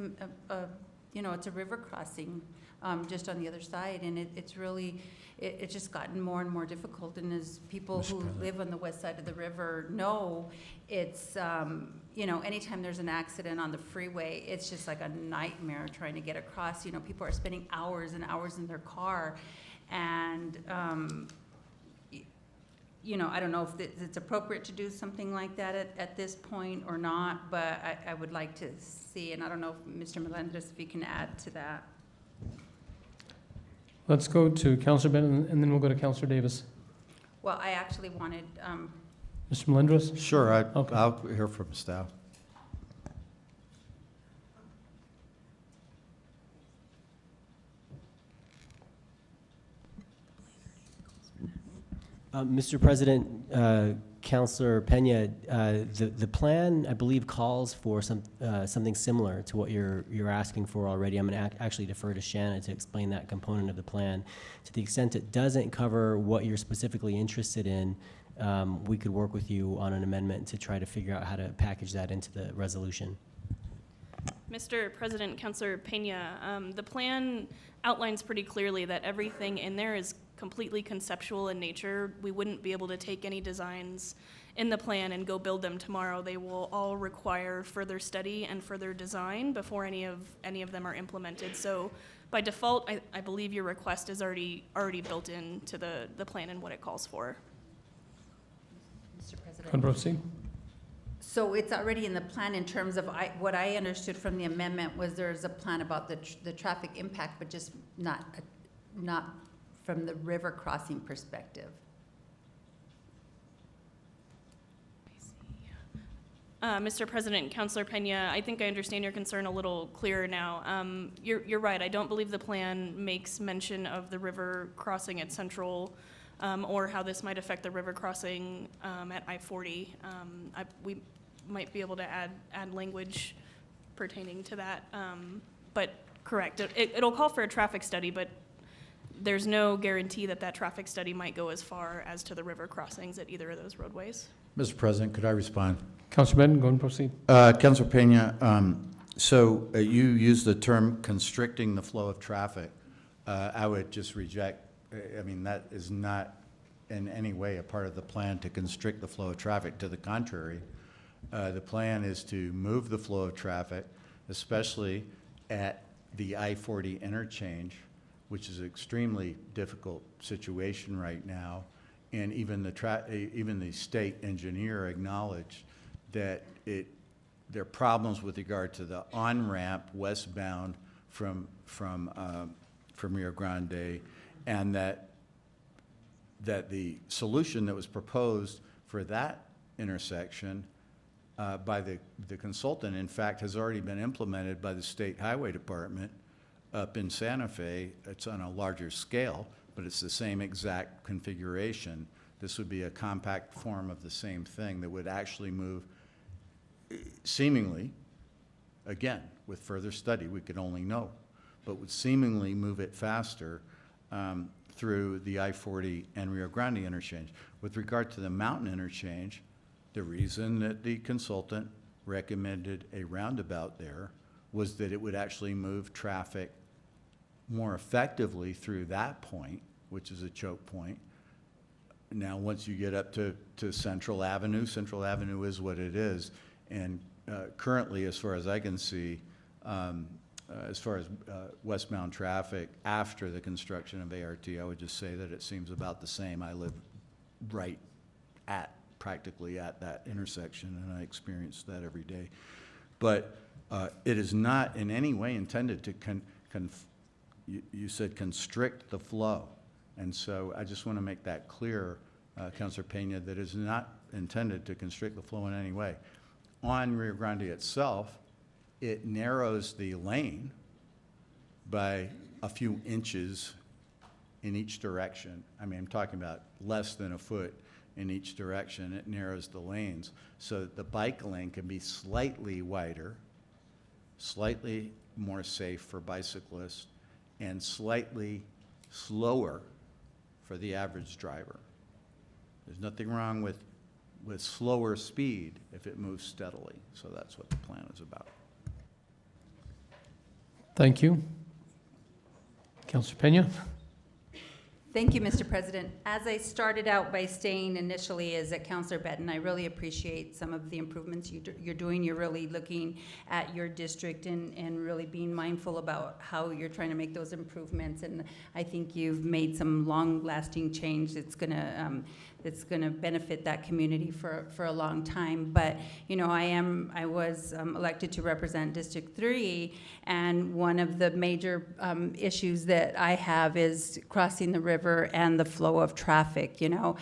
it's a river crossing just on the other side, and it's really, it's just gotten more and more difficult. And as people who live on the west side of the river know, it's, anytime there's an accident on the freeway, it's just like a nightmare trying to get across. People are spending hours and hours in their car. And, I don't know if it's appropriate to do something like that at this point or not, but I would like to see, and I don't know if Mr. Melendez, if you can add to that. Let's go to Councilor Bennett, and then we'll go to Councilor Davis. Well, I actually wanted, Mr. Melendez? Sure, Okay. I'll hear from staff. Mr. President, Councilor Pena, the plan, I believe, calls for something similar to what you're asking for already. I'm going to actually defer to Shannon to explain that component of the plan. To the extent it doesn't cover what you're specifically interested in, we could work with you on an amendment to try to figure out how to package that into the resolution. Mr. President, Councilor Pena, the plan outlines pretty clearly that everything in there is completely conceptual in nature. We wouldn't be able to take any designs in the plan and go build them tomorrow. They will all require further study and further design before any of them are implemented. So by default, I believe your request is already built into the plan and what it calls for. Mr. President. Can proceed. So it's already in the plan in terms of what I understood from the amendment was there's a plan about the traffic impact, but just not from the river crossing perspective. Mr. President, Councilor Pena, I think I understand your concern a little clearer now. You're right. I don't believe the plan makes mention of the river crossing at Central or how this might affect the river crossing at I-40. We might be able to add language pertaining to that, but correct. It'll call for a traffic study, but there's no guarantee that traffic study might go as far as to the river crossings at either of those roadways. Mr. President, could I respond? Councilor Benton, go and proceed. Councilor Pena, so you use the term constricting the flow of traffic. I would just reject, that is not in any way a part of the plan to constrict the flow of traffic. To the contrary, the plan is to move the flow of traffic, especially at the I-40 interchange, which is an extremely difficult situation right now. And even the state engineer acknowledged that there are problems with regard to the on-ramp westbound from Rio Grande, and that the solution that was proposed for that intersection by the consultant, in fact, has already been implemented by the State Highway Department up in Santa Fe. It's on a larger scale, but it's the same exact configuration. This would be a compact form of the same thing that would actually move seemingly, again, with further study, we could only know, but would seemingly move it faster through the I-40 and Rio Grande interchange. With regard to the mountain interchange, the reason that the consultant recommended a roundabout there was that it would actually move traffic more effectively through that point, which is a choke point. Now, once you get up to Central Avenue is what it is. And currently, as far as I can see, as far as westbound traffic after the construction of ART, I would just say that it seems about the same. I live right practically at that intersection, and I experience that every day. But it is not in any way intended to you said constrict the flow. And so I just want to make that clear, Councilor Pena, that is not intended to constrict the flow in any way. On Rio Grande itself, it narrows the lane by a few inches in each direction. I mean, I'm talking about less than a foot in each direction. It narrows the lanes so that the bike lane can be slightly wider, slightly more safe for bicyclists, and slightly slower for the average driver. There's nothing wrong with slower speed if it moves steadily. So that's what the plan is about. Thank you. Councilor Pena? Thank you, Mr. President. As I started out by saying initially is that Councilor Benton, I really appreciate some of the improvements you're doing. You're really looking at your district and really being mindful about how you're trying to make those improvements. And I think you've made some long-lasting change that's gonna benefit that community for a long time. But you know, I was elected to represent District 3, and one of the major issues that I have is crossing the river and the flow of traffic. You know,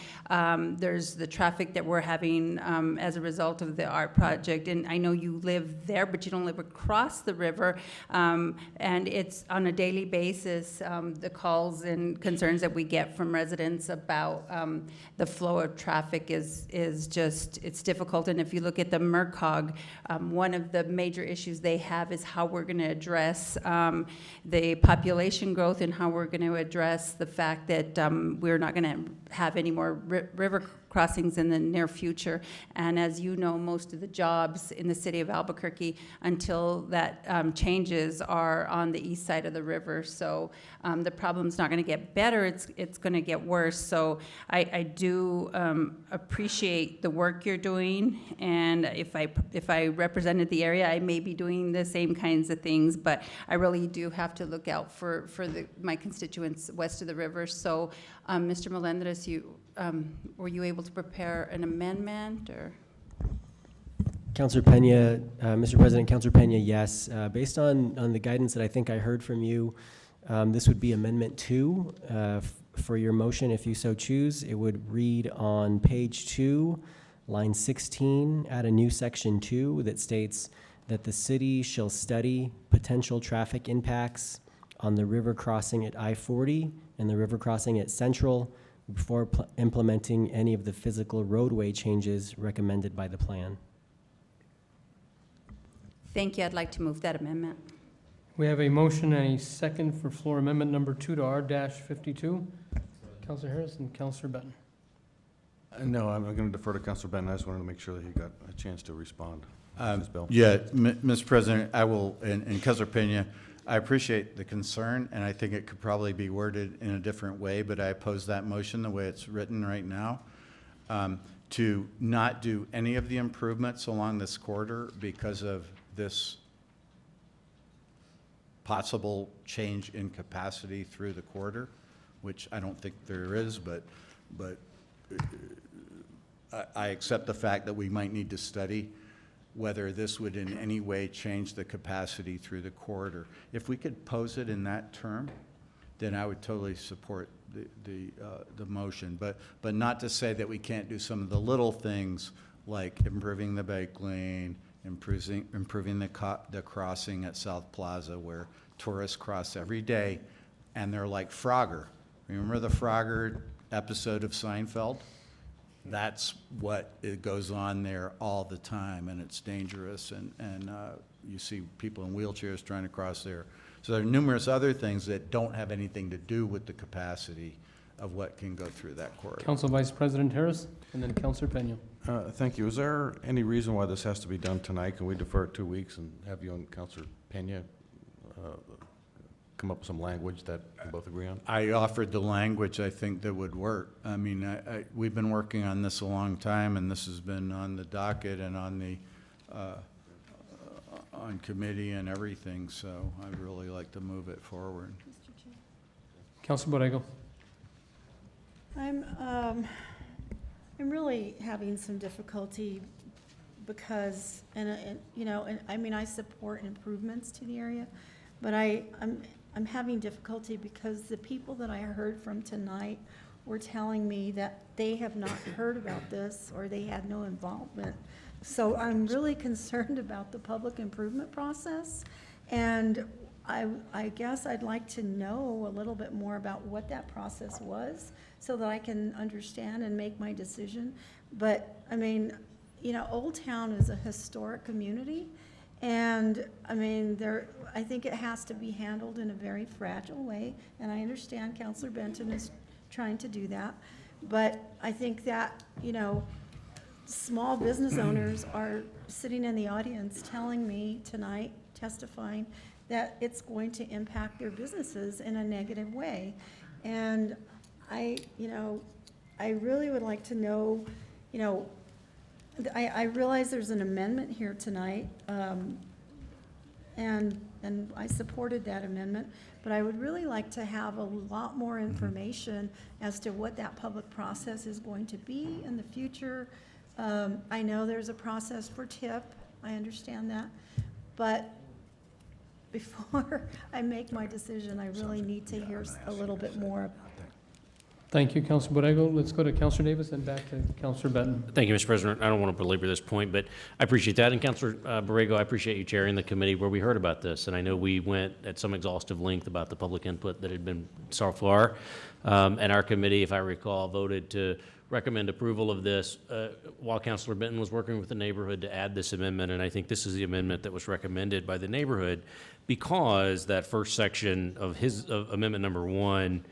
there's the traffic that we're having as a result of the art project, and I know you live there, but you don't live across the river, and it's on a daily basis, the calls and concerns that we get from residents about the flow of traffic is just, it's difficult. And if you look at the MERCOG, one of the major issues they have is how we're going to address the population growth and how we're going to address the fact that we're not going to have any more river crossings in the near future. And as you know, most of the jobs in the city of Albuquerque, until that changes, are on the east side of the river. So the problem's not going to get better, it's going to get worse. So I do appreciate the work you're doing, and if I represented the area, I may be doing the same kinds of things, but I really do have to look out for my constituents west of the river. So Mr. Melendres, were you able to prepare an amendment, or? Councilor Pena, Mr. President, Councilor Pena, yes. Based on the guidance that I think I heard from you, this would be Amendment 2 for your motion, if you so choose. It would read on page 2, line 16, add a new section 2 that states that the city shall study potential traffic impacts on the river crossing at I-40 and the river crossing at Central before implementing any of the physical roadway changes recommended by the plan. Thank you. I'd like to move that amendment. We have a motion and a second for floor amendment number 2 to R-52. Councilor Harris and Councilor Benton. No, I'm going to defer to Councilor Benton. I just wanted to make sure that he got a chance to respond. Yeah, Mr. President, I will, and Councilor Pena, I appreciate the concern, and I think it could probably be worded in a different way, but I oppose that motion the way it's written right now, to not do any of the improvements along this corridor because of this possible change in capacity through the corridor, which I don't think there is, but I accept the fact that we might need to study whether this would in any way change the capacity through the corridor. If we could pose it in that term, then I would totally support the motion. But not to say that we can't do some of the little things like improving the bike lane, improving the crossing at South Plaza where tourists cross every day, and they're like Frogger. Remember the Frogger episode of Seinfeld? that's what it goes on there all the time, and it's dangerous, and you see people in wheelchairs trying to cross there. So there are numerous other things that don't have anything to do with the capacity of what can go through that corridor. Council Vice President Harris, and then Councilor Pena. Thank you. Is there any reason why this has to be done tonight? Can we defer it 2 weeks and have you and Councilor Pena come up with some language that we both agree on? I offered the language I think that would work. I mean, we've been working on this a long time, and this has been on the docket and on the on committee and everything, so I'd really like to move it forward. Councilor Borrego. I'm really having some difficulty because, you know, and I mean, I support improvements to the area, but I'm having difficulty because the people that I heard from tonight were telling me that they have not heard about this or they had no involvement. So I'm really concerned about the public improvement process, and I guess I'd like to know a little bit more about what that process was so that I can understand and make my decision. But I mean, you know, Old Town is a historic community, and I mean, I think it has to be handled in a very fragile way, and I understand Councilor Benton is trying to do that, but I think that, you know, small business owners are sitting in the audience telling me tonight, testifying, that it's going to impact their businesses in a negative way. And you know, I really would like to know, you know, I realize there's an amendment here tonight, and I supported that amendment, but I would really like to have a lot more information as to what that public process is going to be in the future. I know there's a process for TIP, I understand that, but before I make my decision, I really need to hear a little bit more about that. Thank you, Councilor Borrego. Let's go to Councilor Davis and back to Councilor Benton. Thank you, Mr. President. I don't want to belabor this point, but I appreciate that. And Councilor Borrego, I appreciate you chairing the committee where we heard about this. And I know we went at some exhaustive length about the public input that had been so far. And our committee, if I recall, voted to recommend approval of this while Councilor Benton was working with the neighborhood to add this amendment. And I think this is the amendment that was recommended by the neighborhood because that first section of his amendment number 1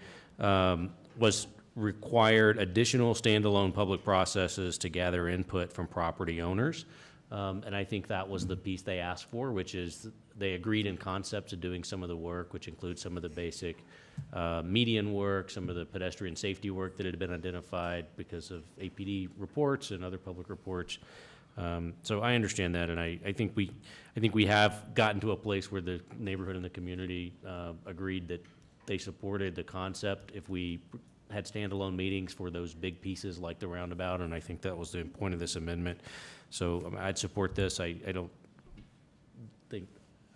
was required additional standalone public processes to gather input from property owners. And I think that was the piece they asked for, which is they agreed in concept to doing some of the work, which includes some of the basic median work, some of the pedestrian safety work that had been identified because of APD reports and other public reports. So I understand that, and I think we have gotten to a place where the neighborhood and the community agreed that they supported the concept if we had standalone meetings for those big pieces like the roundabout, and I think that was the point of this amendment. So I'd support this. I don't think,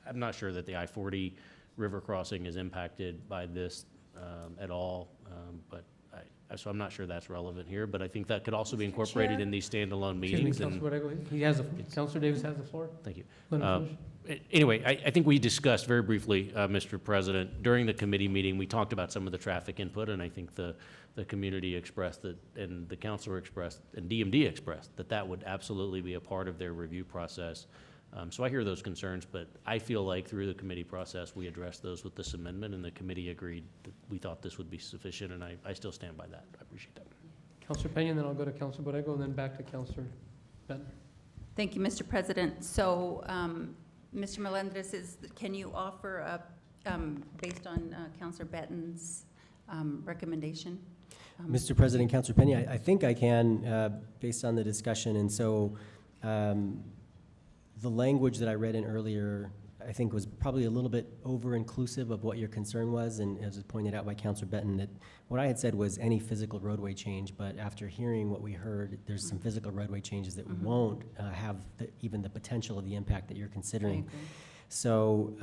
I'm not sure that the I-40 river crossing is impacted by this at all, but so I'm not sure that's relevant here, but I think that could also be incorporated in these standalone meetings. Excuse me, Councilor Borrego. Councilor Davis has the floor. Thank you. Let him finish. Anyway, I think we discussed very briefly, Mr. President, during the committee meeting, we talked about some of the traffic input, and I think the community expressed that, and the councilor expressed, and DMD expressed, that would absolutely be a part of their review process. So I hear those concerns, but I feel like through the committee process, we addressed those with this amendment, and the committee agreed that we thought this would be sufficient, and I still stand by that. I appreciate that. Councilor Pena, and then I'll go to Councilor Borrego, and then back to Councilor Benton. Thank you, Mr. President. So, Mr. Melendez, can you offer up, based on Councilor Benton's recommendation? Mr. President, Councilor Pena, I think I can, based on the discussion, and so the language that I read in earlier, I think was probably a little bit over-inclusive of what your concern was, and as was pointed out by Councilor Benton, that what I had said was any physical roadway change, but after hearing what we heard, there's some physical roadway changes that won't have even the potential of the impact that you're considering. So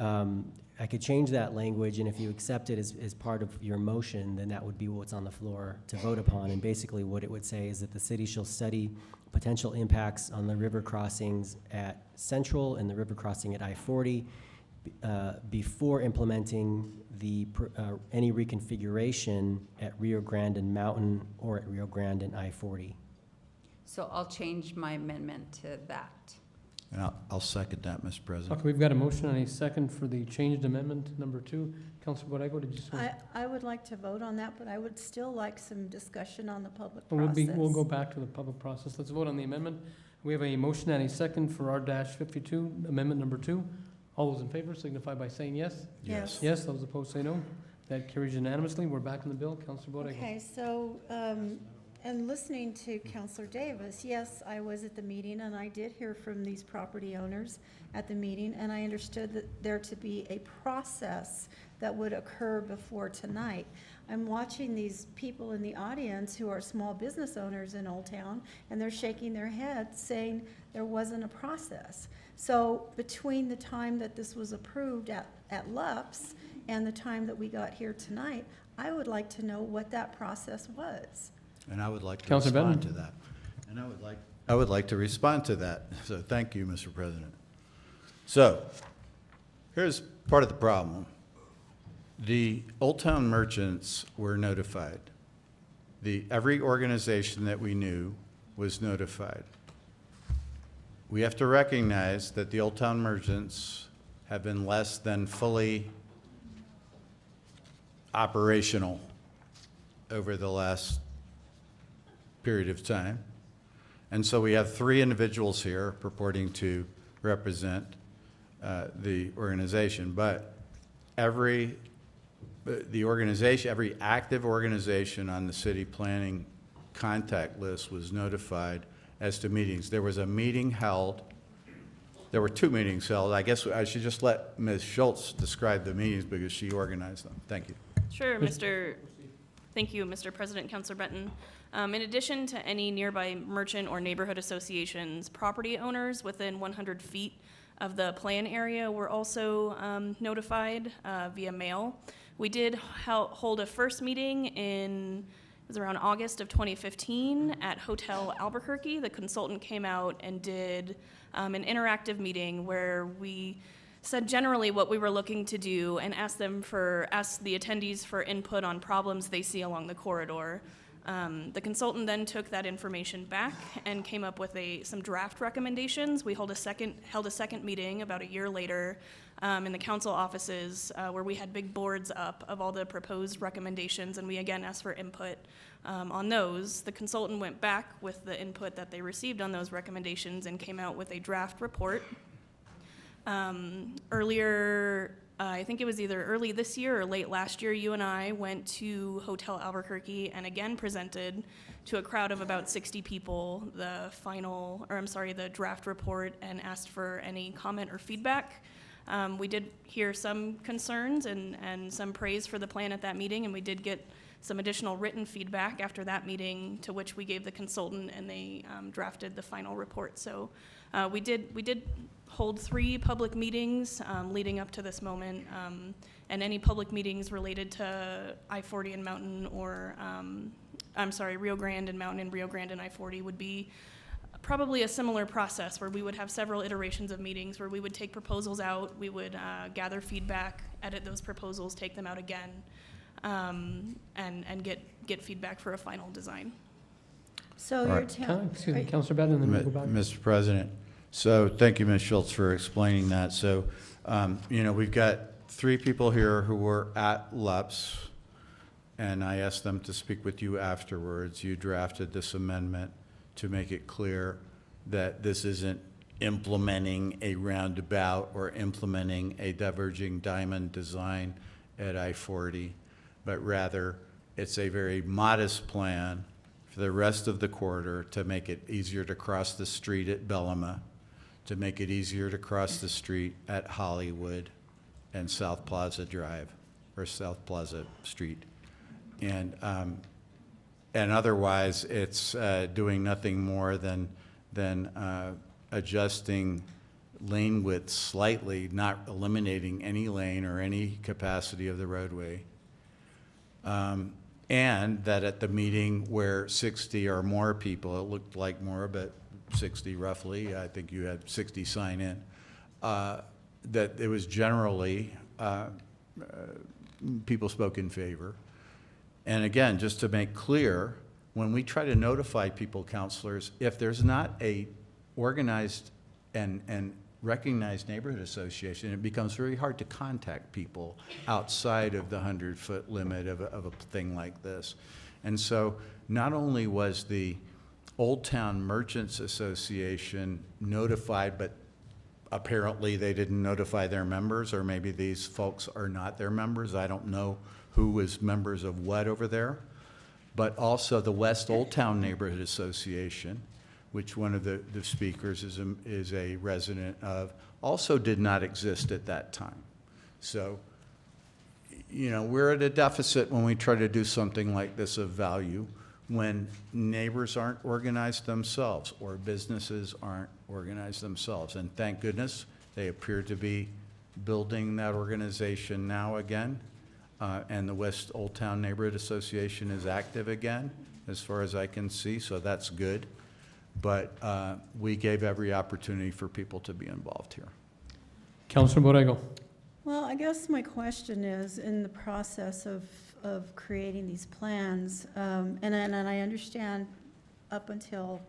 I could change that language, and if you accept it as part of your motion, then that would be what's on the floor to vote upon. And basically what it would say is that the city shall study potential impacts on the river crossings at Central and the river crossing at I-40 before implementing any reconfiguration at Rio Grande and Mountain or at Rio Grande and I-40. So I'll change my amendment to that. And I'll second that, Mr. President. Okay, we've got a motion and a second for the changed amendment number 2. Councilor Borrego, did you just want? I would like to vote on that, but I would still like some discussion on the public Well, process. we'll go back to the public process. Let's vote on the amendment. We have a motion and a second for R-52, amendment number 2. All those in favor signify by saying yes. Yes. Yes, those opposed say no. That carries unanimously. We're back on the bill. Councilor Borrego. Okay, so, and listening to Counselor Davis, yes, I was at the meeting, and I did hear from these property owners at the meeting, and I understood that there to be a process that would occur before tonight. I'm watching these people in the audience who are small business owners in Old Town, and they're shaking their heads saying there wasn't a process. So between the time that this was approved at LUPS and the time that we got here tonight, I would like to know what that process was. And I would like to Councilor respond Benton. to that. And I would like to respond to that. So thank you, Mr. President. So here's part of the problem. The Old Town merchants were notified. Every organization that we knew was notified. We have to recognize that the Old Town merchants have been less than fully operational over the last period of time. And so we have 3 individuals here purporting to represent the organization, but every active organization on the city planning contact list was notified as to meetings. There was a meeting held. There were 2 meetings held. I guess I should just let Ms. Schultz describe the meetings because she organized them. Thank you. Sure, thank you, Mr. President, Councilor Benton. In addition to any nearby merchant or neighborhood associations, property owners within 100 feet of the plan area were also notified via mail. We did hold a first meeting it was around August of 2015 at Hotel Albuquerque. The consultant came out and did an interactive meeting where we said generally what we were looking to do and asked the attendees for input on problems they see along the corridor. The consultant then took that information back and came up with some draft recommendations. We held a second meeting about a year later in the council offices where we had big boards up of all the proposed recommendations, and we again asked for input on those. The consultant went back with the input that they received on those recommendations and came out with a draft report. Earlier, I think it was either early this year or late last year, you and I went to Hotel Albuquerque and again presented to a crowd of about 60 people the draft report and asked for any comment or feedback. We did hear some concerns and some praise for the plan at that meeting, and we did get some additional written feedback after that meeting, to which we gave the consultant, and they drafted the final report. So we did hold 3 public meetings leading up to this moment, and any public meetings related to I-40 and Mountain, or Rio Grande and Mountain, and Rio Grande and I-40 would be probably a similar process where we would have several iterations of meetings where we would take proposals out, we would gather feedback, edit those proposals, take them out again, and get feedback for a final design. So All your right. town. Excuse me, Councilor Benton, and then we'll go back. Mr. President, so thank you, Ms. Schultz, for explaining that. So, we've got 3 people here who were at LUPS, and I asked them to speak with you afterwards. You drafted this amendment to make it clear that this isn't implementing a roundabout or implementing a diverging diamond design at I-40, but rather it's a very modest plan for the rest of the corridor to make it easier to cross the street at Bellama, to make it easier to cross the street at Hollywood and South Plaza Drive, or South Plaza Street. And otherwise, it's doing nothing more than adjusting lane width slightly, not eliminating any lane or any capacity of the roadway. And that at the meeting where 60 or more people, it looked like more, but 60 roughly, I think you had 60 sign in, that it was generally, people spoke in favor. And again, just to make clear, when we try to notify people, counselors, if there's not a organized and recognized neighborhood association, it becomes very hard to contact people outside of the 100-foot limit of a thing like this. And so not only was the Old Town Merchants Association notified, but apparently they didn't notify their members, or maybe these folks are not their members. I don't know who was members of what over there. But also the West Old Town Neighborhood Association, which one of the speakers is a resident of, also did not exist at that time. So, you know, we're at a deficit when we try to do something like this of value, when neighbors aren't organized themselves or businesses aren't organized themselves. And thank goodness they appear to be building that organization now again. And the West Old Town Neighborhood Association is active again, as far as I can see, so that's good. But we gave every opportunity for people to be involved here. Councilor Borrego. Well, I guess my question is, in the process of creating these plans, and I understand up until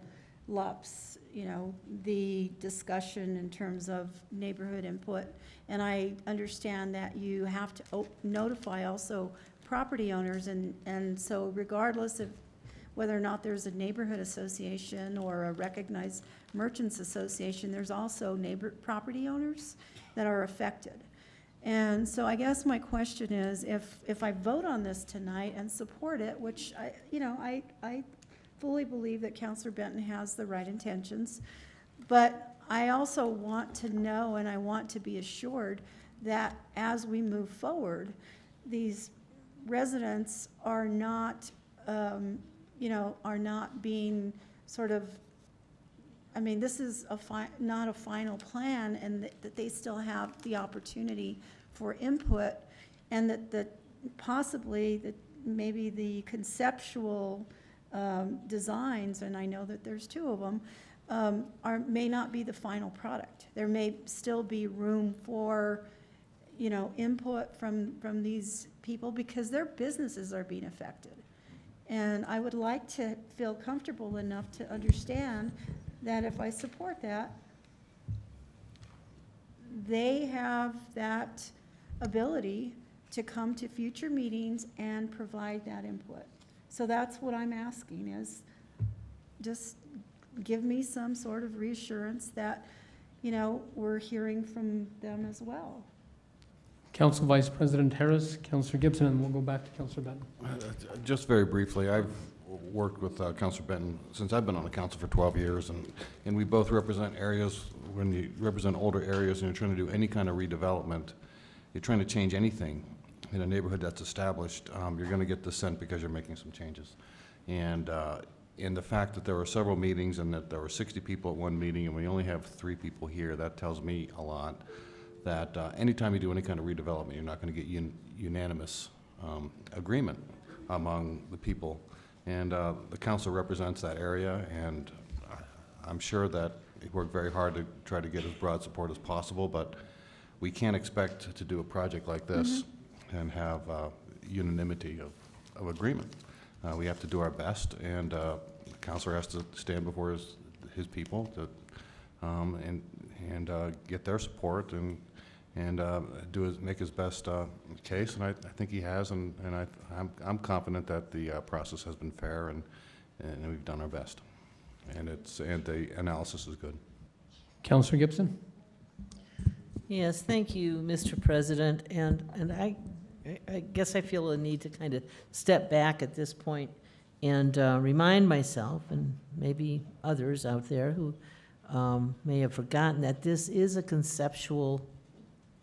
LUPS, you know, the discussion in terms of neighborhood input, and I understand that you have to notify also property owners, and so regardless of whether or not there's a neighborhood association or a recognized merchants association, there's also property owners that are affected. And so I guess my question is, if I vote on this tonight and support it, which I fully believe that Councilor Benton has the right intentions, but I also want to know, and I want to be assured that as we move forward, these residents are not, are not being sort of, I mean, this is not a final plan, and that they still have the opportunity for input, and that possibly that maybe the conceptual designs, and I know that there's 2 of them, may not be the final product. There may still be room for, input from these people, because their businesses are being affected. And I would like to feel comfortable enough to understand that if I support that, they have that ability to come to future meetings and provide that input. So that's what I'm asking, is just give me some sort of reassurance that, we're hearing from them as well. Council Vice President Harris, Councilor Gibson, and we'll go back to Councilor Benton. Just very briefly, I've worked with Councilor Benton since I've been on the council for 12 years, and we both represent areas. When you represent older areas and you're trying to do any kind of redevelopment, you're trying to change anything in a neighborhood that's established, you're going to get dissent because you're making some changes. And in the fact that there were several meetings and that there were 60 people at one meeting and we only have 3 people here, that tells me a lot that anytime you do any kind of redevelopment, you're not going to get unanimous agreement among the people. And the council represents that area, and I'm sure that he worked very hard to try to get as broad support as possible, but we can't expect to do a project like this and have unanimity of agreement. We have to do our best, and the councilor has to stand before his people to and get their support and make his best case, and I think he has, and I'm confident that the process has been fair, and we've done our best, and the analysis is good. Councilor Gibson. Yes, thank you, Mr. President, and I guess I feel a need to kind of step back at this point and remind myself, and maybe others out there who may have forgotten, that this is a conceptual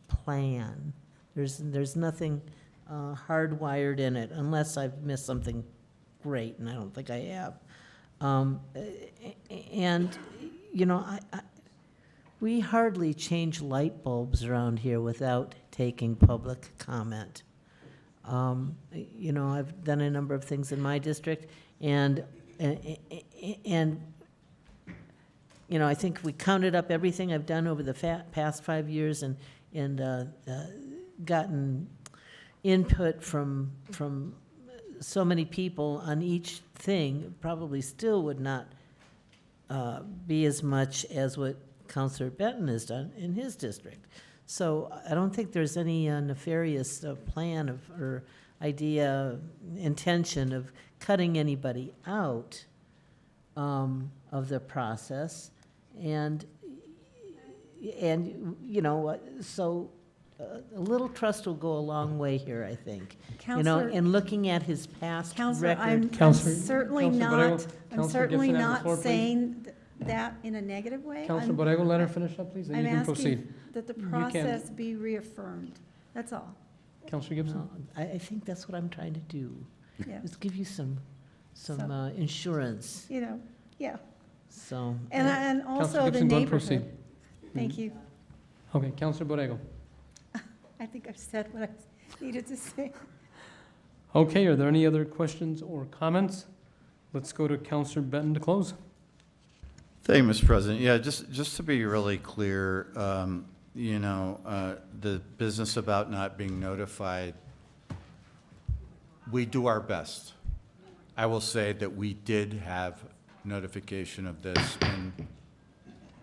plan. There's nothing hardwired in it, unless I've missed something great, and I don't think I have. We hardly change light bulbs around here without taking public comment. I've done a number of things in my district, and I think we counted up everything I've done over the past 5 years, and gotten input from so many people on each thing, probably still would not be as much as what Councilor Benton has done in his district. So I don't think there's any nefarious plan or idea, intention of cutting anybody out of the process. And you know, so a little trust will go a long way here, I think. You know, Counselor- in looking at his past Counselor, record. I'm Counselor- certainly Counselor not, Borrego, I'm Counselor certainly Gibson has the not floor, please. saying that in a negative way. Counselor I'm- Borrego, let her finish up, please, and I'm you can asking proceed. that the You can. process be reaffirmed, that's all. Counselor Gibson? No, I think that's what I'm trying to do, Yeah. is give you some Some- insurance. You know, yeah. So. And Counselor also the Gibson, go ahead and proceed. neighborhood. Thank you. Okay, Counselor Borrego. I think I've said what I needed to say. Okay, are there any other questions or comments? Let's go to Counselor Benton to close. Thank you, Mr. President. Yeah, just to be really clear, you know, the business about not being notified, we do our best. I will say that we did have notification of this, and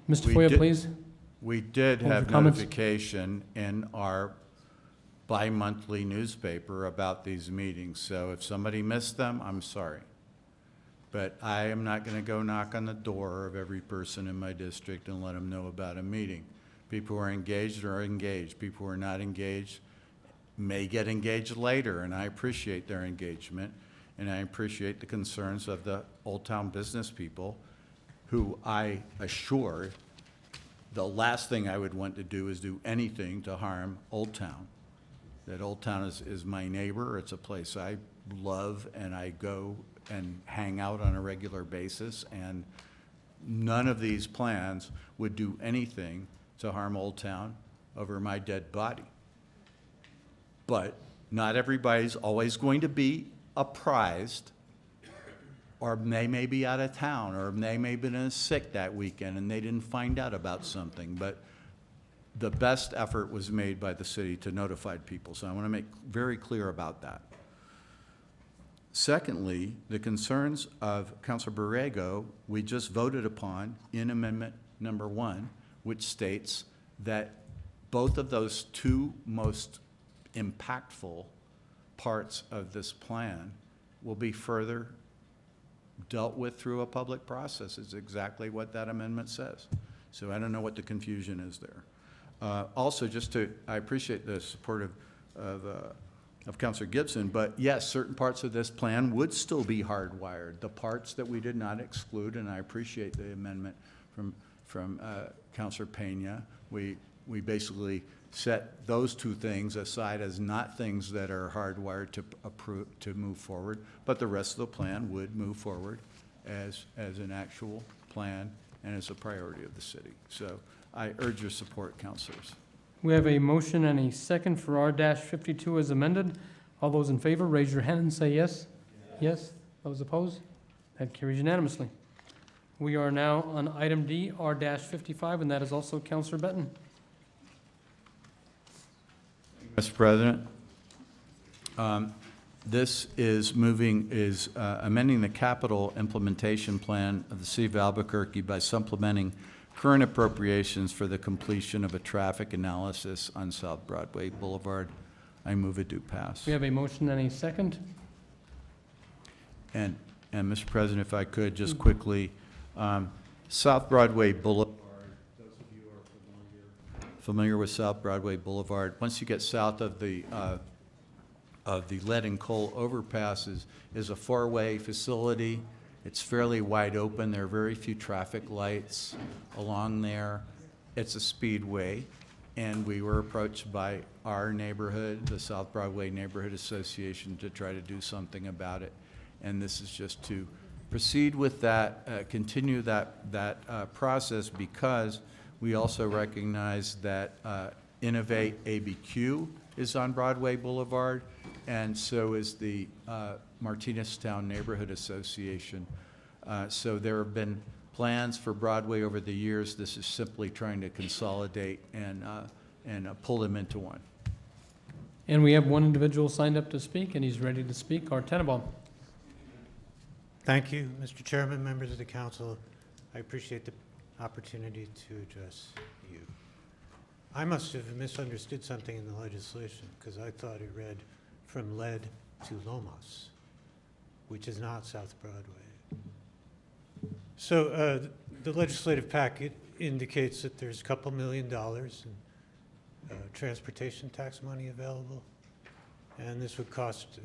Mr. we Foya, did- please. We did Close your have comments. notification in our bi-monthly newspaper about these meetings, so if somebody missed them, I'm sorry. But I am not going to go knock on the door of every person in my district and let them know about a meeting. People who are engaged are engaged. People who are not engaged may get engaged later, and I appreciate their engagement, and I appreciate the concerns of the Old Town business people, who I assure the last thing I would want to do is do anything to harm Old Town. That Old Town is my neighbor. It's a place I love, and I go and hang out on a regular basis, and none of these plans would do anything to harm Old Town over my dead body. But not everybody's always going to be apprised, or they may be out of town, or they may have been sick that weekend and they didn't find out about something. But the best effort was made by the city to notify people, so I want to make very clear about that. Secondly, the concerns of Councilor Borrego, we just voted upon in Amendment Number 1, which states that both of those two most impactful parts of this plan will be further dealt with through a public process. Is exactly what that amendment says. So I don't know what the confusion is there. Also, I appreciate the support of Councilor Gibson, but yes, certain parts of this plan would still be hardwired. The parts that we did not exclude, and I appreciate the amendment from Councilor Pena. We basically set those two things aside as not things that are hardwired to move forward, but the rest of the plan would move forward as an actual plan and as a priority of the city. So I urge your support, councilors. We have a motion and a second for R-52 as amended. All those in favor, raise your hand and say yes. Yes. Those opposed? That carries unanimously. We are now on item D, R-55, and that is also Councilor Benton. Mr. President, this is amending the capital implementation plan of the City of Albuquerque by supplementing current appropriations for the completion of a traffic analysis on South Broadway Boulevard. I move it do pass. We have a motion and a second. And Mr. President, if I could just quickly, South Broadway Boulevard, those of you who are familiar with South Broadway Boulevard, once you get south of the lead and coal overpasses, is a four-way facility. It's fairly wide open. There are very few traffic lights along there. It's a speedway, and we were approached by our neighborhood, the South Broadway Neighborhood Association, to try to do something about it. And this is just to proceed with that, continue that process, because we also recognize that Innovate ABQ is on Broadway Boulevard, and so is the Martineztown Neighborhood Association. So there have been plans for Broadway over the years. This is simply trying to consolidate and pull them into one. And we have one individual signed up to speak, and he's ready to speak, Art Tenenbaum. Thank you, Mr. Chairman, members of the council. I appreciate the opportunity to address you. I must have misunderstood something in the legislation because I thought it read from lead to Lomas, which is not South Broadway. So the legislative packet indicates that there's a couple $1 million in transportation tax money available. And this would cost,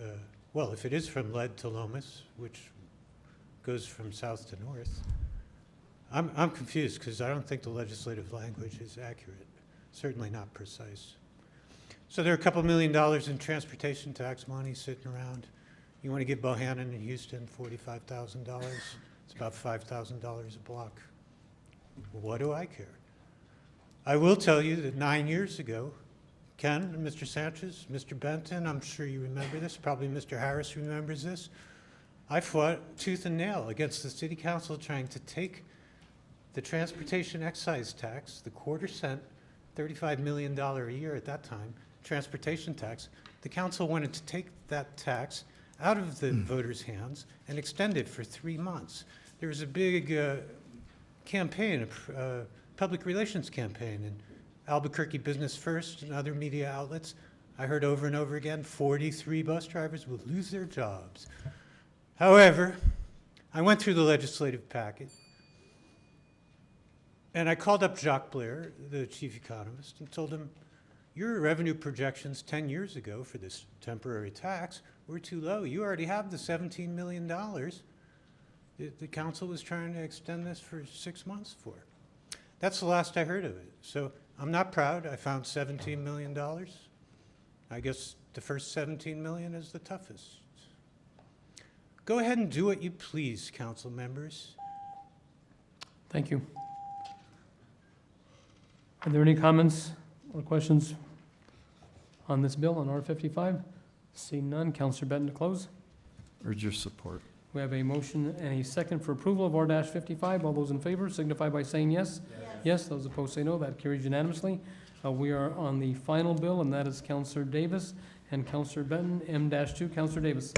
well, if it is from lead to Lomas, which goes from south to north, I'm confused because I don't think the legislative language is accurate, certainly not precise. So there are a couple $1 million in transportation tax money sitting around. You want to give Bohannon and Houston $45,000. It's about $5,000 a block. What do I care? I will tell you that 9 years ago, Ken, Mr. Sanchez, Mr. Benton, I'm sure you remember this, probably Mr. Harris remembers this. I fought tooth and nail against the city council trying to take the transportation excise tax, the $0.25 $35 million a year at that time, transportation tax. The council wanted to take that tax out of the voters' hands and extend it for 3 months. There was a big campaign, a public relations campaign in Albuquerque Business First and other media outlets. I heard over and over again, 43 bus drivers will lose their jobs. However, I went through the legislative packet and I called up Jacques Blair, the chief economist, and told him, your revenue projections 10 years ago for this temporary tax were too low. You already have the $17 million. The council was trying to extend this for 6 months for. That's the last I heard of it. So I'm not proud. I found $17 million. I guess the first $17 million is the toughest. Go ahead and do what you please, council members. Thank you. Are there any comments or questions on this bill on R55? Seeing none, Councilor Benton to close. Urge your support. We have a motion and a second for approval of R-55. All those in favor signify by saying yes. Yes. Those opposed say no. That carries unanimously. We are on the final bill, and that is Councilor Davis and Councilor Benton, M-2. Councilor Davis.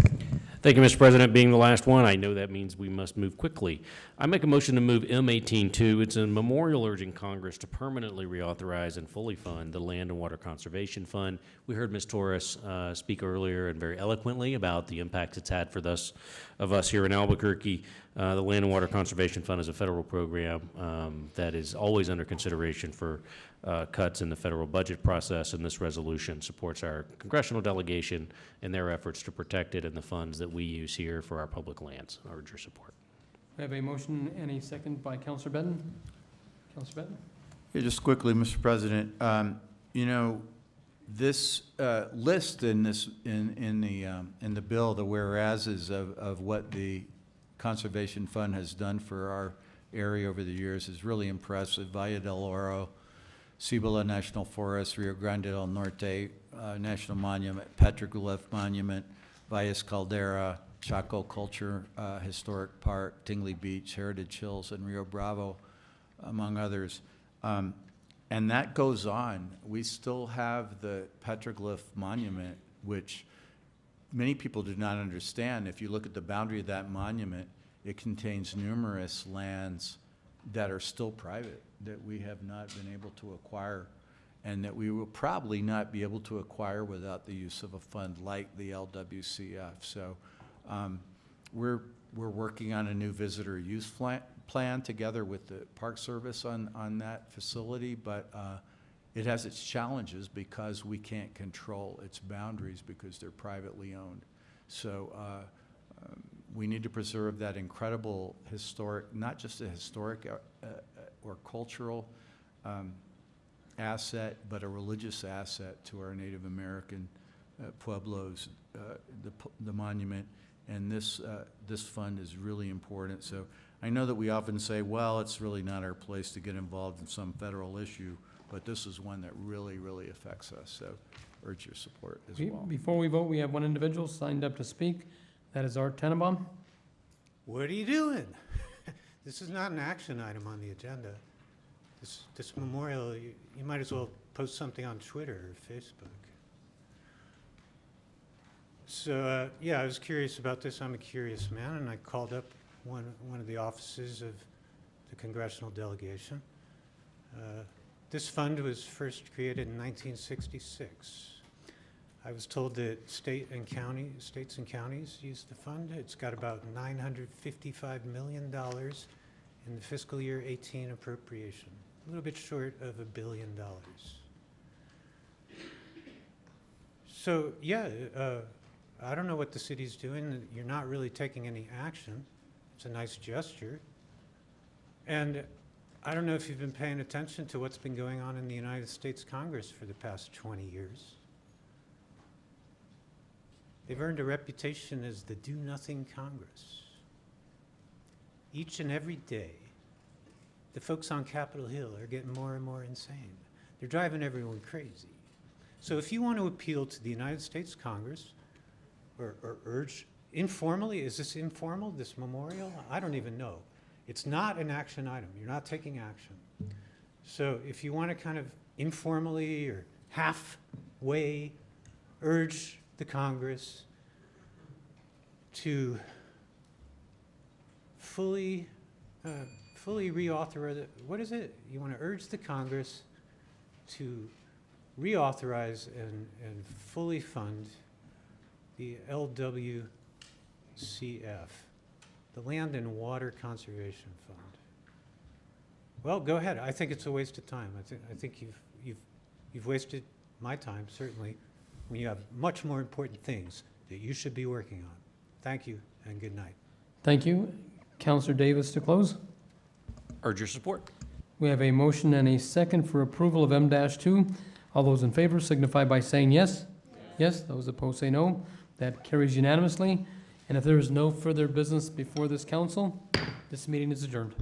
Thank you, Mr. President. Being the last one, I know that means we must move quickly. I make a motion to move M-18-2. It's a memorial urging Congress to permanently reauthorize and fully fund the Land and Water Conservation Fund. We heard Ms. Torres speak earlier and very eloquently about the impact it's had for us here in Albuquerque. The Land and Water Conservation Fund is a federal program that is always under consideration for cuts in the federal budget process, and this resolution supports our congressional delegation in their efforts to protect it and the funds that we use here for our public lands. I urge your support. We have a motion and a second by Councilor Benton. Councilor Benton. Yeah, just quickly, Mr. President, you know, this list in the bill, the whereases of what the Conservation Fund has done for our area over the years is really impressive. Valle del Oro, Cibola National Forest, Rio Grande del Norte National Monument, Petroglyph Monument, Valles Caldera, Chaco Culture Historic Park, Tingley Beach, Heritage Hills, and Rio Bravo, among others. And that goes on. We still have the Petroglyph Monument, which many people do not understand. If you look at the boundary of that monument, it contains numerous lands that are still private, that we have not been able to acquire, and that we will probably not be able to acquire without the use of a fund like the LWCF. So we're working on a new visitor use plan together with the Park Service on that facility, but it has its challenges because we can't control its boundaries because they're privately owned. So we need to preserve that incredible historic, not just a historic or cultural asset, but a religious asset to our Native American pueblos, the monument. And this fund is really important. So I know that we often say, well, it's really not our place to get involved in some federal issue, but this is one that really, really affects us. So urge your support as well. Before we vote, we have one individual signed up to speak. That is Art Tenenbaum. What are you doing? This is not an action item on the agenda. This memorial, you might as well post something on Twitter or Facebook. So, yeah, I was curious about this. I'm a curious man, and I called up one of the offices of the congressional delegation. This fund was first created in 1966. I was told that states and counties use the fund. It's got about $955 million in the fiscal year 18 appropriation, a little bit short of $1 billion. So, yeah, I don't know what the city's doing. You're not really taking any action. It's a nice gesture. And I don't know if you've been paying attention to what's been going on in the United States Congress for the past 20 years. They've earned a reputation as the do-nothing Congress. Each and every day, the folks on Capitol Hill are getting more and more insane. They're driving everyone crazy. So if you want to appeal to the United States Congress, or urge informally, is this informal, this memorial? I don't even know. It's not an action item. You're not taking action. So if you want to kind of informally or halfway urge the Congress to fully reauthorize, what is it? You want to urge the Congress to reauthorize and fully fund the LWCF, the Land and Water Conservation Fund. Well, go ahead. I think it's a waste of time. I think you've wasted my time, certainly, when you have much more important things that you should be working on. Thank you and good night. Thank you. Councilor Davis to close. Urge your support. We have a motion and a second for approval of M-2. All those in favor signify by saying yes. Yes. Those opposed say no. That carries unanimously. And if there is no further business before this council, this meeting is adjourned.